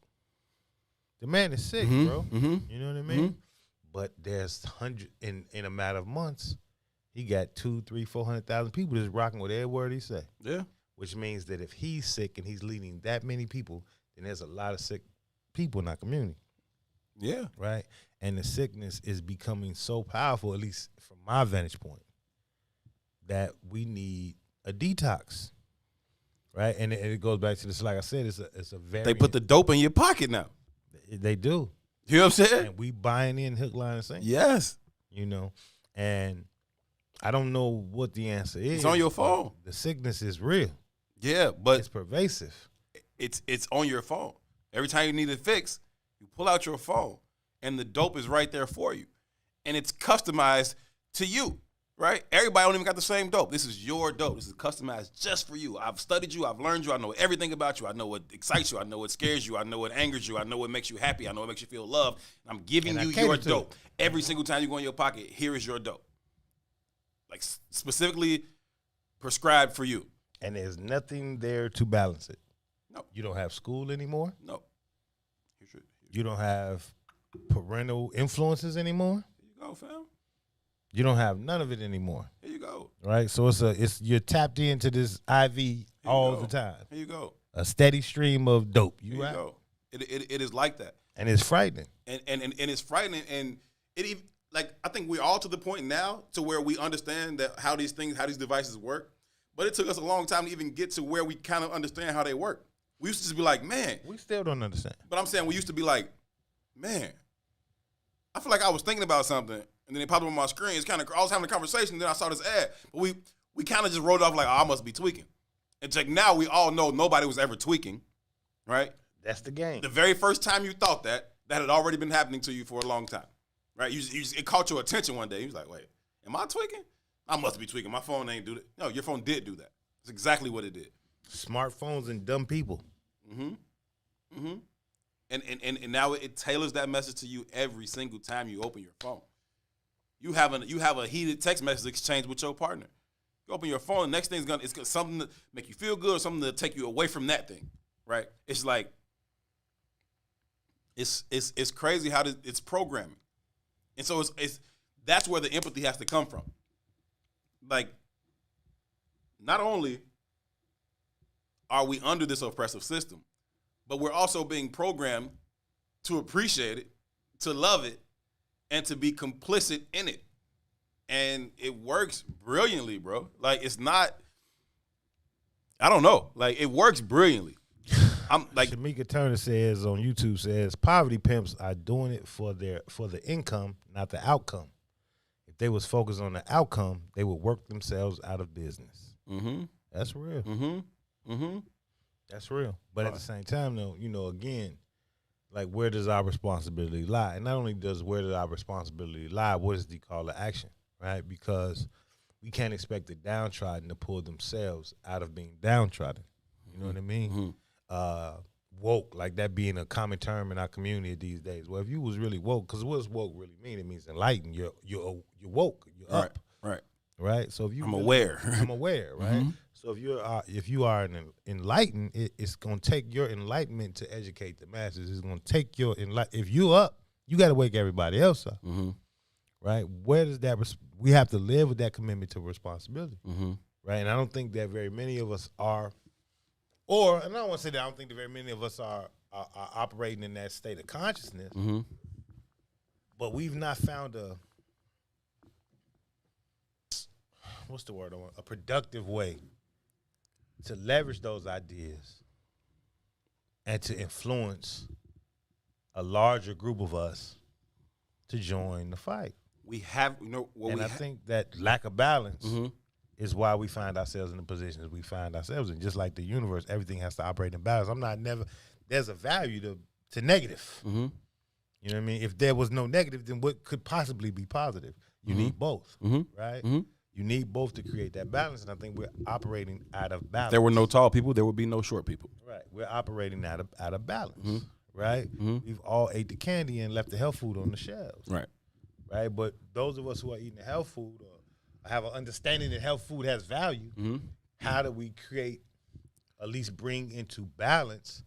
The man is sick, Mm-hmm. bro. Mm-hmm. You know what I mean? Mm-hmm. But there's in a matter of months, he got 200,000, 300,000, 400,000 people just rocking with every word he say. Yeah. Which means that if he's sick and he's leading that many people, then there's a lot of sick people in our community. Yeah. Right? And the sickness is becoming so powerful, at least from my vantage point, that we need a detox. Right? And it goes back to this, like I said, it's a very... They put the dope in your pocket now. They do. You know what I'm saying? And we buying in hook, line, and sinker. Yes. You know? And I don't know what the answer is. It's on your phone. The sickness is real. Yeah, but it's pervasive. It's on your phone. Every time you need a fix, you pull out your phone, and the dope is right there for you. And it's customized to you, right? Everybody don't even got the same dope. This is your dope. This is customized just for you. I've studied you. I've learned you. I know everything about you. I know what excites you. I know what scares you. I know what angers you. I know what makes you happy. I know what makes you feel loved. I'm giving you your dope. Every single time you go in your pocket, here is your dope. Like specifically prescribed for you. And there's nothing there to balance it. No. You don't have school anymore. No. You don't have parental influences anymore. Here you go, fam. You don't have none of it anymore. Here you go. go. Right? So it's you're tapped into this IV all the time. Here you go. A steady stream of dope. Here you go. It is like that. And it's frightening. And it's frightening. And it even, like, I think we're all to the point now to where we understand that how these devices work. But it took us a long time to even get to where we kind of understand how they work. We used to just be like, man. We still don't understand. But I'm saying we used to be like, man, I feel like I was thinking about something, and then it popped up on my screen. It's kind of, I was having a conversation, and then I saw this ad. But we kind of just wrote it off like, oh, I must be tweaking. It's like now we all know nobody was ever tweaking, right? That's the game. The very first time you thought that had already been happening to you for a long time, right? It caught your attention one day. You was like, wait, am I tweaking? I must be tweaking. My phone ain't do that. No, your phone did do that. It's exactly what it did. Smartphones and dumb people. Mm-hmm. Mm-hmm. And now it tailors that message to you every single time you open your phone. You have a heated text message exchange with your partner. You open your phone, the next thing it's something to make you feel good or something to take you away from that thing, right? It's like it's crazy how it's programming, and so it's that's where the empathy has to come from. Like, not only are we under this oppressive system, but we're also being programmed to appreciate it, to love it, and to be complicit in it. And it works brilliantly, bro. Like, it's not, I don't know. Like, it works brilliantly. I'm like, Shamika Turner says on YouTube, says poverty pimps are doing it for the income, not the outcome. If they was focused on the outcome, they would work themselves out of business. Mm-hmm. That's real. Mm-hmm. Mm-hmm. That's real. But at the same time, though, again, like, where does our responsibility lie? And not only where does our responsibility lie, what is the call to action, right? Because we can't expect the downtrodden to pull themselves out of being downtrodden. You know what I mean? Mm-hmm. Woke, like that being a common term in our community these days. Well, if you was really woke, because what does woke really mean? It means enlightened. You're woke. You're up. Right. So if you, I'm aware. I'm aware. Right. Mm-hmm. So if you are enlightened, it's gonna take your enlightenment to educate the masses. It's gonna take your if you up, you got to wake everybody else up. Mm-hmm. Right. Where does that? We have to live with that commitment to responsibility. Mm-hmm. Right. And I don't think that very many of us are. And I don't want to say that I don't think that very many of us are operating in that state of consciousness, mm-hmm. but we've not found a productive way to leverage those ideas and to influence a larger group of us to join the fight. We have, I think that lack of balance mm-hmm. is why we find ourselves in the positions we find ourselves in. Just like the universe, everything has to operate in balance. There's a value to negative. Mm-hmm. You know what I mean? If there was no negative, then what could possibly be positive? You mm-hmm. need both, mm-hmm. right? Mm-hmm. You need both to create that balance, and I think we're operating out of balance. If there were no tall people, there would be no short people. Right. We're operating out of balance, mm-hmm. right? Mm-hmm. We've all ate the candy and left the health food on the shelves. Right. Right? But those of us who are eating the health food or have an understanding that health food has value, mm-hmm. how do we at least bring into balance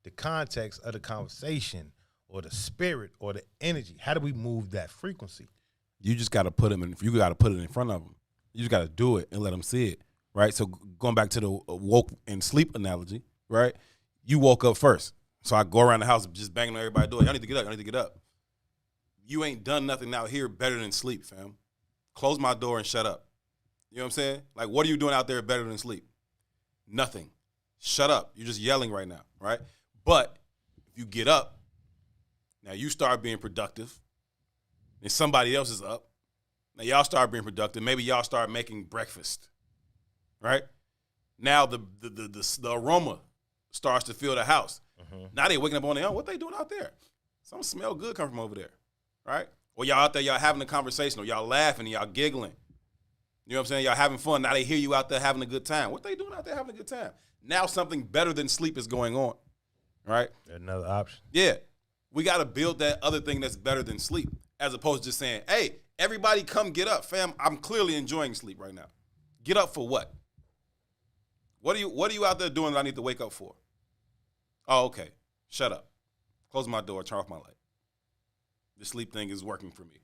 the context of the conversation or the spirit or the energy? How do we move that frequency? You just got to put it in front of them. You just got to do it and let them see it, right? So going back to the woke and sleep analogy, right? You woke up first. So I go around the house just banging on everybody's door. Y'all need to get up. Y'all need to get up. You ain't done nothing out here better than sleep, fam. Close my door and shut up. You know what I'm saying? Like, what are you doing out there better than sleep? Nothing. Shut up. You're just yelling right now, right? But if you get up, now you start being productive, and somebody else is up. Now y'all start being productive. Maybe y'all start making breakfast, right? Now the aroma starts to fill the house. Mm-hmm. Now they waking up on their own. What they doing out there? Something smell good come from over there, right? Or y'all out there, y'all having a conversation, or y'all laughing, and y'all giggling. You know what I'm saying? Y'all having fun. Now they hear you out there having a good time. What they doing out there having a good time? Now something better than sleep is going on, right? Another option. Yeah. We got to build that other thing that's better than sleep, as opposed to just saying, hey, everybody come get up, fam. I'm clearly enjoying sleep right now. Get up for what? What are you out there doing that I need to wake up for? Oh, okay. Shut up. Close my door, turn off my light. The sleep thing is working for me.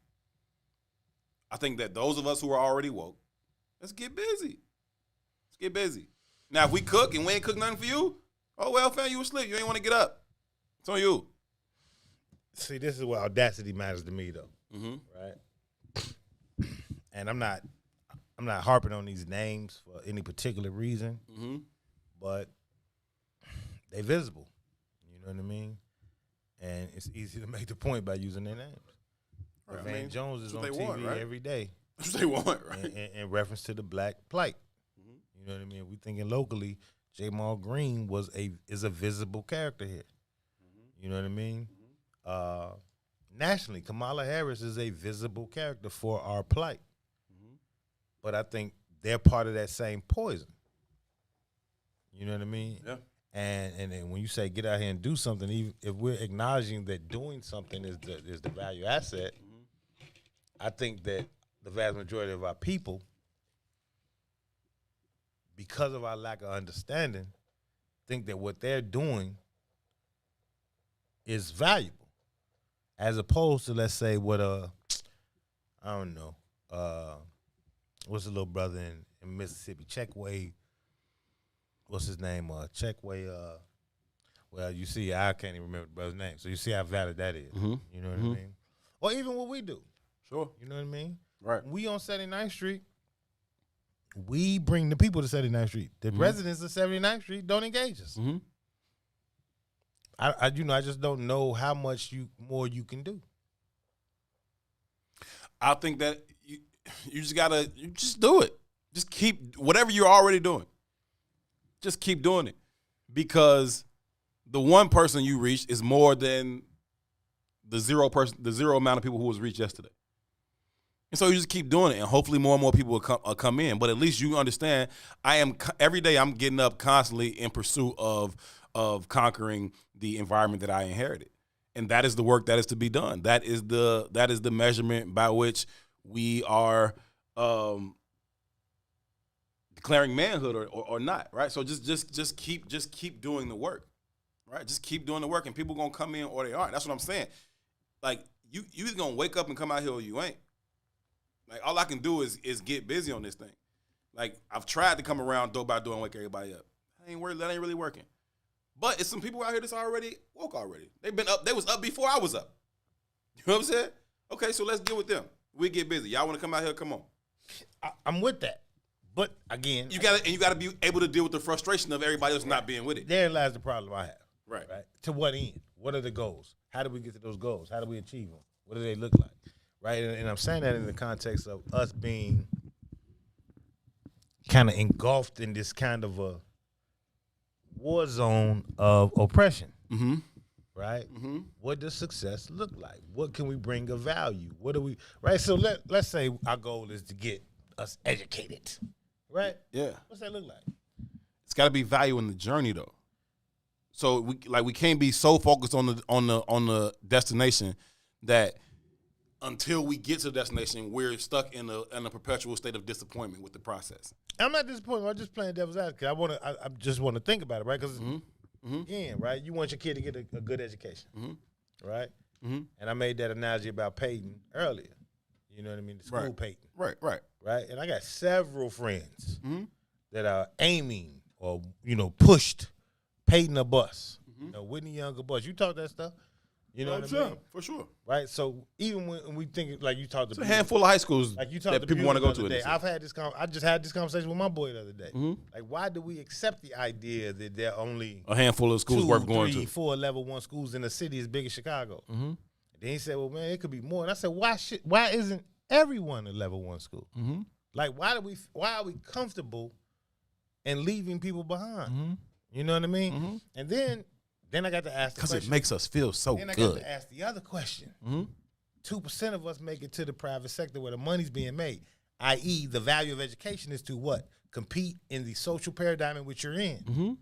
I think that those of us who are already woke Let's get busy. Let's get busy. Now, if we cook and we ain't cook nothing for you, oh, well, fam, you asleep. You ain't want to get up. It's on you. See, this is where audacity matters to me, though. Right? And I'm not harping on these names for any particular reason, but they visible. You know what I mean? And it's easy to make the point by using their names. Right. Van Jones is on TV every day. That's what they want, right? In reference to the black plight. You know what I mean? We thinking locally, Jamal Green is a visible character here. You know what I mean? Nationally, Kamala Harris is a visible character for our plight. But I think they're part of that same poison. You know what I mean? Yeah. And then when you say get out here and do something, even if we're acknowledging that doing something is the value asset, I think that the vast majority of our people, because of our lack of understanding, think that what they're doing is valuable, as opposed to, let's say, what I don't know, what's the little brother in Mississippi, Checkway, what's his name? Checkway, well, you see, I can't even remember the brother's name, so you see how valid that is. You know what I mean? Or even what we do. Sure. You know what I mean? Right. We on 79th Street, we bring the people to 79th Street. The residents of 79th Street don't engage us. I just don't know how much more you can do. I think that you just do it. Just keep whatever you're already doing. Just keep doing it, because the one person you reached is more than the zero amount of people who was reached yesterday. And so you just keep doing it, and hopefully more and more people will come in. But at least you understand, every day I'm getting up constantly in pursuit of conquering the environment that I inherited, and that is the work that is to be done. That is the measurement by which we are declaring manhood or not, right? So just keep doing the work, right? Just keep doing the work, and people gonna come in or they aren't. That's what I'm saying. Like you either gonna wake up and come out here or you ain't. Like all I can do is get busy on this thing. Like I've tried to come around door by door and wake everybody up. That ain't really working. But it's some people out here that's already woke already. They've been up. They was up before I was up. You know what I'm saying? Okay, so let's deal with them. We get busy. Y'all want to come out here? Come on. I'm with that. But again, you gotta be able to deal with the frustration of everybody else not being with it. There lies the problem I have. Right. To what end? What are the goals? How do we get to those goals? How do we achieve them? What do they look like? Right. And I'm saying that in the context of us being kind of engulfed in this kind of a war zone of oppression. Right? What does success look like? What can we bring of value? What do we, right? So let's say our goal is to get us educated, right? Yeah. What's that look like? It's got to be value in the journey, though. So we can't be so focused on the destination that until we get to the destination, we're stuck in a perpetual state of disappointment with the process. I'm not disappointed. I'm just playing devil's advocate. I just want to think about it, right? Because again, right, you want your kid to get a good education, right? And I made that analogy about Peyton earlier. You know what I mean? The school Peyton. Right. And I got several friends that are aiming or, pushed Peyton a bus. Whitney Young a bus. You talk that stuff. You know what I mean? For sure. Right. So even when we think, like you talked to, it's a handful of high schools like you that people want to go to. I just had this conversation with my boy the other day. Like, why do we accept the idea that there are only a handful of schools worth going to? 2, 3, 4 level 1 schools in a city as big as Chicago. And then he said, "Well, man, it could be more." And I said, "Why isn't everyone a level 1 school? Like, why are we comfortable in leaving people behind? You know what I mean?" And then I got to ask the question. Because it makes us feel so good. Then I got to ask the other question. 2% of us make it to the private sector where the money's being made, i.e. the value of education is to what? Compete in the social paradigm in which you're in.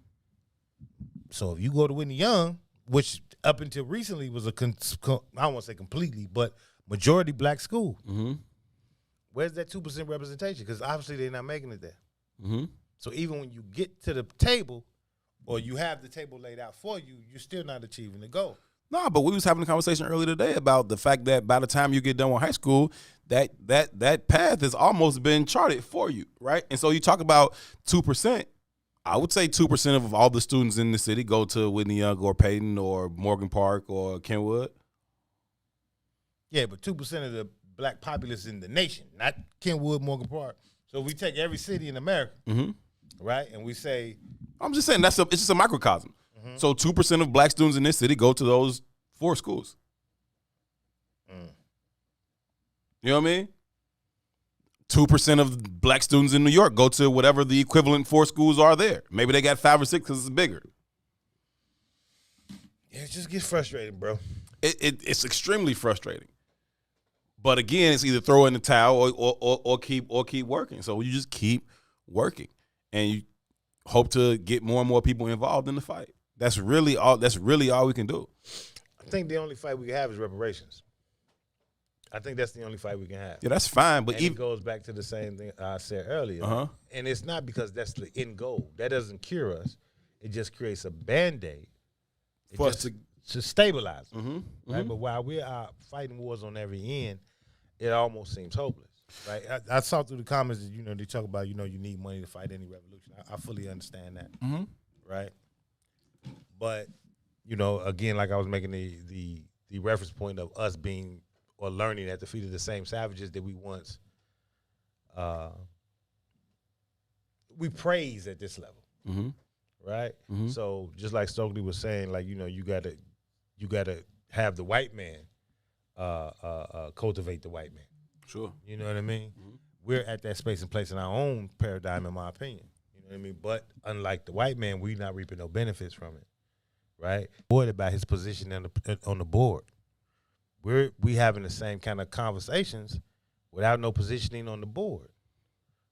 So if you go to Whitney Young, which up until recently was I don't want to say completely, but majority black school, where's that 2% representation? Because obviously they're not making it there. So even when you get to the table, or you have the table laid out for you, you're still not achieving the goal. No, but we was having a conversation earlier today about the fact that by the time you get done with high school, that path has almost been charted for you, right? And so you talk about 2%. I would say 2% of all the students in the city go to Whitney Young or Payton or Morgan Park or Kenwood. Yeah, but 2% of the black populace in the nation, not Kenwood, Morgan Park. So we take every city in America, right, and we say, I'm just saying it's just a microcosm. So 2% of black students in this city go to those 4 schools. You know what I mean? 2% of black students in New York go to whatever the equivalent 4 schools are there. Maybe they got 5 or 6 because it's bigger. Yeah, it just gets frustrating, bro. It's extremely frustrating. But again, it's either throw in the towel or keep working. So you just keep working, and you hope to get more and more people involved in the fight. That's really all we can do. I think the only fight we can have is reparations. I think that's the only fight we can have. Yeah, that's fine. But it goes back to the same thing I said earlier. And it's not because that's the end goal. That doesn't cure us. It just creates a Band-Aid for us to stabilize us, right? But while we're out fighting wars on every end, it almost seems hopeless, right? I saw through the comments that, they talk about, you need money to fight any revolution. I fully understand that, right? But, again, like I was making the reference point of us being or learning at the feet of the same savages that we once we praise at this level, right? So just like Stokely was saying, like, you gotta have the white man cultivate the white man. Sure. You know what I mean? We're at that space and place in our own paradigm, in my opinion. You know what I mean? But unlike the white man, we not reaping no benefits from it, right? Bored about his position on the board. We having the same kind of conversations without no positioning on the board.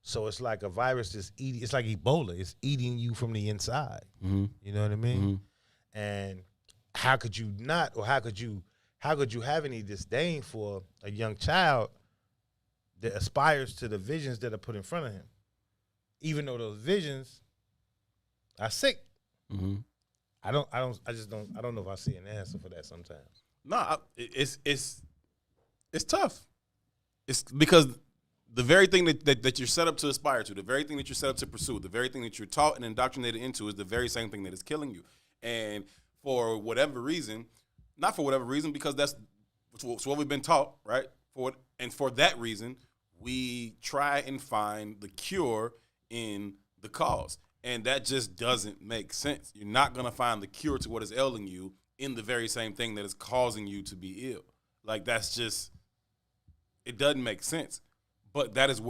So it's like a virus that's eating. It's like Ebola. It's eating you from the inside. You know what I mean? And how could you not, or how could you have any disdain for a young child that aspires to the visions that are put in front of him, even though those visions are sick? I don't know if I see an answer for that sometimes. No, it's tough. It's because the very thing that you're set up to aspire to, the very thing that you're set up to pursue, the very thing that you're taught and indoctrinated into is the very same thing that is killing you. And for whatever reason, not for whatever reason, because that's what we've been taught, right? For that reason, we try and find the cure in the cause. And that just doesn't make sense. You're not going to find the cure to what is ailing you in the very same thing that is causing you to be ill. Like, that's just, it doesn't make sense. But that is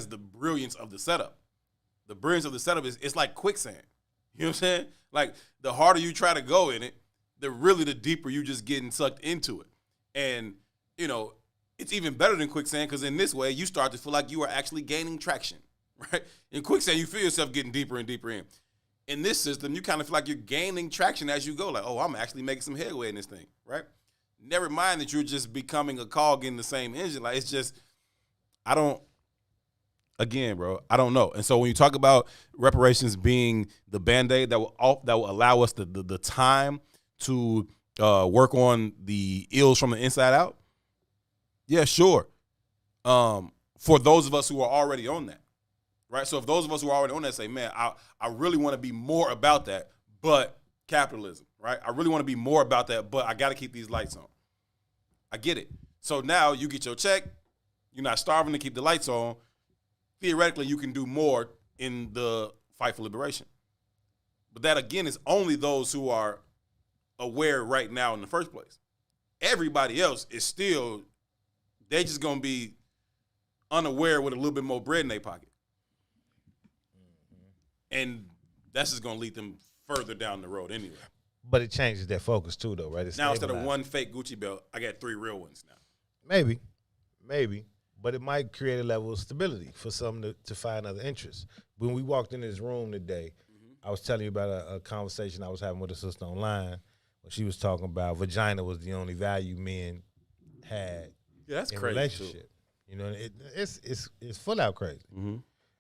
the brilliance of the setup. The brilliance of the setup is, it's like quicksand. You know what I'm saying? Like, the harder you try to go in it, the deeper you just getting sucked into it. And, it's even better than quicksand because in this way, you start to feel like you are actually gaining traction, right? In quicksand, you feel yourself getting deeper and deeper in. In this system, you kind of feel like you're gaining traction as you go. Like, oh, I'm actually making some headway in this thing, right? Never mind that you're just becoming a cog in the same engine. Like, it's just, I don't know. And so when you talk about reparations being the Band-Aid that will allow us the time to work on the ills from the inside out, yeah, sure. For those of us who are already on that. Right, so if those of us who are already on that say, man, I really want to be more about that, but capitalism, right? I really want to be more about that, but I got to keep these lights on. I get it. So now you get your check. You're not starving to keep the lights on. Theoretically, you can do more in the fight for liberation. But that, again, is only those who are aware right now in the first place. Everybody else is still, they're just going to be unaware with a little bit more bread in their pocket. And that's just going to lead them further down the road anyway. But it changes their focus too, though, right? It's now instead of one fake Gucci belt, I got 3 real ones now. Maybe. But it might create a level of stability for some to find other interests. When we walked in this room today, I was telling you about a conversation I was having with a sister online when she was talking about vagina was the only value men had in relationship. Too. You know, it's full out crazy,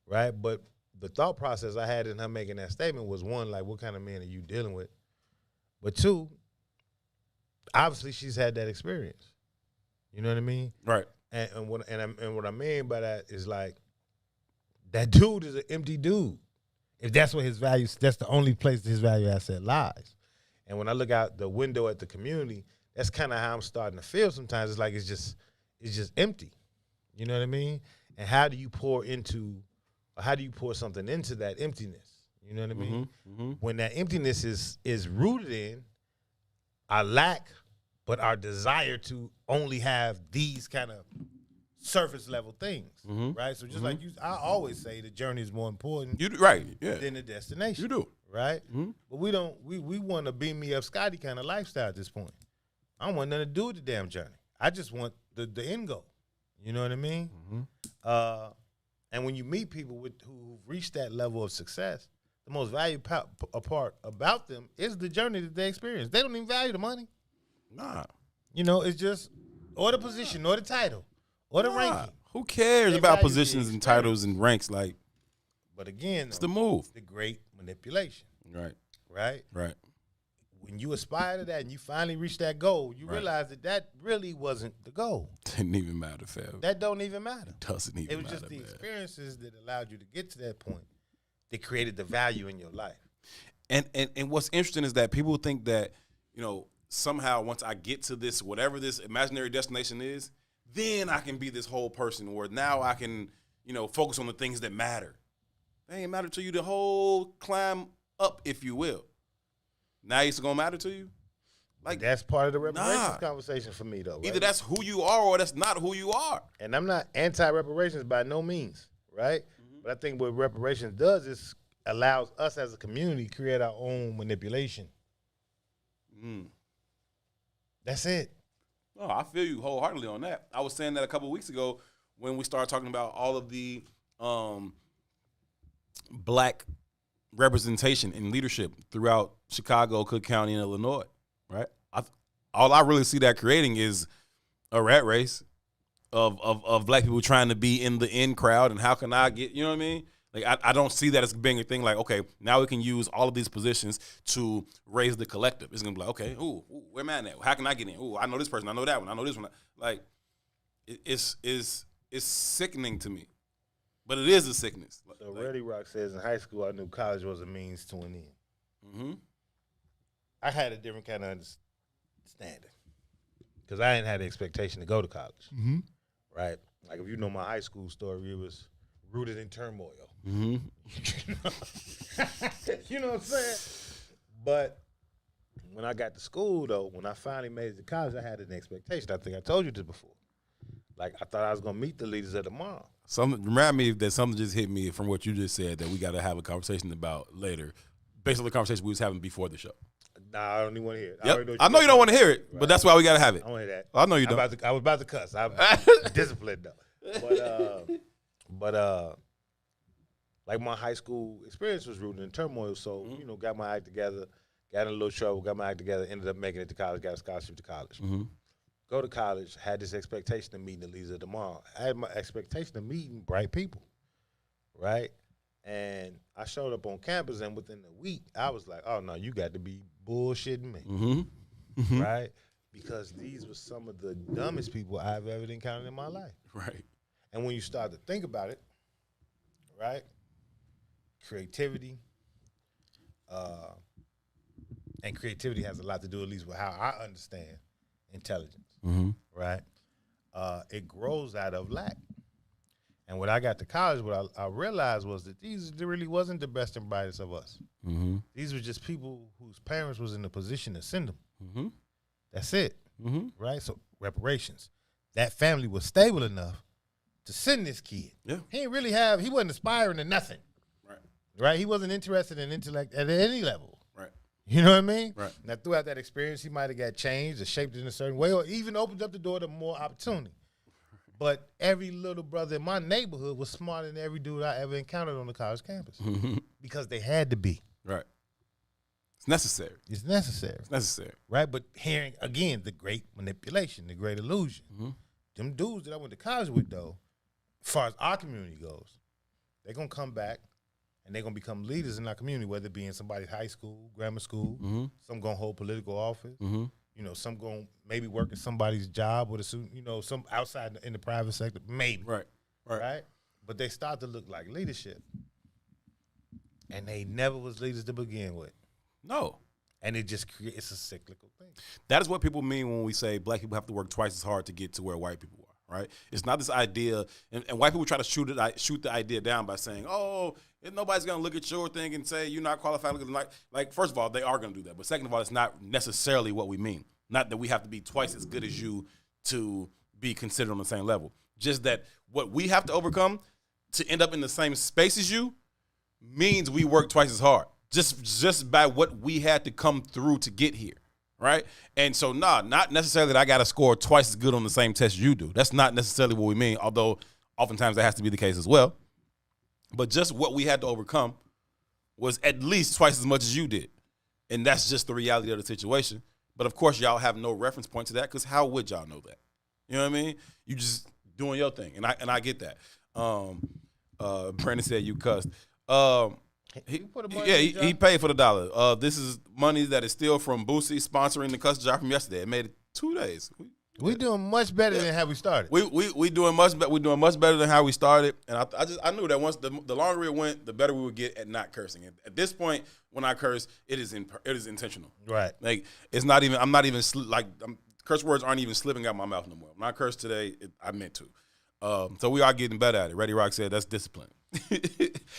right? But the thought process I had in her making that statement was, one, like, what kind of man are you dealing with? But two, obviously she's had that experience. You know what I mean? Right. And what I mean by that is like that dude is an empty dude. If that's what his value, that's the only place his value asset lies. And when I look out the window at the community, that's kind of how I'm starting to feel sometimes. It's like it's just empty. You know what I mean? And how do you pour something into that emptiness? You know what I mean? When that emptiness is rooted in our lack, but our desire to only have these kind of surface level things, right? So just like I always say, the journey is more important than the destination. You do. Right? But we don't, we want to beam me up Scotty kind of lifestyle at this point. I don't want nothing to do with the damn journey. I just want the end goal. You know what I mean? And when you meet people who've reached that level of success, the most valuable part about them is the journey that they experience. They don't even value the money. Nah. You know, it's just, or the position, or the title, or the ranking. Who cares about positions and titles and ranks? Like, but again, it's the move. The great manipulation. Right. When you aspire to that and you finally reach that goal, you realize that really wasn't the goal. Didn't even matter, fam. That don't even matter. Doesn't even matter. It was just the experiences that allowed you to get to that point that created the value in your life. And what's interesting is that people think that, you know, somehow once I get to this, whatever this imaginary destination is, then I can be this whole person where now I can, you know, focus on the things that matter. They ain't matter to you the whole climb up, if you will. Now it's gonna matter to you? Like that's part of the reparations conversation for me, though. Right? Either that's who you are or that's not who you are. And I'm not anti-reparations by no means, right? But I think what reparations does is allows us as a community to create our own manipulation. That's it. Oh, I feel you wholeheartedly on that. I was saying that a couple of weeks ago when we started talking about all of the black representation and leadership throughout Chicago, Cook County, and Illinois, right? All I really see that creating is a rat race of black people trying to be in the in crowd, and how can I get, you know what I mean? Like, I don't see that as being a thing like, okay, now we can use all of these positions to raise the collective. It's going to be like, okay, where am I at? How can I get in? Ooh, I know this person. I know that one. I know this one. Like, it's sickening to me. But it is a sickness. So Reddy Rock says, in high school, I knew college was a means to an end. I had a different kind of understanding because I didn't have the expectation to go to college, right? Like, if you know my high school story, it was rooted in turmoil. You know what I'm saying? But when I got to school, though, when I finally made it to college, I had an expectation. I think I told you this before. Like, I thought I was going to meet the leaders of tomorrow. Remind me that something just hit me from what you just said that we got to have a conversation about later, based on the conversation we was having before the show. Nah, I don't even want to hear it. Yep. I know you don't want to hear it, but that's why we got to have it. I want to hear that. I know you don't. I was about to cuss. I'm disciplined, though. But like, my high school experience was rooted in turmoil, so, you know, got my act together, got in a little trouble, got my act together, ended up making it to college, got a scholarship to college. Go to college, had this expectation of meeting the leaders of tomorrow. I had my expectation of meeting bright people, right? And I showed up on campus, and within a week, I was like, oh, no, you got to be bullshitting me, right? Because these were some of the dumbest people I've ever encountered in my life. Right. And when you start to think about it, right, creativity, and creativity has a lot to do, at least with how I understand intelligence, right? It grows out of lack. And when I got to college, what I realized was that these really wasn't the best and brightest of us. These were just people whose parents was in a position to send them. That's it, right? So reparations. That family was stable enough to send this kid. Yeah. He wasn't aspiring to nothing. Right? He wasn't interested in intellect at any level. Right. You know what I mean? Right. Now, throughout that experience, he might have got changed or shaped in a certain way, or even opened up the door to more opportunity. But every little brother in my neighborhood was smarter than every dude I ever encountered on the college campus. Because they had to be. Right. It's necessary. It's necessary. It's necessary. Right? But hearing, again, the great manipulation, the great illusion. Them dudes that I went to college with, though, as far as our community goes, they're going to come back and they're going to become leaders in our community, whether it be in somebody's high school, grammar school, some going to hold political office. some going maybe work at somebody's job with a suit, some outside in the private sector, maybe. Right. But they start to look like leadership. And they never was leaders to begin with. No. And it just creates a cyclical thing. That is what people mean when we say black people have to work twice as hard to get to where white people are, right? It's not this idea, and white people try to shoot the idea down by saying, oh, nobody's going to look at your thing and say you're not qualified. Like, first of all, they are going to do that. But second of all, it's not necessarily what we mean. Not that we have to be twice as good as you to be considered on the same level. Just that what we have to overcome to end up in the same space as you means we work twice as hard. Just by what we had to come through to get here, right? And so, not necessarily that I got to score twice as good on the same test you do. That's not necessarily what we mean, although oftentimes that has to be the case as well. But just what we had to overcome was at least twice as much as you did. And that's just the reality of the situation. But, of course, y'all have no reference point to that because how would y'all know that? You know what I mean? You just doing your thing, and I get that. Brandon said you cussed. He paid for the dollar. This is money that is still from Boosie sponsoring the cuss job from yesterday. It made it 2 days. We doing much better than how we started. We doing much better than how we started. And I knew that once the longer it went, the better we would get at not cursing. At this point, when I curse, it is intentional. Right. Like it's not even. I'm not even curse words aren't even slipping out my mouth no more. When I cursed today, I meant to. So we are getting better at it. Ready Rock said that's discipline.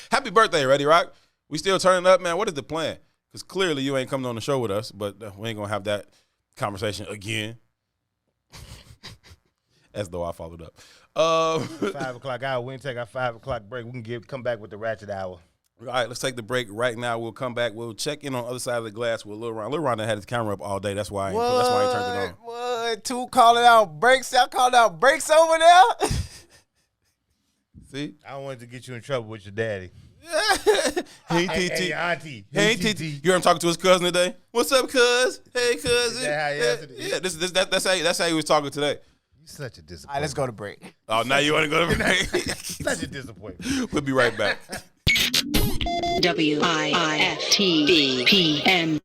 Happy birthday, Ready Rock. We still turning up, man. What is the plan? Because clearly you ain't coming on the show with us, but we ain't going to have that conversation again. As though I followed up. 5 o'clock hour. We can take our 5 o'clock break. We can come back with the ratchet hour. All right, let's take the break right now. We'll come back. We'll check in on the other side of the glass with Lil Ron. Lil Ron had his camera up all day. That's why I ain't turned it on. What? Two calling out breaks. Y'all calling out breaks over there? See? I don't want to get you in trouble with your daddy. Hey, Hey, auntie. Hey, TT. You heard him talking to his cousin today? What's up, cuz? Hey, cousin. Is that how he answered it? Yeah, that's how he was talking today. You such a disappointment. All right, let's go to break. Oh, now you want to go to break? Such a disappointment. We'll be right back. WIIFTBPM.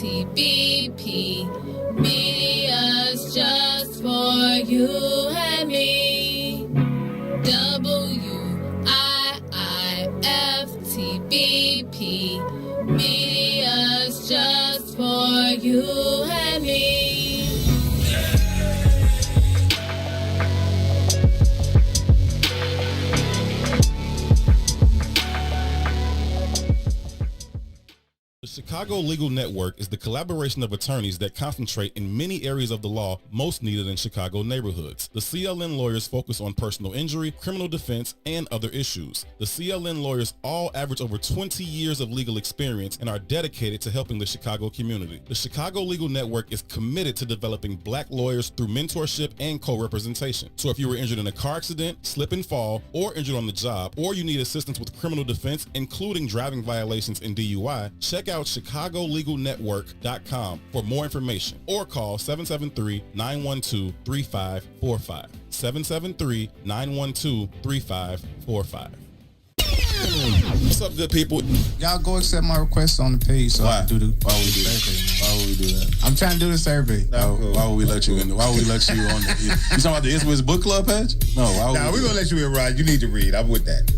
WIIFTBP. Media's just for you and me. WIIFTBP. Media's just for you and me. The Chicago Legal Network is the collaboration of attorneys that concentrate in many areas of the law most needed in Chicago neighborhoods. The CLN lawyers focus on personal injury, criminal defense, and other issues. The CLN lawyers all average over 20 years of legal experience and are dedicated to helping the Chicago community. The Chicago Legal Network is committed to developing black lawyers through mentorship and co-representation. So if you were injured in a car accident, slip and fall, or injured on the job, or you need assistance with criminal defense, including driving violations and DUI, check out ChicagoLegalNetwork.com for more information or call 773-912-3545. 773-912-3545. What's up, good people? Y'all go accept my request on the page so I can do the Why would we do that? Why would we do that? I'm trying to do the survey. Why would we let you in? Why would we let you on the... You talking about the Iswiz Book Club page? No, why would we're going to let you in, Ron. You need to read. I'm with that.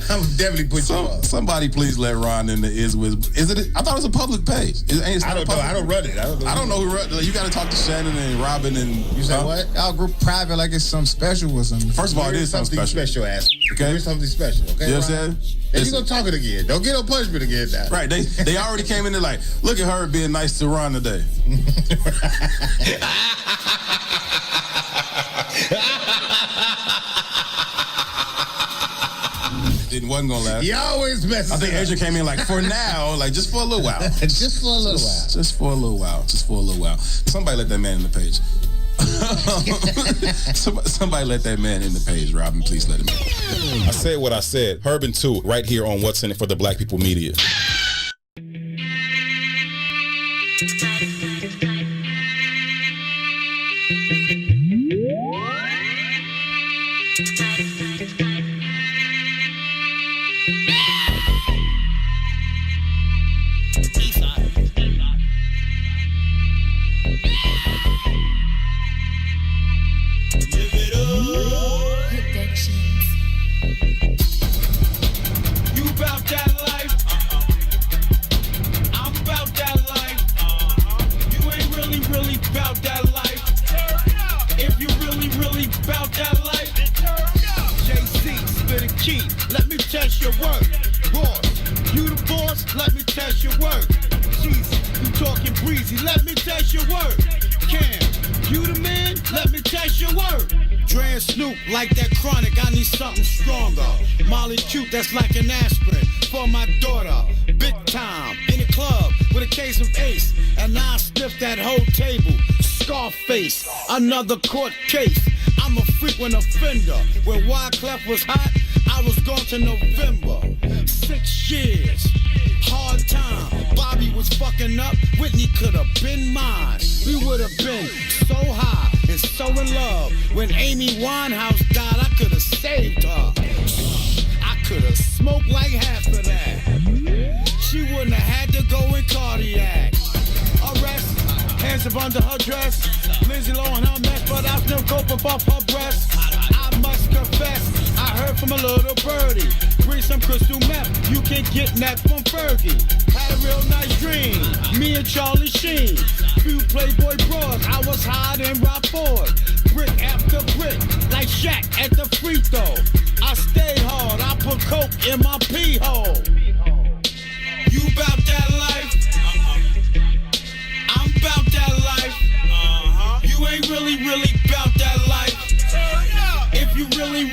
I'm definitely put you on. Somebody please let Ron in the Iswiz. Is it? I thought it was a public page. I don't know. I don't run it. I don't know who run it. You got to talk to Shannon and Robin and... You say what? Y'all group private like it's something special or something. First of all, it is something special. Ass. Okay? There's something special. Okay, you know what I'm saying? And you gonna talk it again. Don't get no punishment again now. Right. They already came in there like, look at her being nice to Ron today. It wasn't gonna last. You always mess. I think Adrian came in like, for now, like just for a little while. Just for a little while. Just for a little while. Just for a little while. Somebody let that man in the page. Somebody let that man in the page, Robin. Please let him in. I said what I said. Herb and Two, right here on What's in It for the Black People Media. Eastside. bout that life? JC, spit a key, let me test your work. Ross, you the boss, let me test your work. Jesus, you talking breezy, let me test your work. Cam, you the man, let me test your work. Dre and Snoop, like that chronic, I need something stronger. Molly cute, that's like an aspirin for my daughter. Big time, in the club with a case of Ace, and I sniff that whole table. Scarface, another court case. I'm a frequent offender. When Wyclef was hot, I was gone to November. 6 years, hard time. Bobby was fucking up, Whitney could have been mine. We would have been so high and so in love. When Amy Winehouse died, I could have saved her. I could have smoked like half of that. She wouldn't have had to go in cardiac arrest. Hands up under her dress. Lindsay Lohan her mess, but I still cope above her breast. I must confess, I heard from a little birdie. Bring some crystal meth, you can get that from Fergie. Had a real nice dream, me and Charlie Sheen. Few Playboy bras, I was high in Rock Ford. Brick after brick, like Shaq at the free throw. I stayed hard, I put coke in my pee hole. You bout that life? I'm bout that life. You ain't really bout that life. If you really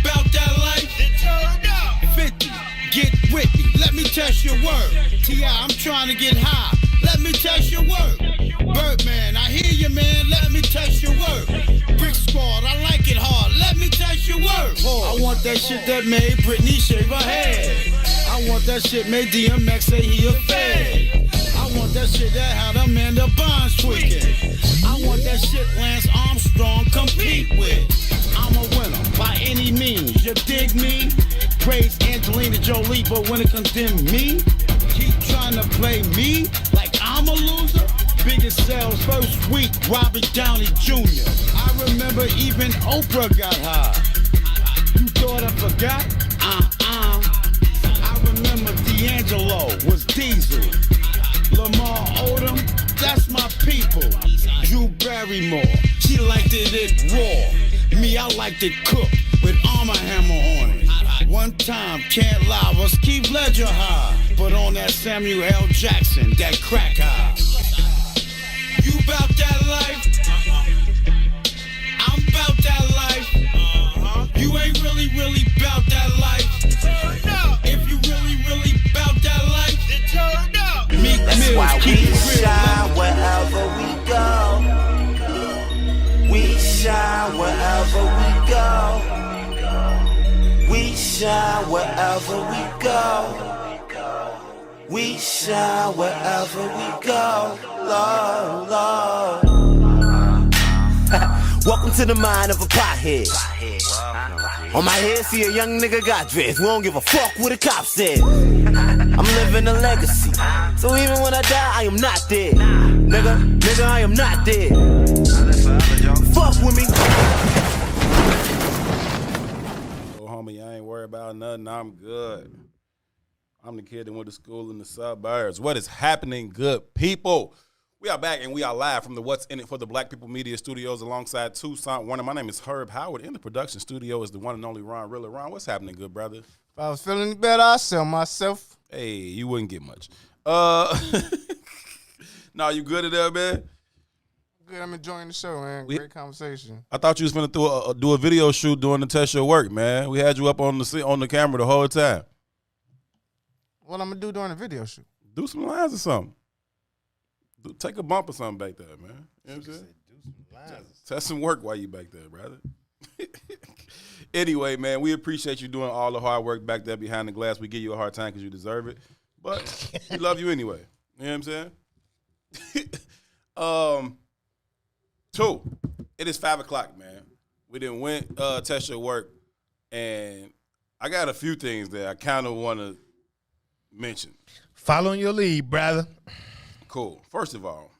bout that life, 50, get with me. Let me test your work. T.I., I'm trying to get high. Let me test your work. Birdman, I hear you, man. Let me test your work. Brick Squad, I like it hard. Let me test your work. I want that shit that made Britney shave her head. I want that shit made DMX say he a fed. I want that shit that had Amanda Bonds tweaking. I want that shit Lance Armstrong compete with. I'm a winner by any means, you dig me? Praise Angelina Jolie, but when it condemn me, keep trying to play me like I'm a loser. Biggest sales first week, Robert Downey Jr. I remember even Oprah got high. You thought I forgot? I remember D'Angelo was Diesel. Lamar Odom, that's my people. Drew Barrymore, she liked it raw. Me, I liked it cooked with Armor Hammer on it. One time, can't lie, was Keith Ledger high. But on that Samuel L. Jackson, that crack high. You bout that life? I'm bout that life. You ain't really bout that life. If you really bout that life, then turn up. That's why we shine wherever we go. We shine wherever we go. We shine wherever we go. We shine wherever we go. Lord, Lord. Welcome to the mind of a pothead. On my head, see a young nigga got dressed. We don't give a fuck what the cop said. I'm living a legacy. So even when I die, I am not dead. Nigga, I am not dead. Fuck with me. Oh, homie, I ain't worried about nothing. I'm good. I'm the kid that went to school in the suburbs. What is happening, good people? We are back and we are live from the What's In It for the Black People Media Studios alongside Toussaint Werner. My name is Herb Howard. In the production studio is the one and only Ron Rilla. Ron, what's happening, good brother? If I was feeling better, I'd sell myself. Hey, you wouldn't get much. No, you good at that, man? Good, I'm enjoying the show, man. Great conversation. I thought you was finna do a video shoot doing the test your work, man. We had you up on the camera the whole time. What I'm gonna do during the video shoot? Do some lines or something. Take a bump or something back there, man. You know what I'm saying? Test some work while you back there, brother. Anyway, man, we appreciate you doing all the hard work back there behind the glass. We give you a hard time because you deserve it. But we love you anyway. You know what I'm saying? It is 5 o'clock, man. We didn't went test your work. And I got a few things that I kind of want to mention. Following your lead, brother. Cool. First of all,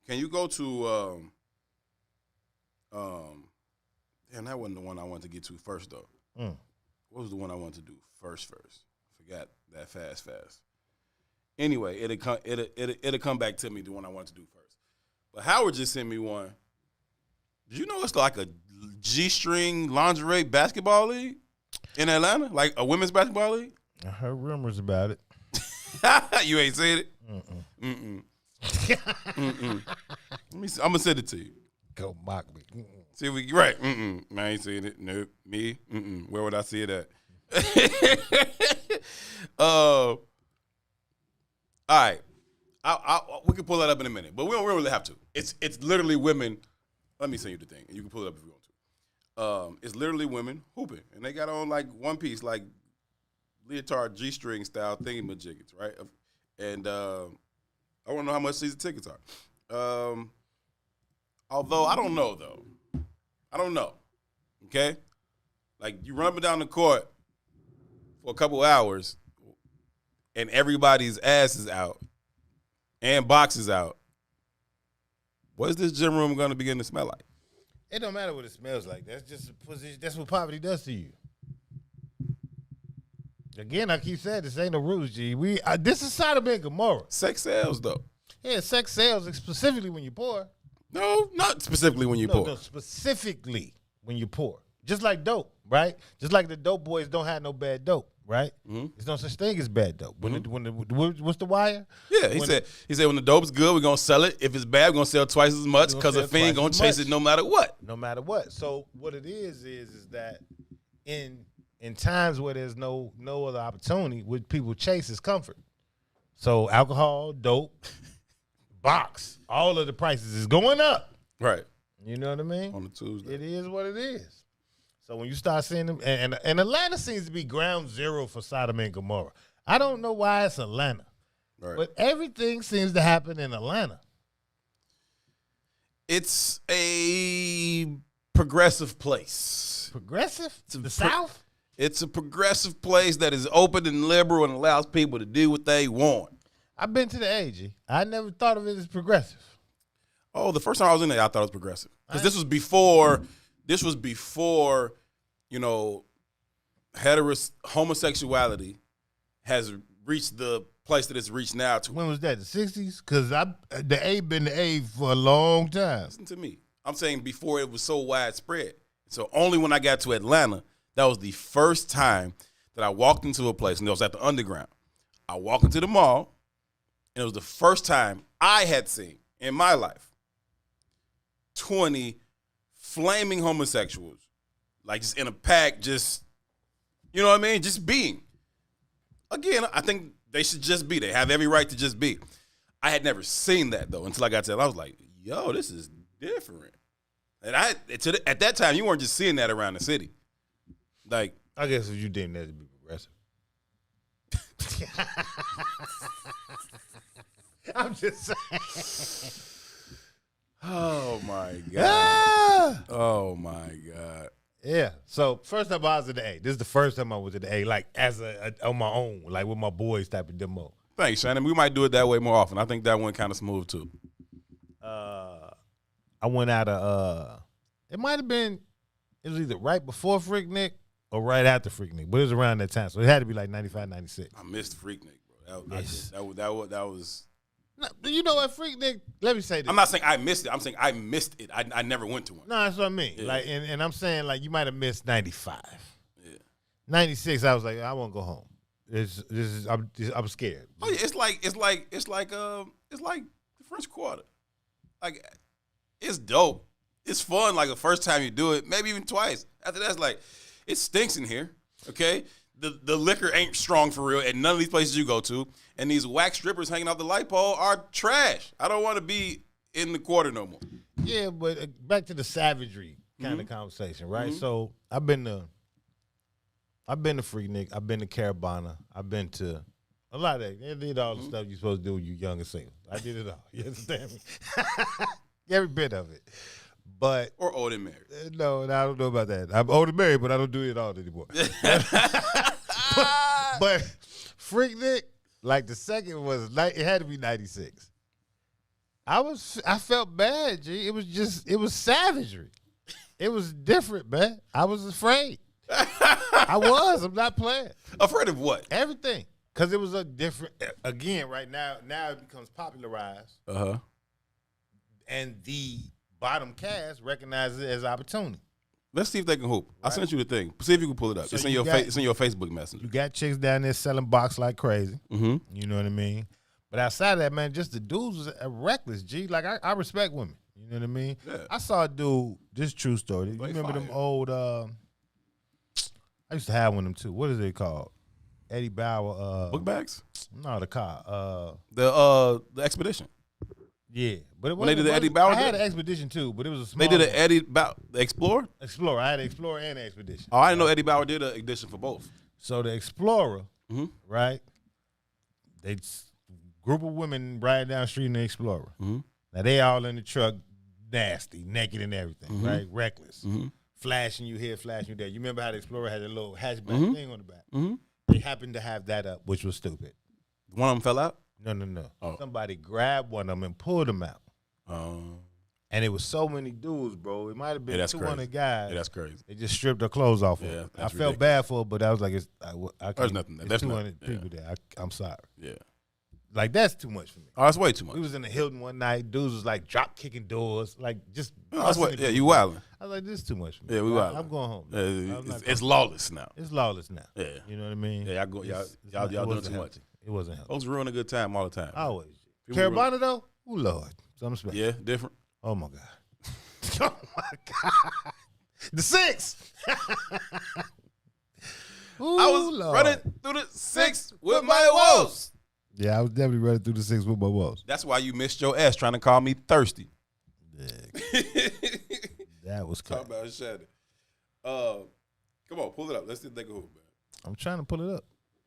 can you go to damn, that wasn't the one I wanted to get to first though. What was the one I wanted to do first? Forgot that fast. Anyway, it'll come back to me, the one I wanted to do first. But Howard just sent me one Did you know it's like a G-string lingerie basketball league in Atlanta? Like a women's basketball league? I heard rumors about it. You ain't seen it? Mm-mm. Let me see. I'm gonna send it to you. Go mock me. See if we right. I ain't seen it. Nope. Me. Where would I see it at? All right. We can pull that up in a minute, but we don't really have to. It's literally women. Let me send you the thing, and you can pull it up if you want to. It's literally women hooping, and they got on like one piece, like leotard G-string style thingy-majiggets, right? And I want to know how much season tickets are. Although I don't know though. I don't know. Okay, like you run up and down the court for a couple hours, and everybody's ass is out, and box is out. What is this gym room going to begin to smell like? It don't matter what it smells like. That's just a position. That's what poverty does to you. Again, I keep saying this ain't no rules, G. This is Sodom and Gomorrah. Sex sells, though. Yeah, sex sells specifically when you're poor. No, not specifically when you're poor. No, specifically when you're poor. Just like dope, right? Just like the dope boys don't have no bad dope, right? Mm-hmm. There's no such thing as bad dope. What's the wire? Yeah, he said when the dope's good, we're gonna sell it. If it's bad, we're gonna sell twice as much because a fiend gonna chase it no matter what. No matter what. So what it is that in times where there's no other opportunity, what people chase is comfort. So alcohol, dope, box, all of the prices is going up. Right. You know what I mean? On a Tuesday. It is what it is. So when you start seeing them, and Atlanta seems to be ground zero for Sodom and Gomorrah. I don't know why it's Atlanta, right. But everything seems to happen in Atlanta. It's a progressive place. Progressive? The South? It's a progressive place that is open and liberal and allows people to do what they want. I've been to the AG. I never thought of it as progressive. Oh, the first time I was in there, I thought it was progressive. Because this was before, you know, homosexuality has reached the place that it's reached now. When was that, the 60s? Because the A been the A for a long time. Listen to me. I'm saying before it was so widespread. So only when I got to Atlanta, that was the first time that I walked into a place, and it was at the Underground. I walked into the mall, and it was the first time I had seen in my life 20 flaming homosexuals, like just in a pack, just, you know what I mean? Just being. Again, I think they should just be. They have every right to just be. I had never seen that, though, until I got to it. I was like, yo, this is different. And at that time, you weren't just seeing that around the city. Like, I guess if you deem that to be progressive. I'm just saying. Oh, my God. Oh, my God. Yeah. So, first time I was at the A. This is the first time I was at the A, like, as on my own, like with my boys type of demo. Thanks, Shannon. We might do it that way more often. I think that one kind of smooth, too. I went out of, it might have been, it was either right before Freaknik or right after Freaknik, but it was around that time. So, it had to be like 95, 96. I missed Freaknik, bro. That was. No, you know what, Freaknik? Let me say this. I'm not saying I missed it. I'm saying I missed it. I never went to one. No, that's what I mean. Yeah. Like, and I'm saying like you might have missed 95. Yeah. 96. I was like, I won't go home. I'm scared. Oh yeah, it's like the French Quarter. Like, it's dope. It's fun. Like the first time you do it, maybe even twice. After that's like, it stinks in here. Okay. The liquor ain't strong for real at none of these places you go to. And these wax strippers hanging off the light pole are trash. I don't want to be in the Quarter no more. Yeah, but back to the savagery kind of conversation, right? Mm-hmm. So I've been to Freaknik, I've been to Caravana, I've been to a lot of that. They did all the stuff you're supposed to do when you're young and single. I did it all. You understand me? Every bit of it. But or old and married. No, I don't know about that. I'm old and married, but I don't do it all anymore. but Freaknik, like the second was it had to be 96. I felt bad, G. It was savagery. It was different, man. I was afraid. I'm not playing. Afraid of what? Everything. Because it was a different, again, right now it becomes popularized. Uh-huh. And the bottom caste recognizes it as opportunity. Let's see if they can hoop. I sent you the thing. See if you can pull it up. So It's in you your got- it's in your Facebook Messenger. You got chicks down there selling box like crazy. Mm-hmm. You know what I mean? But outside of that, man, just the dudes was reckless, G. Like, I respect women. You know what I mean? Yeah. I saw a dude, this true story. You remember them old, I used to have one of them too. What is it called? Eddie Bauer. Book bags? No, the car. The Expedition. Yeah. But it When they did the wasn't- Eddie Bauer I had deal? an Expedition too, but it was a small They did one. an Eddie Bauer, the Explorer? Explorer. I had an Explorer and an Expedition. Oh, I didn't know Eddie Bauer did an edition for both. So the Explorer, Mm-hmm. right? They group of women riding down the street in the Explorer. Mm-hmm. Now they all in the truck, nasty, naked and everything, Mm-hmm. right? Reckless, Mm-hmm. flashing you here, flashing you there. You remember how the Explorer had a little hatchback Mhm. thing on the back? Mm-hmm. They happened to have that up, which was stupid. One of them fell out? No. Oh. Somebody grabbed one of them and pulled them out. And it was so many dudes, bro. It might have been Yeah, that's 200 crazy. guys. Yeah, that's crazy. They just stripped their clothes off. Yeah, Of them. I that's felt ridiculous. bad for it, but I was like, I There's nothing there. It's That's 200 nothing. people there. I'm sorry. Yeah. Like, that's too much for me. Oh, that's way too much. We was in the Hilton one night. Dudes was like drop kicking doors, like just. Oh, that's what. busting Yeah, the you doors. wildin'. I was like, this is too much for me. Yeah, we wildin'. I'm going home. Yeah, I'm not it's going- lawless now. It's lawless now. Yeah. You know what I mean? Yeah, y'all go, y'all, It's y'all, not- y'all it doing wasn't too healthy. much. It wasn't healthy. Folks ruin a good time all the time. Always. People ruin- Carolina though, oh Lord, something special. Yeah, different. Oh my God. Oh my God. The 6. Ooh, I was Lord. running through the 6 with my woes. Yeah, I was definitely running through the 6 with my woes. That's why you missed your ass trying to call me thirsty. That was Talk crazy. about Shannon. Come on, pull it up. Let's see if they can hoop, man. I'm trying to pull it up.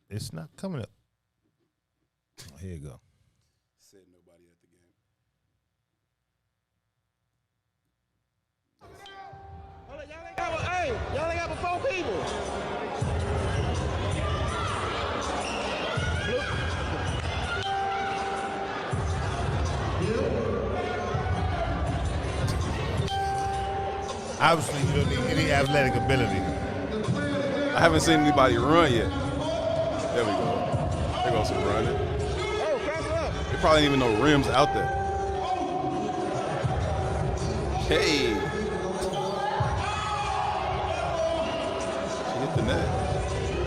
It's not coming up. Oh, here you go. Said nobody at the game. Hey, y'all ain't got but 4 people. Obviously, you don't need any athletic ability. I haven't seen anybody run yet. There we go. There goes some running. Oh, crank it up. There probably ain't even no rims out there. Hey. She hit the net.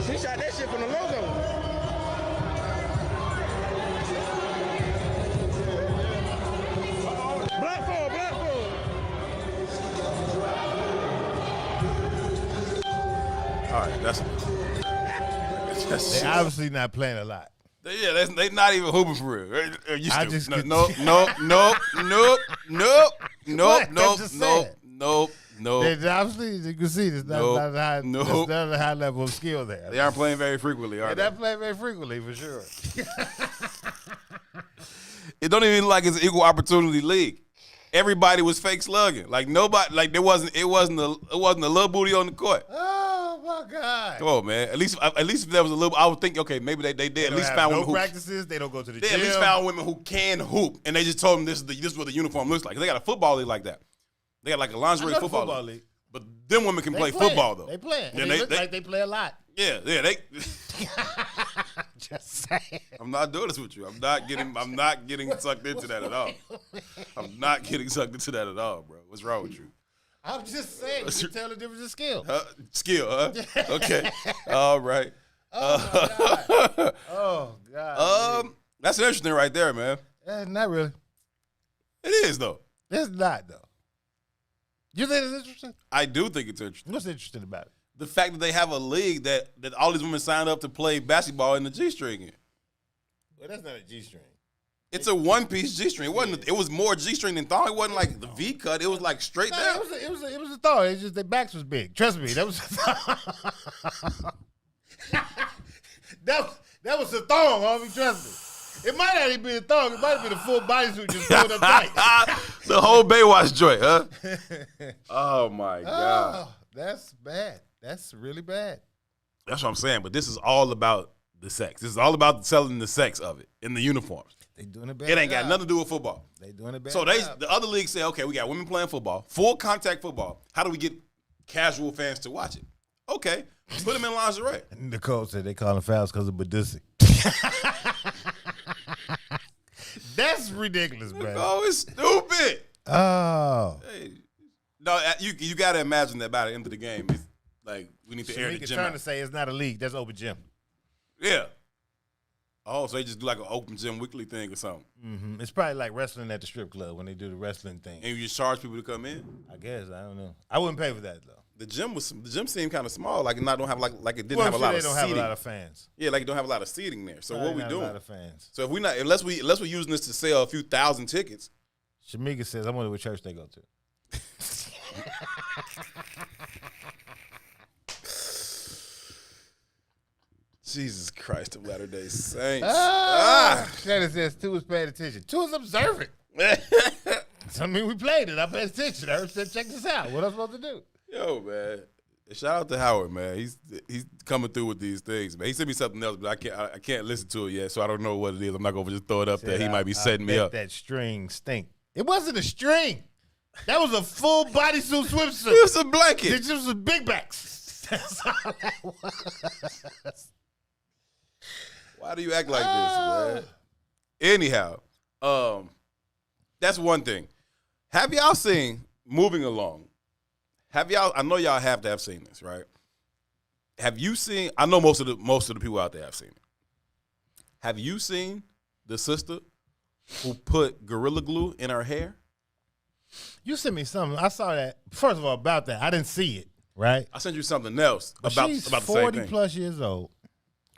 She shot that shit from the logo. Black ball, black ball. All right, that's They obviously not playing a lot. yeah, they not even hooping for real. You I stupid. just No, get- nope. What? I'm just saying. Nope. They obviously, as you can see, there's Nope. not a high, Nope. there's not a high level of skill there. They aren't playing very frequently, are They're they? not playing very frequently, for sure. It don't even look like it's an equal opportunity league. Everybody was fake slugging. Like nobody, like it wasn't a little booty on the court. Oh my God! Come on, man. At least if there was a little, I would think, okay, maybe they did. They At don't least have found no women who practices. They don't go to the they gym. at least found women who can hoop, and they just told them this is what the uniform looks like. They got a football league like that. They got like a I lingerie know the football league. But them women can play playing. football though. They play. Yeah, They look like they play a lot. Yeah, they. Just saying. I'm not doing this with you. I'm not getting sucked into that at all. I'm not getting sucked into that at all, bro. What's wrong with you? I'm just saying. You can tell the difference in skill. Skill, huh? Okay. All right. Oh God. That's interesting right there, man. Not really. It is though. It's not though. You think it's interesting? I do think it's interesting. What's interesting about it? The fact that they have a league that all these women signed up to play basketball in the G-string in. Well, that's not a G-string. It's a one-piece G-string. It wasn't. It was more G-string than thong. It wasn't like the V cut. It was like straight down. It was a thought. It's just their backs was big. Trust me, that was a thong. that was a thong, homie. Trust me. It might not even be a thong. It might have been a full bodysuit just pulled up tight. The whole Baywatch joint, huh? Oh my God. Oh, that's bad. That's really bad. That's what I'm saying. But this is all about the sex. This is all about selling the sex of it in the uniforms. They doing a bad It ain't job. got nothing to do with football. They doing a bad So job. the other leagues say, okay, we got women playing football, full contact football. How do we get casual fans to watch it? Okay, put them in lingerie. Nicole said they calling fouls because of Badussi. That's ridiculous, man. Oh, it's stupid. Oh. Hey, no, you got to imagine that by the end of the game, it's like we need to air the Shamika's gym trying out. to say it's not a league. That's open gym. Yeah. Oh, so they just do like an open gym weekly thing or something. Mm-hmm. It's probably like wrestling at the strip club when they do the wrestling thing. And you just charge people to come in? I guess. I don't know. I wouldn't pay for that, though. The gym seemed kind of small, like it don't have like it didn't Well, have a lot of they don't seating. have a lot of fans. Yeah, like it don't have a lot of seating there. So what we Not doing? A lot of fans. So if we not unless we're using this to sell a few thousand tickets. Shamika says, I wonder what church they go to. Jesus Christ of Latter-day Saints. Shannon says, two was paying attention. Two was observant. I mean, we played it. I paid attention. I said, check this out. What am I supposed to do? Yo, man. Shout out to Howard, man. He's coming through with these things, man. He sent me something else, but I can't listen to it yet, so I don't know what it is. I'm not gonna just throw it up there. He might be setting me up. That string stink. It wasn't a string. That was a full bodysuit swimsuit. It was a blanket. It just was big backs. That's all that was. Why do you act like this, man? Anyhow, that's one thing. Have y'all seen, moving along, I know y'all have to have seen this, right? Have you seen, I know most of the people out there have seen it. Have you seen the sister who put Gorilla Glue in her hair? You sent me something. I saw that. First of all, about that, I didn't see it, right? I sent you something else But about she's the same 40 thing. plus years old,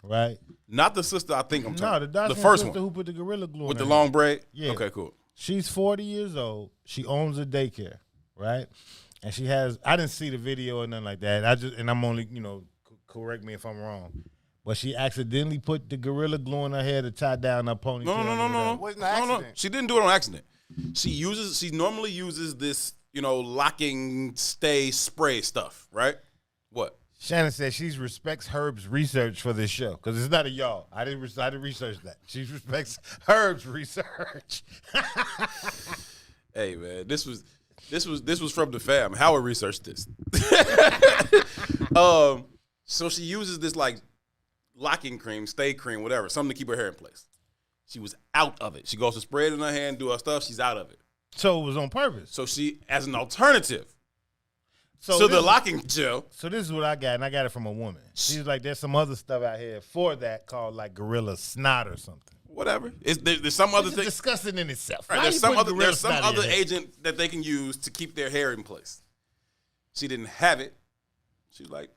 right? Not the sister I think I'm talking No, the first sister one. who put the Gorilla Glue With in the her long hair. braid? Yeah. Okay, cool. She's 40 years old. She owns a daycare, right? And she has, I didn't see the video or nothing like that. I'm only, correct me if I'm wrong. But she accidentally put the Gorilla Glue in her hair to tie down her ponytail. No. Wasn't an accident. She didn't do it on accident. She normally uses this, locking stay spray stuff, right? What? Shannon said she respects Herb's research for this show because it's not a y'all. I didn't research that. She respects Herb's research. Hey man, this was from the fam. Howard researched this. So she uses this like locking cream, stay cream, whatever, something to keep her hair in place. She was out of it. She goes to spray it in her hair and do her stuff. She's out of it. So it was on purpose. So she, as an alternative, So the locking gel. So this is what I got, and I got it from a woman. She's like, there's some other stuff out here for that called like Gorilla Snot or something. Whatever. There's some other thing. Disgusting in itself. Right, Why there's you some putting other Gorilla Snot in your hair? agent that they can use to keep their hair in place. She didn't have it. She was like,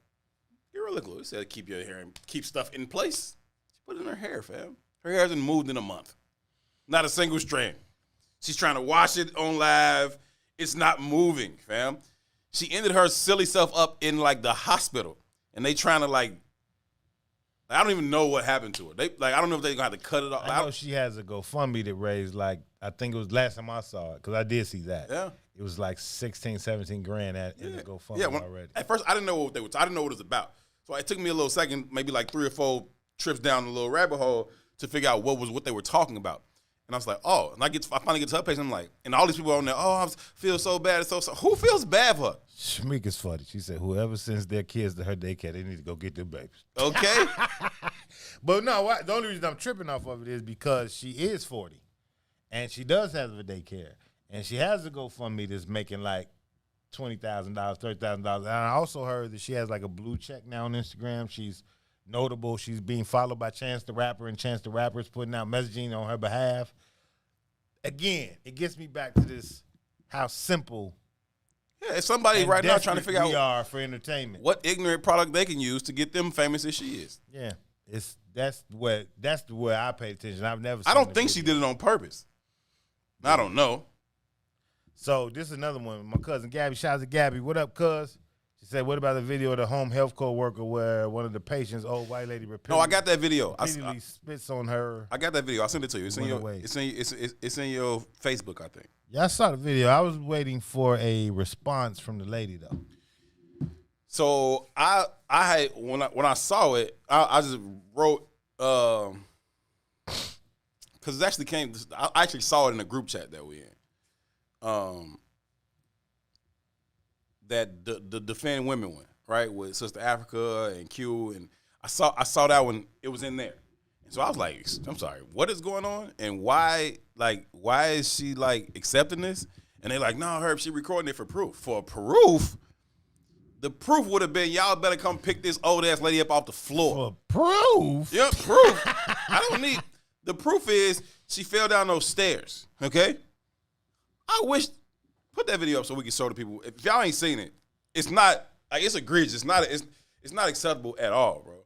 Gorilla Glue. It said keep your hair and keep stuff in place. She put it in her hair, fam. Her hair hasn't moved in a month. Not a single strand. She's trying to wash it on live. It's not moving, fam. She ended her silly self up in like the hospital, and they trying to like. I don't even know what happened to her. I don't know if they're gonna have to cut it off. I know she has a GoFundMe that raised like, I think it was last time I saw it because I did see that. Yeah. It was like 16, 17 grand in the GoFundMe already. At first, I didn't know what they were. I didn't know what it was about. So it took me a little second, maybe like 3 or 4 trips down the little rabbit hole to figure out what they were talking about. And I was like, oh, and I finally get to her page, and I'm like, and all these people on there, oh, I feel so bad. It's so who feels bad for her? Shamika's funny. She said, whoever sends their kids to her daycare, they need to go get their babies. Okay. But no, the only reason I'm tripping off of it is because she is 40, and she does have a daycare, and she has a GoFundMe that's making like $20,000, $30,000. And I also heard that she has like a blue check now on Instagram. She's notable. She's being followed by Chance the Rapper, and Chance the Rapper is putting out messaging on her behalf. Again, it gets me back to this, how simple. Yeah, it's somebody right now trying to figure out we are for entertainment. what ignorant product they can use to get them famous as she is. Yeah, that's the way I pay attention. I've never. I seen don't the think she video. did it on purpose. I don't know. So this is another one. My cousin Gabby, shout out to Gabby. What up, cuz? She said, what about the video of the home health co-worker where one of the patients, old white lady, No, I got that video. repeatedly spits on her? I got that video. I'll send it to you. It's in your, Away. it's in your Facebook, I think. Yeah, I saw the video. I was waiting for a response from the lady though. So I had when I saw it, I just wrote because it actually came. I actually saw it in a group chat that we in. That the Defend Women one, right, with Sister Africa and Q, and I saw that one. It was in there, and so I was like, I'm sorry, what is going on, and why is she like accepting this? And they like, no, Herb, she recording it for proof. For proof? The proof would have been, y'all better come pick this old ass lady up off the floor. For proof? Yep, proof. I don't need, the proof is she fell down those stairs, okay? I wish, put that video up so we can show the people. If y'all ain't seen it, it's not, like, it's egregious. It's not acceptable at all, bro.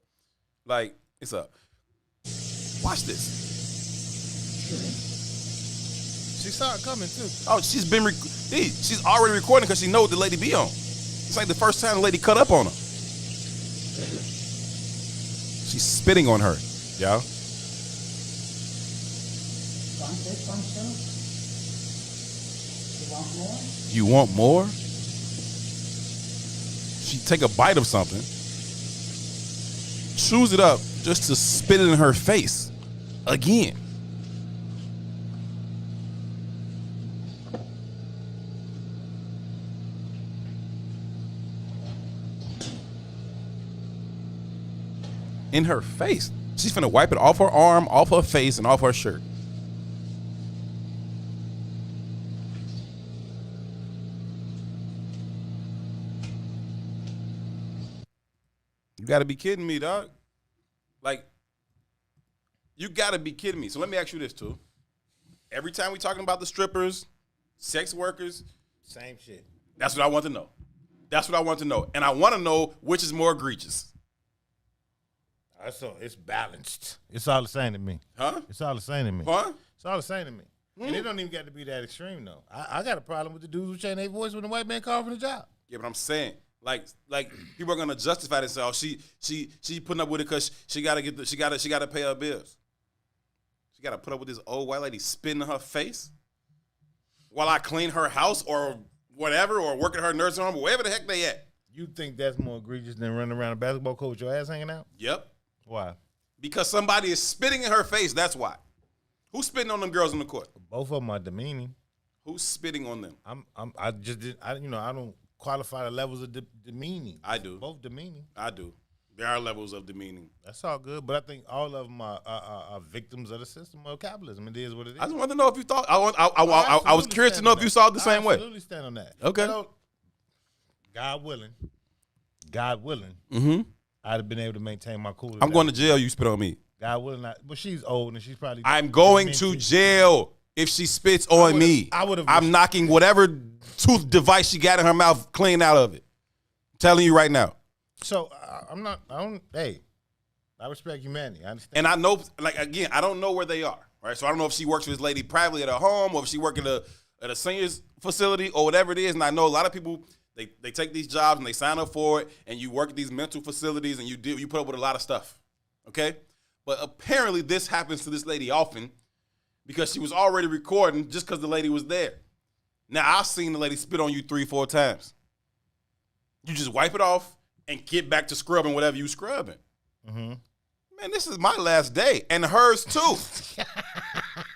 Like, it's up. Watch this. She saw it coming, too. Oh, she's already recording because she knows the lady be on. It's like the first time the lady cut up on her. She's spitting on her, y'all. You want more? She take a bite of something, chews it up just to spit it in her face again. In her face. She's finna wipe it off her arm, off her face, and off her shirt. You gotta be kidding me, dog. Like, you gotta be kidding me. So let me ask you this, too. Every time we talking about the strippers, sex workers. Same shit. That's what I want to know. That's what I want to know. And I want to know which is more egregious. So it's balanced. It's all the same to me. Huh? It's all the same to me. Huh? It's all the same to me. And it don't even got to be that extreme, though. I got a problem with the dudes who change their voice when the white man called for the job. Yeah, but I'm saying, like people are gonna justify this. Oh, she putting up with it because she gotta pay her bills. She gotta put up with this old white lady spitting in her face while I clean her house or whatever, or work at her nursing home, or wherever the heck they at. You think that's more egregious than running around a basketball court with your ass hanging out? Yep. Why? Because somebody is spitting in her face. That's why. Who's spitting on them girls on the court? Both of them are demeaning. Who's spitting on them? I don't qualify the levels of demeaning. I do. Both demeaning. I do. There are levels of demeaning. That's all good, but I think all of them are victims of the system of capitalism. It is what it is. I just want to know if you thought. I was curious to know if you saw it the same way. I absolutely stand on that. Okay. So, God willing, mm-hmm. I'd have been able to maintain my cool. I'm going to jail. You spit on me. God willing, but she's old and she's probably. I'm going to jail if she spits on me. I'm knocking whatever tooth device she got in her mouth clean out of it. I'm telling you right now. So Hey, I respect humanity. I understand. And I know, like, again, I don't know where they are, right? So I don't know if she works with this lady privately at her home or if she works at a seniors facility or whatever it is. And I know a lot of people. They take these jobs and they sign up for it, and you work at these mental facilities and you put up with a lot of stuff, okay? But apparently this happens to this lady often because she was already recording just because the lady was there. Now, I've seen the lady spit on you 3-4 times. You just wipe it off and get back to scrubbing whatever you scrubbing. Mm-hmm. Man, this is my last day, and hers too,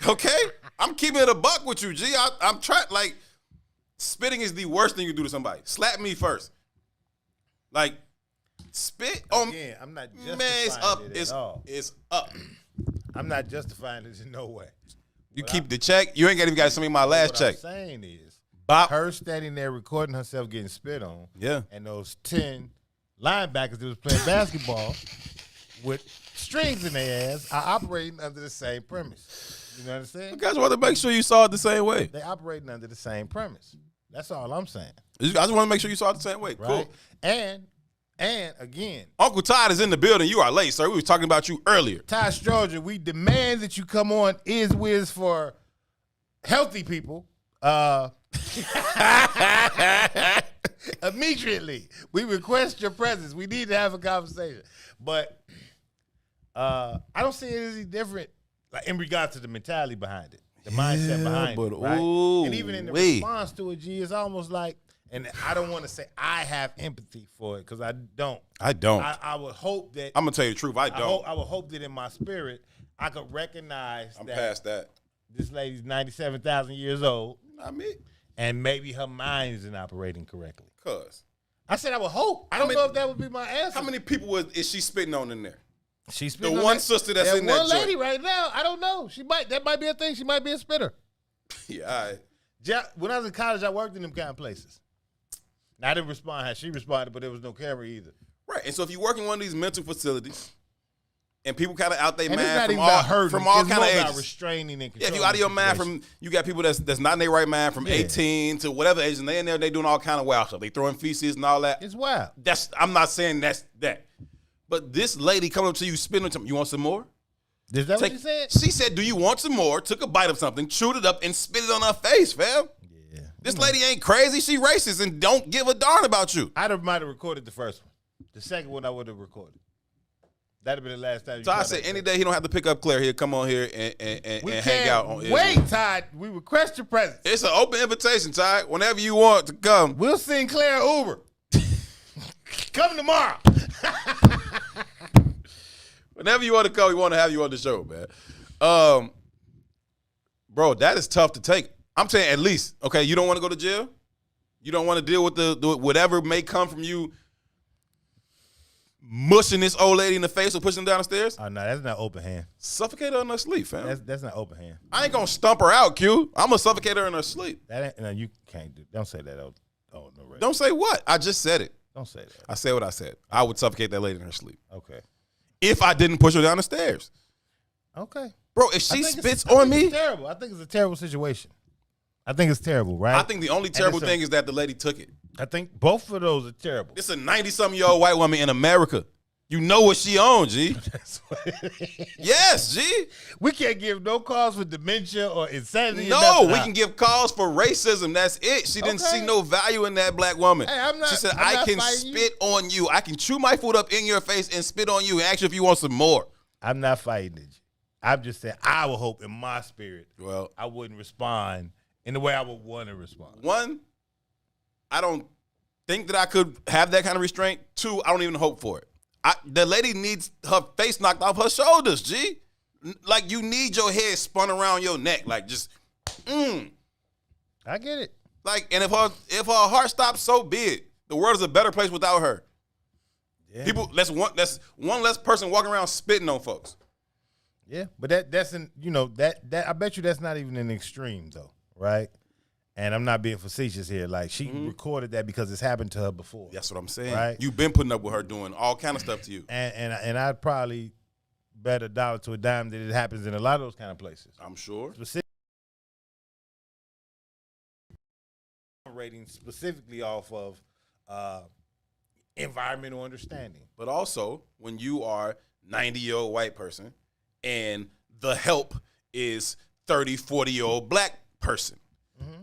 okay? I'm keeping it a buck with you, G. I'm trying, like, spitting is the worst thing you do to somebody. Slap me first. Like, spit on me. I'm not justifying it's up. it at all. It's up. I'm not justifying it in no way. You keep the check. You ain't even got to send me my last check. What I'm saying is, Bop. her standing there recording herself getting spit on. Yeah. And those 10 linebackers that was playing basketball with strings in their ass are operating under the same premise. You know what I'm saying? You guys want to make sure you saw it the same way. They operating under the same premise. That's all I'm saying. I just want to make sure you saw it the same way. Right? Cool. And again, Uncle Todd is in the building. You are late, sir. We was talking about you earlier. Todd Stroger, we demand that you come on Is Wiz for healthy people. Immediately, we request your presence. We need to have a conversation. But I don't see it as any different, like, in regard to the mentality behind it, the mindset behind it, right? And even in the response to it, G, it's almost like, and I don't want to say I have empathy for it because I don't. I don't. I would hope that. I'm going to tell you the truth. I don't. I would hope that in my spirit, I could recognize I'm that past that. This lady's 97,000 years old. Not me. And maybe her mind isn't operating correctly. Cuz. I said I would hope. I don't know if that would be my answer. How many people is she spitting on in there? She's spitting the on one that. sister that's There's in that one lady joint. right now. I don't know. That might be a thing. She might be a spitter. Yeah, all right. When I was in college, I worked in them kind of places. I didn't respond how she responded, but there was no camera either. Right. And so if you work in one of these mental facilities and people kind of out their And it's mind not from even all, about hurting. from all It's kind of more about ages. restraining and Yeah, controlling if you out of your mind situation. you got people that's not in their right mind from 18 to whatever age, and they in there, they doing all kind of wild stuff. They throwing feces and all that. It's wild. I'm not saying that's that. But this lady coming up to you, spitting on something, you want some more? Is that what she said? She said, do you want some more? Took a bite of something, chewed it up, and spit it on her face, fam. Yeah. This lady ain't crazy. She racist and don't give a darn about you. I might have recorded the first one. The second one I would have recorded. That'd have been the last time. So I said any day he don't have to pick up Claire, he'll come on here and hang out on Wait, Todd. We request your presence. It's an open invitation, Todd. Whenever you want to come. We'll send Claire Uber. Come tomorrow. Whenever you want to come, we want to have you on the show, man. Bro, that is tough to take. I'm saying at least, okay, you don't want to go to jail? You don't want to deal with the whatever may come from you mushing this old lady in the face or pushing her down the stairs? Oh, no, that's not open hand. Suffocate her in her sleep, fam. That's not open hand. I ain't going to stump her out, Q. I'm going to suffocate her in her sleep. That ain't, no, you can't do. Don't say that. No, don't say what? I just said it. Don't say that. I said what I said. I would suffocate that lady in her sleep. Okay. If I didn't push her down the stairs. Okay. Bro, if she spits on me. It's terrible. I think it's a terrible situation. I think it's terrible, right? I think the only terrible thing is that the lady took it. I think both of those are terrible. It's a 90-something-year-old white woman in America. You know what she owns, G. That's what yes, G. We can't give no calls for dementia or insanity. No, we can give calls for racism. That's it. She didn't see no value in that black woman. Hey, I'm not, she said, I'm I not can fighting spit on you. I can chew my food up in your face and spit on you and ask you if you want some more. I'm not fighting it. I'm just saying I would hope in my spirit, well, I wouldn't respond in the way I would want to respond. One, I don't think that I could have that kind of restraint. Two, I don't even hope for it. The lady needs her face knocked off her shoulders, G. Like, you need your head spun around your neck. Like, just, I get it. Like, and if her heart stops, so be it. The world is a better place without her. Yeah. People, that's one less person walking around spitting on folks. Yeah, but that's that I bet you that's not even an extreme though, right? And I'm not being facetious here. Like, she recorded that because it's happened to her before. That's what I'm saying. Right? You've been putting up with her doing all kind of stuff to you. And I'd probably bet a dollar to a dime that it happens in a lot of those kind of places. I'm sure. Specifically off of environmental understanding. But also, when you are 90-year-old white person and the help is 30, 40-year-old black person.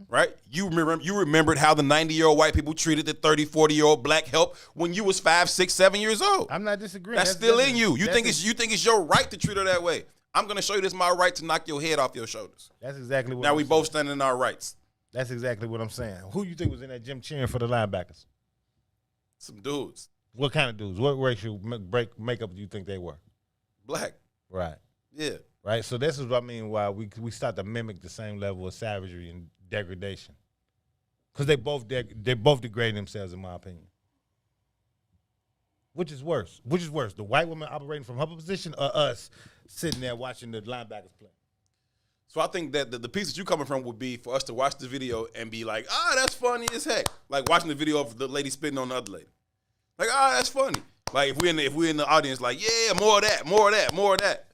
Right? You remembered how the 90-year-old white people treated the 30, 40-year-old black help when you was 5, 6, 7 years old. I'm not disagreeing. That's still in you. You think it's your right to treat her that way. I'm gonna show you this my right to knock your head off your shoulders. That's exactly what now we both standing in our rights. That's exactly what I'm saying. Who you think was in that gym cheering for the linebackers? Some dudes. What kind of dudes? What racial makeup do you think they were? Black. Right. Yeah. Right. So this is what I mean why we start to mimic the same level of savagery and degradation. Because they both degrade themselves, in my opinion. Which is worse? The white woman operating from her position or us sitting there watching the linebackers play? So I think that the piece that you coming from would be for us to watch the video and be like, that's funny as heck. Like watching the video of the lady spitting on the other lady. Like, that's funny. Like if we're in the audience, like, yeah, more of that, more of that, more of that.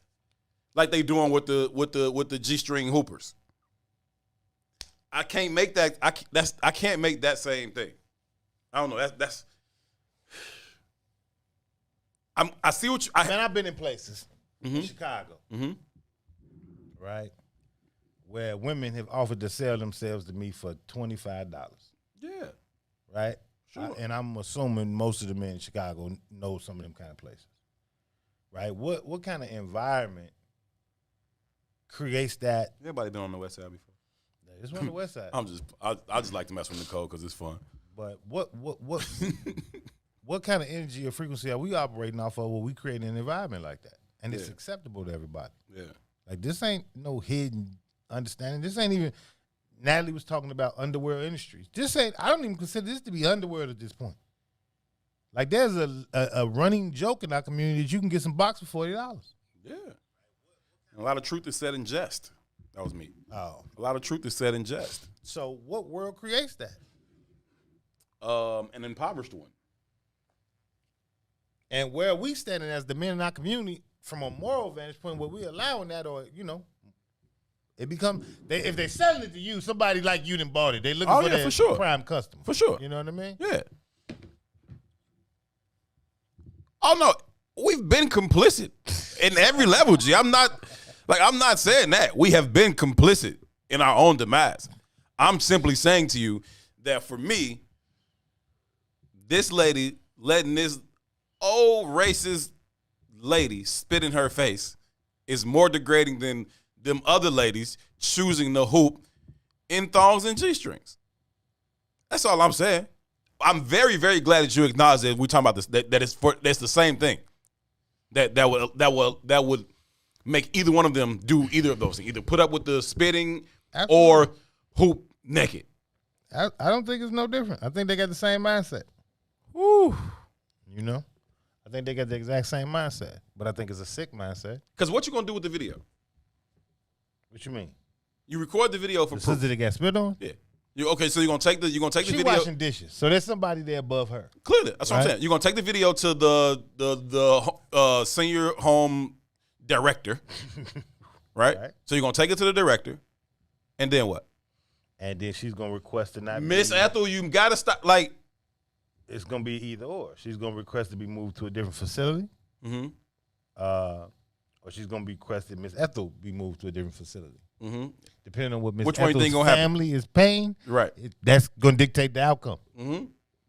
Like they doing with the G-string hoopers. I can't make that. I can't make that same thing. I don't know. That's. I see what you. Man, I've been in places in Chicago, right, where women have offered to sell themselves to me for $25. Yeah. Right. Sure. And I'm assuming most of the men in Chicago know some of them kind of places. Right. What kind of environment creates that? Everybody been on the West Side before. It's on the West Side. I just like to mess with Nicole because it's fun. But what kind of energy or frequency are we operating off of when we create an environment like that? And it's acceptable to everybody. Yeah. Like this ain't no hidden understanding. This ain't even, Natalie was talking about underwear industries. I don't even consider this to be underwear at this point. Like there's a running joke in our community that you can get some box for $40. Yeah. A lot of truth is said in jest. That was me. Oh. A lot of truth is said in jest. So what world creates that? An impoverished one. And where are we standing as the men in our community from a moral vantage point, where we allowing that, or it become if they selling it to you, somebody like you done bought it. They looking for their sure. prime customer. For sure. You know what I mean? Yeah. Oh no, we've been complicit in every level, G. I'm not saying that. We have been complicit in our own demise. I'm simply saying to you that for me, this lady letting this old racist lady spit in her face is more degrading than them other ladies choosing to hoop in thongs and G-strings. That's all I'm saying. I'm very, very glad that you acknowledge that we're talking about this. That's the same thing. That would make either one of them do either of those things. Either put up with the spitting or hoop naked. I don't think it's no different. I think they got the same mindset. Woo. I think they got the exact same mindset, but I think it's a sick mindset. Because what you gonna do with the video? What you mean? You record the video for the proof. sister that got spit on? Yeah. So you're gonna take the She video. washing dishes, so there's somebody there above her. Clearly, that's what I'm saying. You're gonna take the video to the senior home director, right? So you're gonna take it to the director, and then what? And then she's gonna request to not Miss be, Ethel, you gotta stop. It's gonna be either or. She's gonna request to be moved to a different facility, or she's gonna be requested Miss Ethel be moved to a different facility. Depending on what Miss Ethel's family is paying, right? That's gonna dictate the outcome.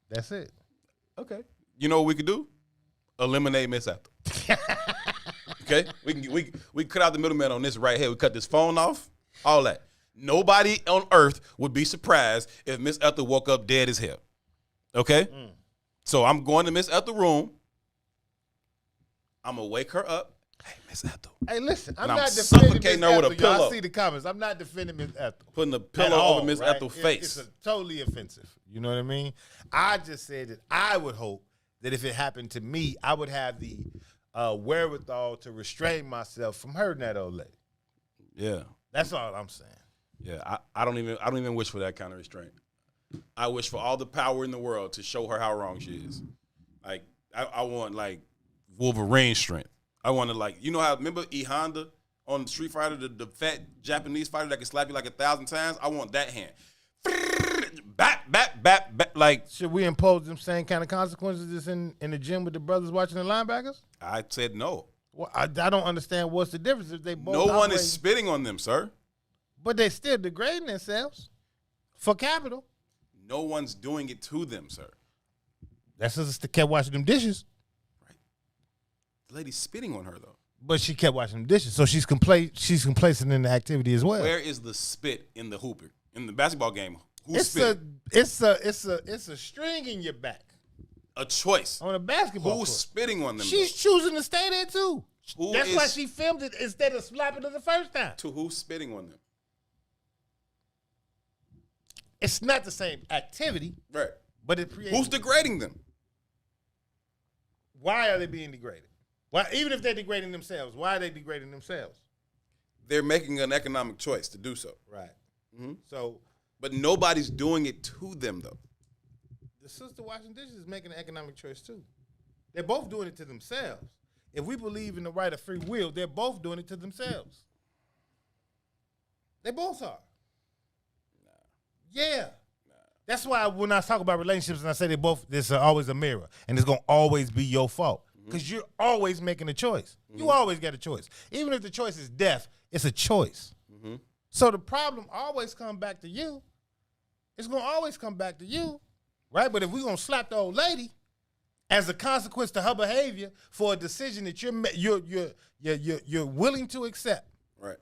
That's it. Okay. You know what we could do? Eliminate Miss Ethel. Okay, we cut out the middleman on this right here. We cut this phone off. All that. Nobody on earth would be surprised if Miss Ethel woke up dead as hell. Okay? So I'm going to Miss Ethel's room. I'm going to wake her up. Hey, Miss Ethel. Hey, listen, I'm And not I'm defending suffocating Miss her with a Ethel, y'all. pillow. I see the comments. I'm not defending Miss Ethel. Putting a pillow over Miss Ethel's face. It's totally offensive. You know what I mean? I just said that I would hope that if it happened to me, I would have the wherewithal to restrain myself from hurting that old lady. Yeah. That's all I'm saying. Yeah, I don't even wish for that kind of restraint. I wish for all the power in the world to show her how wrong she is. Like I want like Wolverine strength. I want to how remember E Honda on Street Fighter, the fat Japanese fighter that can slap you like 1,000 times. I want that hand. Bat. Like, should we impose them same kind of consequences that's in the gym with the brothers watching the linebackers? I said no. Well, I don't understand what's the difference if they both. No one is spitting on them, sir. But they still degrading themselves for capital. No one's doing it to them, sir. That's just kept washing them dishes. Right. The lady's spitting on her though. But she kept washing them dishes, so she's complacent in the activity as well. Where is the spit in the hooper in the basketball game? It's a string in your back. A choice on a basketball. Who's court. Spitting on them? She's choosing to stay there too. That's why she filmed it instead of slapping her the first time. To who's spitting on them? It's not the same activity, right? But it creates. Who's degrading them? Why are they being degraded? Why, even if they're degrading themselves, why are they degrading themselves? They're making an economic choice to do so. Right. So, but nobody's doing it to them though. The sister washing dishes is making an economic choice too. They're both doing it to themselves. If we believe in the right of free will, they're both doing it to themselves. They both are. Yeah. That's why when I talk about relationships and I say they both, there's always a mirror. And it's going to always be your fault. Because you're always making a choice. You always get a choice. Even if the choice is death, it's a choice. So the problem always comes back to you. It's going to always come back to you. Right? But if we're going to slap the old lady as a consequence to her behavior for a decision that you're willing to accept. Right.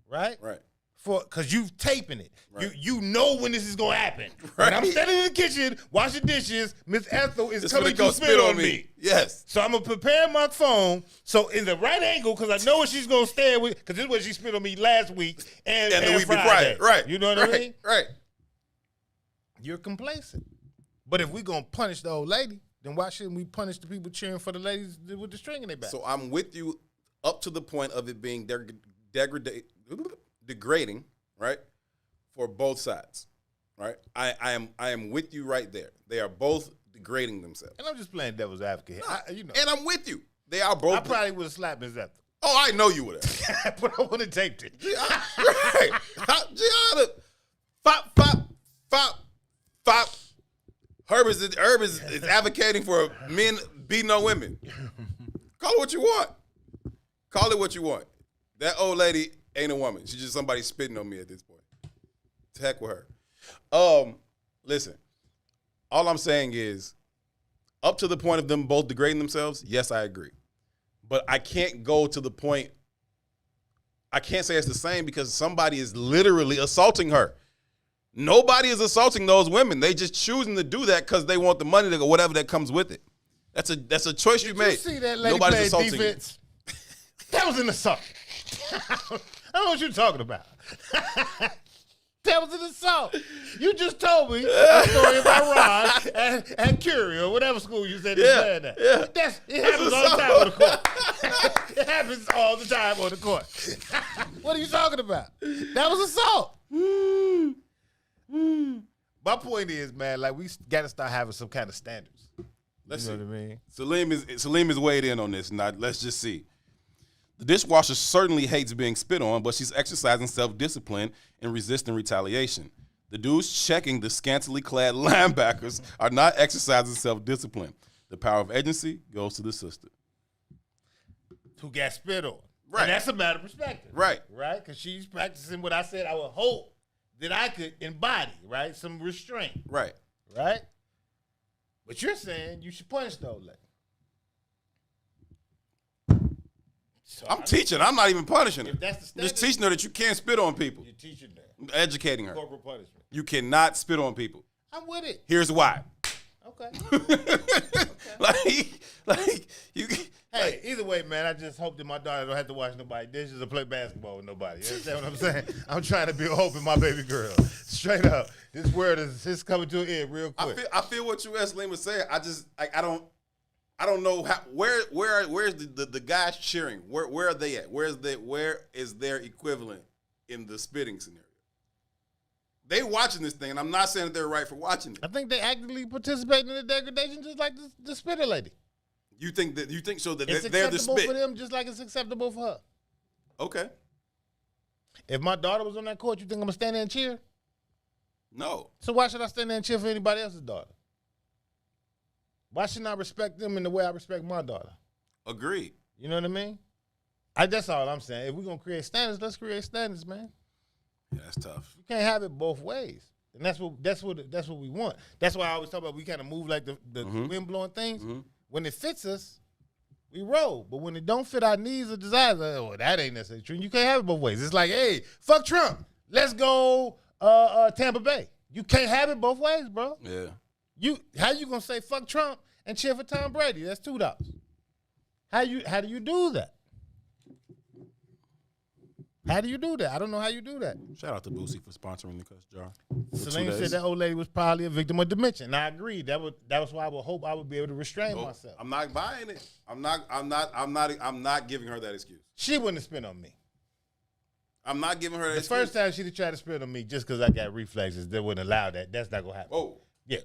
Right? Right. Because you've taping it. Right. You know when this is going to happen. Right. When I'm standing in the kitchen washing dishes, Miss Ethel is It's coming gonna to spit on me. Yes. So I'm going to prepare my phone so in the right angle because I know what she's going to stand with because this is what she spit on me last week and the week Friday. before. Right. You know what I mean? Right. You're complacent. But if we're going to punish the old lady, then why shouldn't we punish the people cheering for the ladies with the string in their back? So I'm with you up to the point of it being degradation. degrading, right, for both sides, right? I am with you right there. They are both degrading themselves. And I'm just playing devil's advocate. And I'm with you. They are both. I probably would have slapped Ms. Ethel. Oh, I know you would have. But I would have taped it. Right. Gianna, fop, fop, fop, fop. Herb is advocating for men beating on women. Call it what you want. Call it what you want. That old lady ain't a woman. She's just somebody spitting on me at this point. To heck with her. Listen, all I'm saying is, up to the point of them both degrading themselves, yes, I agree. But I can't go to the point, I can't say it's the same because somebody is literally assaulting her. Nobody is assaulting those women. They just choosing to do that because they want the money to go, whatever that comes with it. That's a choice you made. You see that lady Nobody's playing assaulting defense? That was an assault. I don't know what you're talking about. That was an assault. You just told me a story about Ron and Curie or whatever school you said you were playing at. Yeah. It happens all the time on the court. It happens all the time on the court. What are you talking about? That was assault. My point is, man, like we got to start having some kind of standards. Let's you see. know what I mean? Salim is weighed in on this. Now, let's just see. The dishwasher certainly hates being spit on, but she's exercising self-discipline and resisting retaliation. The dudes checking the scantily clad linebackers are not exercising self-discipline. The power of agency goes to the sister. Who got spit on. Right. And that's a matter of perspective. Right. Right? Because she's practicing what I said I would hope that I could embody, right? Some restraint. Right. Right? But you're saying you should punish the old lady. So I'm teaching. I'm not even punishing her. If that's the I'm standard, just teaching her that you can't spit on people. you're teaching her. I'm educating her. Corporal punishment. You cannot spit on people. I'm with it. Here's why. Okay. Like you. Hey, either way, man, I just hope that my daughter don't have to wash nobody dishes or play basketball with nobody. You understand what I'm saying? I'm trying to build hope in my baby girl. Straight up. This world is coming to an end real quick. I feel what you, Salim, was saying. I just I don't know how where's the guys cheering? Where are they at? Where is their equivalent in the spitting scenario? They watching this thing, and I'm not saying that they're right for watching it. I think they actively participate in the degradation just like the spitter lady. You think so that It's they're the acceptable spit? for them just like it's acceptable for her. Okay. If my daughter was on that court, you think I'm gonna stand there and cheer? No. So why should I stand there and cheer for anybody else's daughter? Why shouldn't I respect them in the way I respect my daughter? Agreed. You know what I mean? That's all I'm saying. If we're gonna create standards, let's create standards, man. Yeah, that's tough. You can't have it both ways. And that's what we want. That's why I always talk about we kind of move like the wind blowing things. Mm-hmm. When it fits us, we roll. But when it don't fit our needs or desires, that ain't necessarily true. You can't have it both ways. It's like, hey, fuck Trump. Let's go Tampa Bay. You can't have it both ways, bro. Yeah. How you gonna say fuck Trump and cheer for Tom Brady? That's $2. How do you do that? How do you do that? I don't know how you do that. Shout out to Boosie for sponsoring the Cuss Jar. Celine said that old lady was probably a victim of dementia. And I agree. That was why I would hope I would be able to restrain myself. I'm not buying it. I'm not giving her that excuse. She wouldn't have spit on me. I'm not giving her that excuse. The first time she'd have tried to spit on me just because I got reflexes, they wouldn't allow that. That's not gonna happen. Oh. Yeah.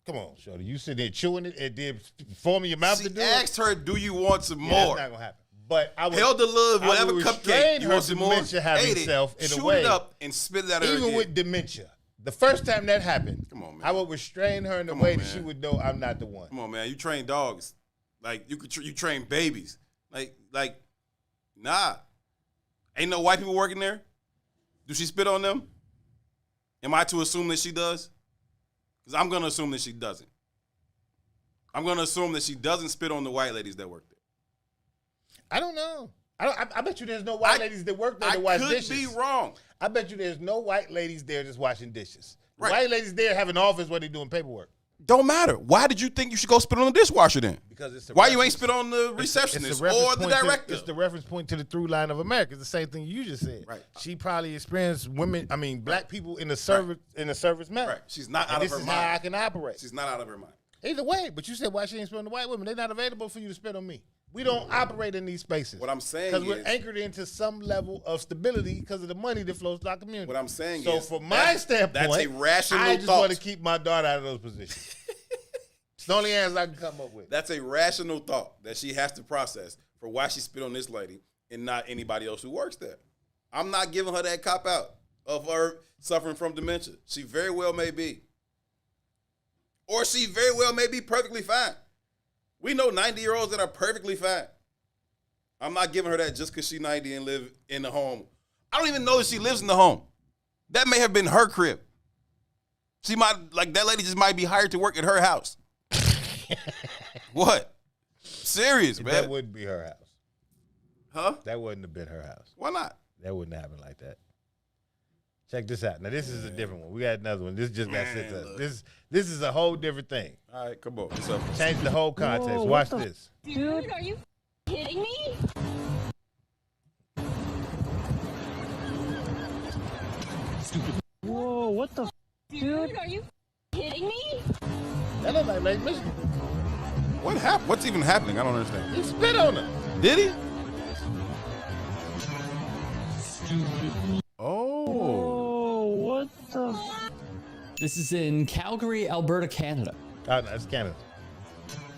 Come on, shorty. You sitting there chewing it and then forming your mouth to do it. Asked her, do you want some more? That's not gonna happen. But I would held the love, whatever cupcake. You want some more? Dementia having self in a way. Shoot it up and spit it out of her Even again. with dementia. The first time that happened, come on, man. I would restrain her in a way that she would know I'm not the one. Come on, man. You train dogs. Like, you train babies. Like, nah. Ain't no white people working there? Do she spit on them? Am I to assume that she does? Because I'm going to assume that she doesn't. I'm going to assume that she doesn't spit on the white ladies that work there. I don't know. I bet you there's no white ladies that work there to wash dishes. I could be wrong. I bet you there's no white ladies there just washing dishes. Right. White ladies there have an office where they doing paperwork. Don't matter. Why did you think you should go spit on the dishwasher then? Because it's why you ain't spit on the receptionist or the director? It's the reference point to the through line of America. It's the same thing you just said. Right. She probably experienced black people in the service manner. Right. She's not out of her mind. This is how I can operate. She's not out of her mind. Either way, but you said why she ain't spit on the white women? They're not available for you to spit on me. We don't operate in these spaces. What I'm saying because we're is- anchored into some level of stability because of the money that flows to our community. What I'm saying so is, from my standpoint, that's a rational I just thought. want to keep my daughter out of those positions. It's the only answer I can come up with. That's a rational thought that she has to process for why she spit on this lady and not anybody else who works there. I'm not giving her that cop out of her suffering from dementia. She very well may be. Or she very well may be perfectly fine. We know 90-year-olds that are perfectly fine. I'm not giving her that just because she's 90 and live in the home. I don't even know that she lives in the home. That may have been her crib. She might, like, that lady just might be hired to work at her house. What? Serious, man. That wouldn't be her house. Huh? That wouldn't have been her house. Why not? That wouldn't happen like that. Check this out. Now, this is a different one. We got another one. This just got sent to us. This is a whole different thing. All right, come on. What's up? Change the whole context. Watch this. Dude, are you kidding me? Whoa, what the? Dude, are you kidding me? That looks like Lake Michigan. What happened? What's even happening? I don't understand. He spit on her. Did he? Oh. What the? This is in Calgary, Alberta, Canada. Oh, no, that's Canada.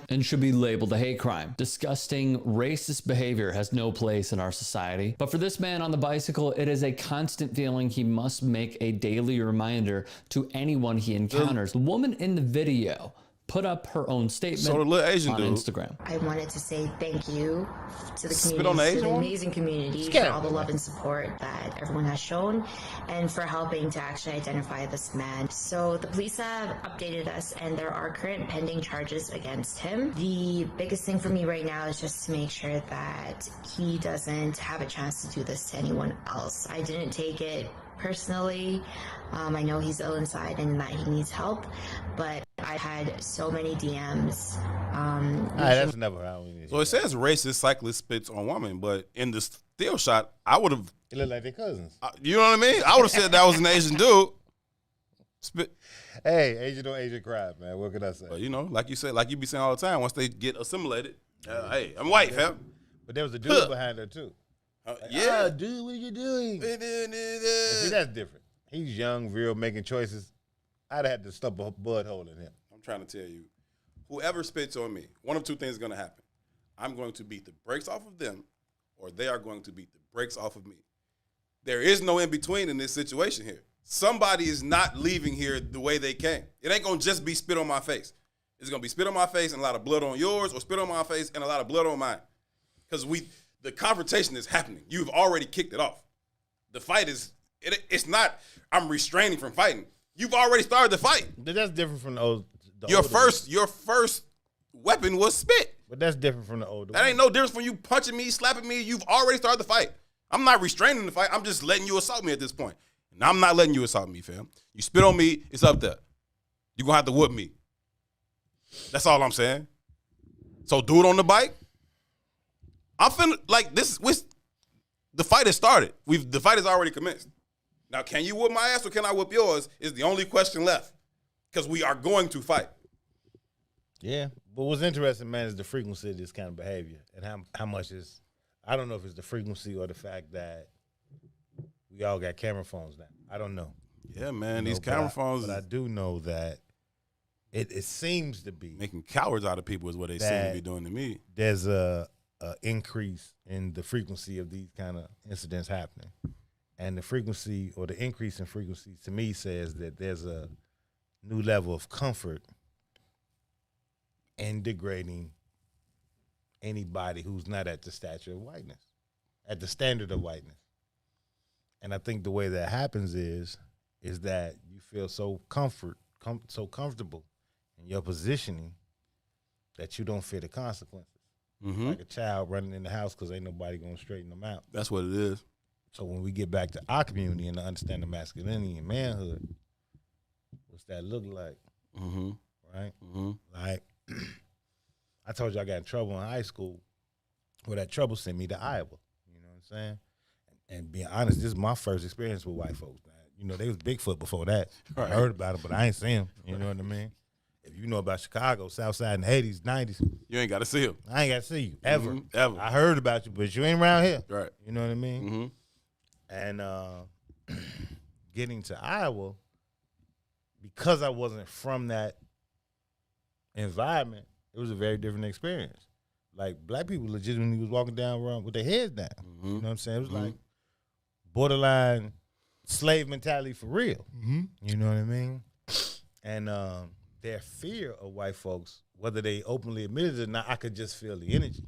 And should be labeled a hate crime. Disgusting, racist behavior has no place in our society. But for this man on the bicycle, it is a constant feeling he must make a daily reminder to anyone he encounters. The woman in the video put up her own statement So the little Asian on dude. Instagram. I wanted to say thank you to the Spit on the community, to Asian the one? amazing community, Scared. for all the love and support that everyone has shown, and for helping to actually identify this man. So the police have updated us, and there are current pending charges against him. The biggest thing for me right now is just to make sure that he doesn't have a chance to do this to anyone else. I didn't take it personally. I know he's ill inside and that he needs help, but I've had so many DMs. All right, that's another one. So it says racist cyclist spits on woman, but in the still shot, I would have. It looked like their cousins. You know what I mean? I would have said that was an Asian dude. Spit. Hey, Asian on Asian crime, man. What can I say? But you know, like you said, like you be saying all the time, once they get assimilated, hey, I'm white, fam. But there was a dude behind her too. Yeah, dude, what are you doing? See, that's different. He's young, real, making choices. I'd have had to stop a bud hole in him. I'm trying to tell you, whoever spits on me, one of two things is going to happen. I'm going to beat the brakes off of them, or they are going to beat the brakes off of me. There is no in between in this situation here. Somebody is not leaving here the way they came. It ain't going to just be spit on my face. It's going to be spit on my face and a lot of blood on yours, or spit on my face and a lot of blood on mine. Because the confrontation is happening. You've already kicked it off. The fight is, it's not, I'm restraining from fighting. You've already started the fight. But that's different from the old. Your first weapon was spit. But that's different from the older. That ain't no difference from you punching me, slapping me. You've already started the fight. I'm not restraining the fight. I'm just letting you assault me at this point. And I'm not letting you assault me, fam. You spit on me, it's up there. You're going to have to whoop me. That's all I'm saying. So do it on the bike. I'm finna, like, the fight has started. The fight has already commenced. Now, can you whoop my ass or can I whoop yours is the only question left. Because we are going to fight. Yeah. But what's interesting, man, is the frequency of this kind of behavior and how much is, I don't know if it's the frequency or the fact that we all got camera phones now. I don't know. Yeah, man, these camera phones. But I do know that it seems to be. Making cowards out of people is what they seem to be doing to me. There's a increase in the frequency of these kind of incidents happening. And the frequency or the increase in frequency to me says that there's a new level of comfort in degrading anybody who's not at the stature of whiteness, at the standard of whiteness. And I think the way that happens is that you feel so comfortable in your positioning that you don't fear the consequences. Mm-hmm. Like a child running in the house because ain't nobody going to straighten them out. That's what it is. So when we get back to our community and to understand the masculinity and manhood, what's that look like? Mm-hmm. Right? Mm-hmm. Like, I told you I got in trouble in high school. Well, that trouble sent me to Iowa. You know what I'm saying? And being honest, this is my first experience with white folks. Man. You know, they was Bigfoot before that. Right. I heard about it, but I ain't seen them. You know what I mean? if you know about Chicago, South Side in the 80s, 90s. You ain't got to see him. I ain't got to see you, ever. Ever. I heard about you, but you ain't around here. Right. You know what I mean? And getting to Iowa, because I wasn't from that environment, it was a very different experience. Like, black people legitimately was walking down around with their heads down. You know what I'm saying? It was like borderline slave mentality for real. You know what I mean? And their fear of white folks, whether they openly admitted it or not, I could just feel the energy,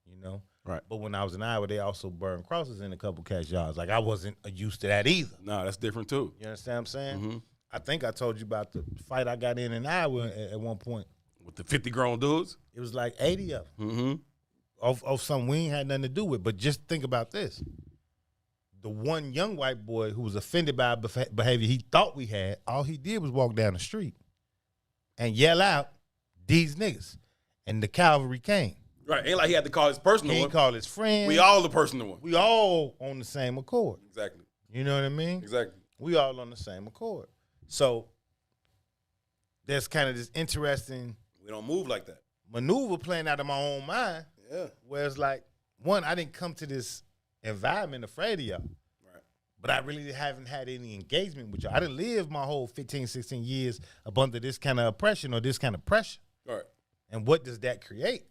you know? Right. But when I was in Iowa, they also burned crosses in a couple cash yards. Like, I wasn't used to that either. No, that's different too. You understand what I'm saying? I think I told you about the fight I got in Iowa at one point. With the 50 grown dudes? It was like 80 of them. Of something we ain't had nothing to do with. But just think about this. The one young white boy who was offended by behavior he thought we had, all he did was walk down the street and yell out, "These niggas." And the cavalry came. Right. Ain't like he had to call his personal one. He ain't call his friend. We all the personal one. We all on the same accord. Exactly. You know what I mean? Exactly. We all on the same accord. So there's kind of this interesting We don't move like that. maneuver playing out of my own mind. Yeah. Where it's like, one, I didn't come to this environment afraid of y'all. Right. But I really haven't had any engagement with y'all. I didn't live my whole 15, 16 years up under this kind of oppression or this kind of pressure. All right. And what does that create?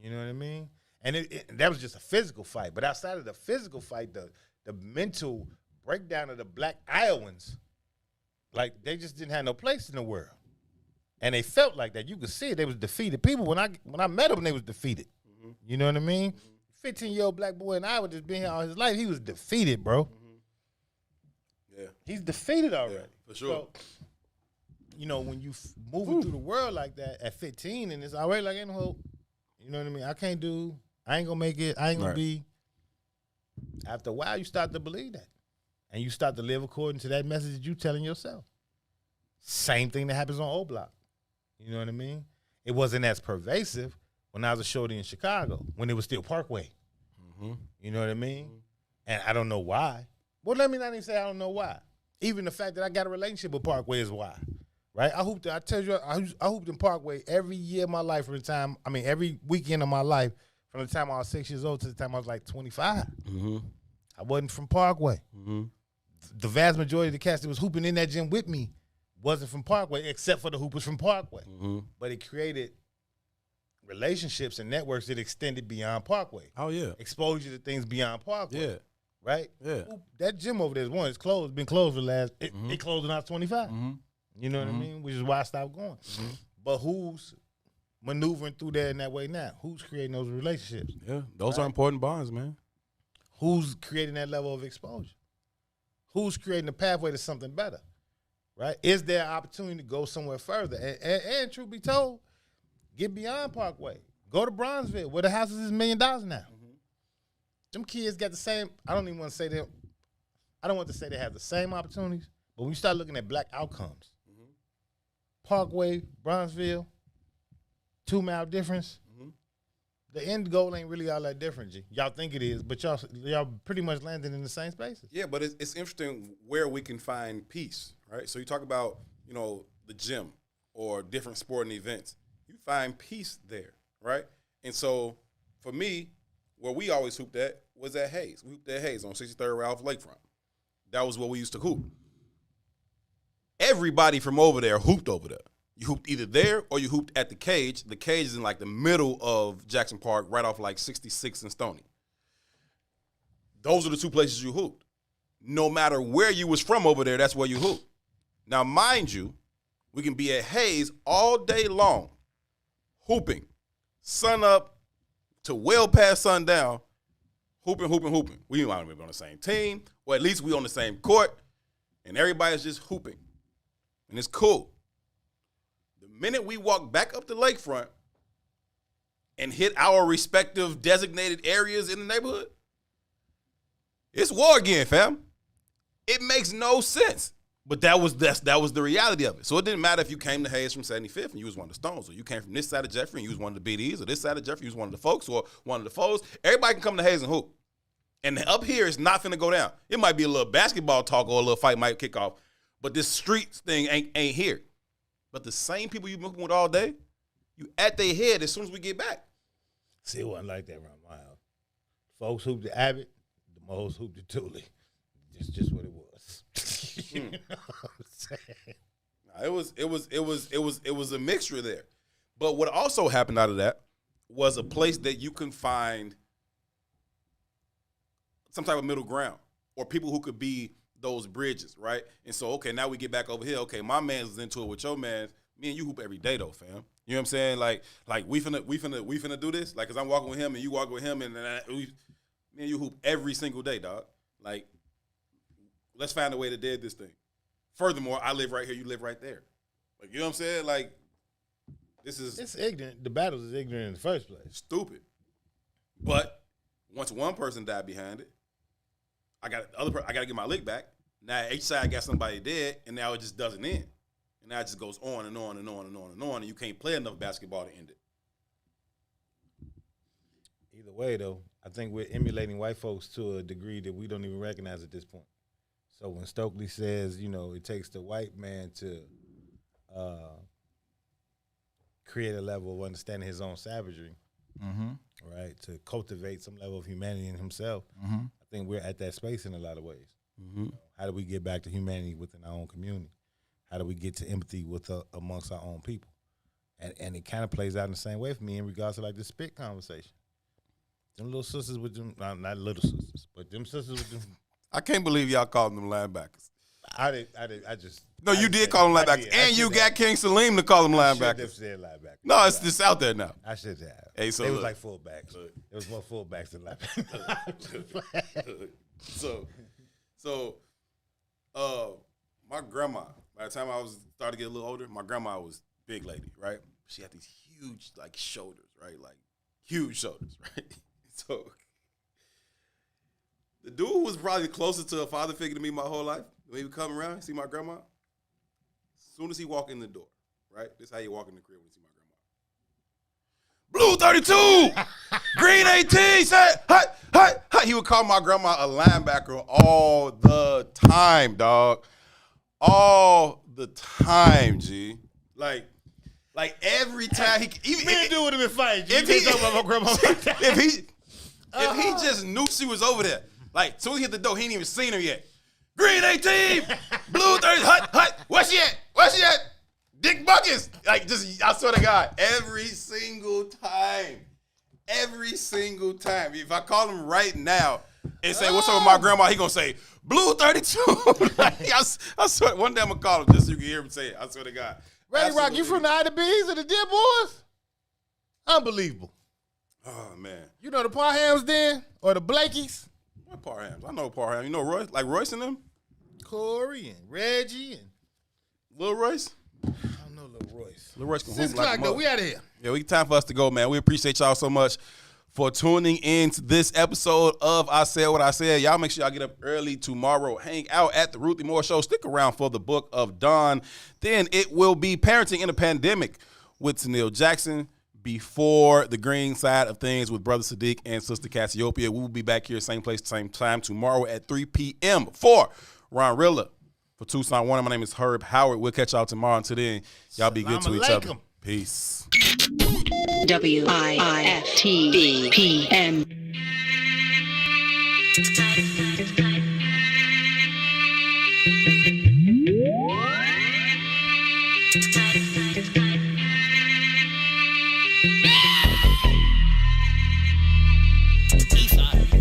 You know what I mean? And that was just a physical fight. But outside of the physical fight, the mental breakdown of the black Iowans, like, they just didn't have no place in the world. And they felt like that. You could see it. They was defeated. People, when I met them, they was defeated. You know what I mean? 15-year-old black boy in Iowa just been here all his life. He was defeated, bro. Yeah. He's defeated already. Yeah, for sure. So, you know, when you moving through the world like that at 15, and it's already like, ain't no hope. You know what I mean? I ain't gonna make it. I ain't gonna be. After a while, you start to believe that. And you start to live according to that message that you telling yourself. Same thing that happens on O Block. You know what I mean? It wasn't as pervasive when I was a shorty in Chicago, when it was still Parkway. You know what I mean? And I don't know why. Well, let me not even say I don't know why. Even the fact that I got a relationship with Parkway is why. Right? I hooped in Parkway every year of my life every weekend of my life from the time I was 6 years old to the time I was like 25. I wasn't from Parkway. The vast majority of the cats that was hooping in that gym with me wasn't from Parkway, except for the hoopers from Parkway. But it created relationships and networks that extended beyond Parkway. Oh, yeah. Exposure to things beyond Parkway. Yeah. Right? Yeah. That gym over there is one. It's closed. Been closed for the last. It closed when I was 25. You know what I mean? Which is why I stopped going. But who's maneuvering through there in that way now? Who's creating those relationships? Yeah. Those are important bonds, man. Who's creating that level of exposure? Who's creating a pathway to something better? Right? Is there an opportunity to go somewhere further? And truth be told, get beyond Parkway. Go to Bronzeville, where the houses is $1 million now. Them kids got the same. I don't even want to say them. I don't want to say they have the same opportunities. But when you start looking at black outcomes, Parkway, Bronzeville, 2 mile difference. The end goal ain't really all that different, G. Y'all think it is, but y'all pretty much landing in the same spaces. Yeah, but it's interesting where we can find peace, right? So you talk about, the gym or different sporting events. You find peace there, right? And so for me, where we always hooped at was at Hayes. We hooped at Hayes on 63rd Ralph Lakefront. That was where we used to hoop. Everybody from over there hooped over there. You hooped either there or you hooped at the Cage. The Cage is in like the middle of Jackson Park, right off like 66 and Stony. Those are the 2 places you hooped. No matter where you was from over there, that's where you hooped. Now, mind you, we can be at Hayes all day long, hooping, sun up to well past sundown, hooping. We might be on the same team, or at least we on the same court, and everybody's just hooping. And it's cool. The minute we walk back up the lakefront and hit our respective designated areas in the neighborhood, it's war again, fam. It makes no sense. But that was the reality of it. So it didn't matter if you came to Hayes from 75th and you was one of the Stones, or you came from this side of Jeffrey and you was one of the BDs, or this side of Jeffrey, you was one of the folks, or one of the foes. Everybody can come to Hayes and hoop. And up here, it's not finna go down. It might be a little basketball talk or a little fight might kick off, but this street thing ain't here. But the same people you moving with all day, you at their head as soon as we get back. See, it wasn't like that around my house. Folks hooped the Abbott, the Moles hooped the Thule. Just what it was. You know what I'm saying? It was a mixture there. But what also happened out of that was a place that you can find some type of middle ground or people who could be those bridges, right? And so, okay, now we get back over here. Okay, my man's into it with your man. Me and you hoop every day though, fam. You know what I'm saying? Like we finna do this. Like, cause I'm walking with him and you walking with him, and me and you hoop every single day, dog. Like, let's find a way to dead this thing. Furthermore, I live right here, you live right there. Like, you know what I'm saying? Like, it's ignorant. The battles is ignorant in the first place. Stupid. But once one person died behind it, I got to get my lick back. Now each side got somebody dead, and now it just doesn't end. And now it just goes on and on and on and on and on, and you can't play enough basketball to end it. Either way, though, I think we're emulating white folks to a degree that we don't even recognize at this point. So when Stokely says, you know, it takes the white man to create a level of understanding his own savagery, right, to cultivate some level of humanity in himself, I think we're at that space in a lot of ways. You know, how do we get back to humanity within our own community? How do we get to empathy with amongst our own people? And it kind of plays out in the same way for me in regards to like the spit conversation. Them little sisters with them, not little sisters, but them sisters with them. I can't believe y'all called them linebackers. No, you did call them linebackers. And you got King Salim to call them linebackers. I should have said linebackers. No, it's just out there now. I should have. Hey, so it was like fullbacks. It was more fullbacks than linebackers. So, my grandma, by the time I was starting to get a little older, my grandma was big lady, right? She had these huge, like, shoulders, right? Like, huge shoulders, right? So, the dude who was probably closest to a father figure to me my whole life, when he would come around, see my grandma, as soon as he walk in the door, right? This is how you walk in the crib when you see my grandma. Blue 32! Green 18! Say, hut, hut, hut. He would call my grandma a linebacker all the time, dog. All the time, G. Like every time he even do with him in fight. If he talk about my grandma like that. If he just knew she was over there, like soon as he hit the door, he ain't even seen her yet. Green 18, blue 30, hut. Where she at? Where she at? Dick Buckets. Like, just, I swear to God, every single time. If I call him right now and say, what's up with my grandma, he gonna say, blue 32. Like, I swear, one day I'm gonna call him just so you can hear him say it. I swear to God. Ready Rock, you from the Ida B's or the Dear Boys? Unbelievable. Oh, man. You know the Parhams then? Or the Blakies? What Parhams? I know Parhams. You know Royce? Like Royce and them? Corey and Reggie and Lil Royce? I don't know Lil Royce. Lil Royce can 6 o'clock though, we out of here. Yeah, time for us to go, man. We appreciate y'all so much for tuning in to this episode of I Said What I Said. Y'all make sure y'all get up early tomorrow. Hang out at the Ruthie Moore Show. Stick around for the Book of Dawn. Then it will be Parenting in a Pandemic with Tennille Jackson before the green side of things with Brother Sadiq and Sister Cassiopeia. We will be back here same place, same time tomorrow at 3 p.m. for Ron Rilla. For Toussaint Werner, my name is Herb Howard. We'll catch y'all tomorrow. Until then, y'all be good to each other. Peace. WIFTV PM. Eastside.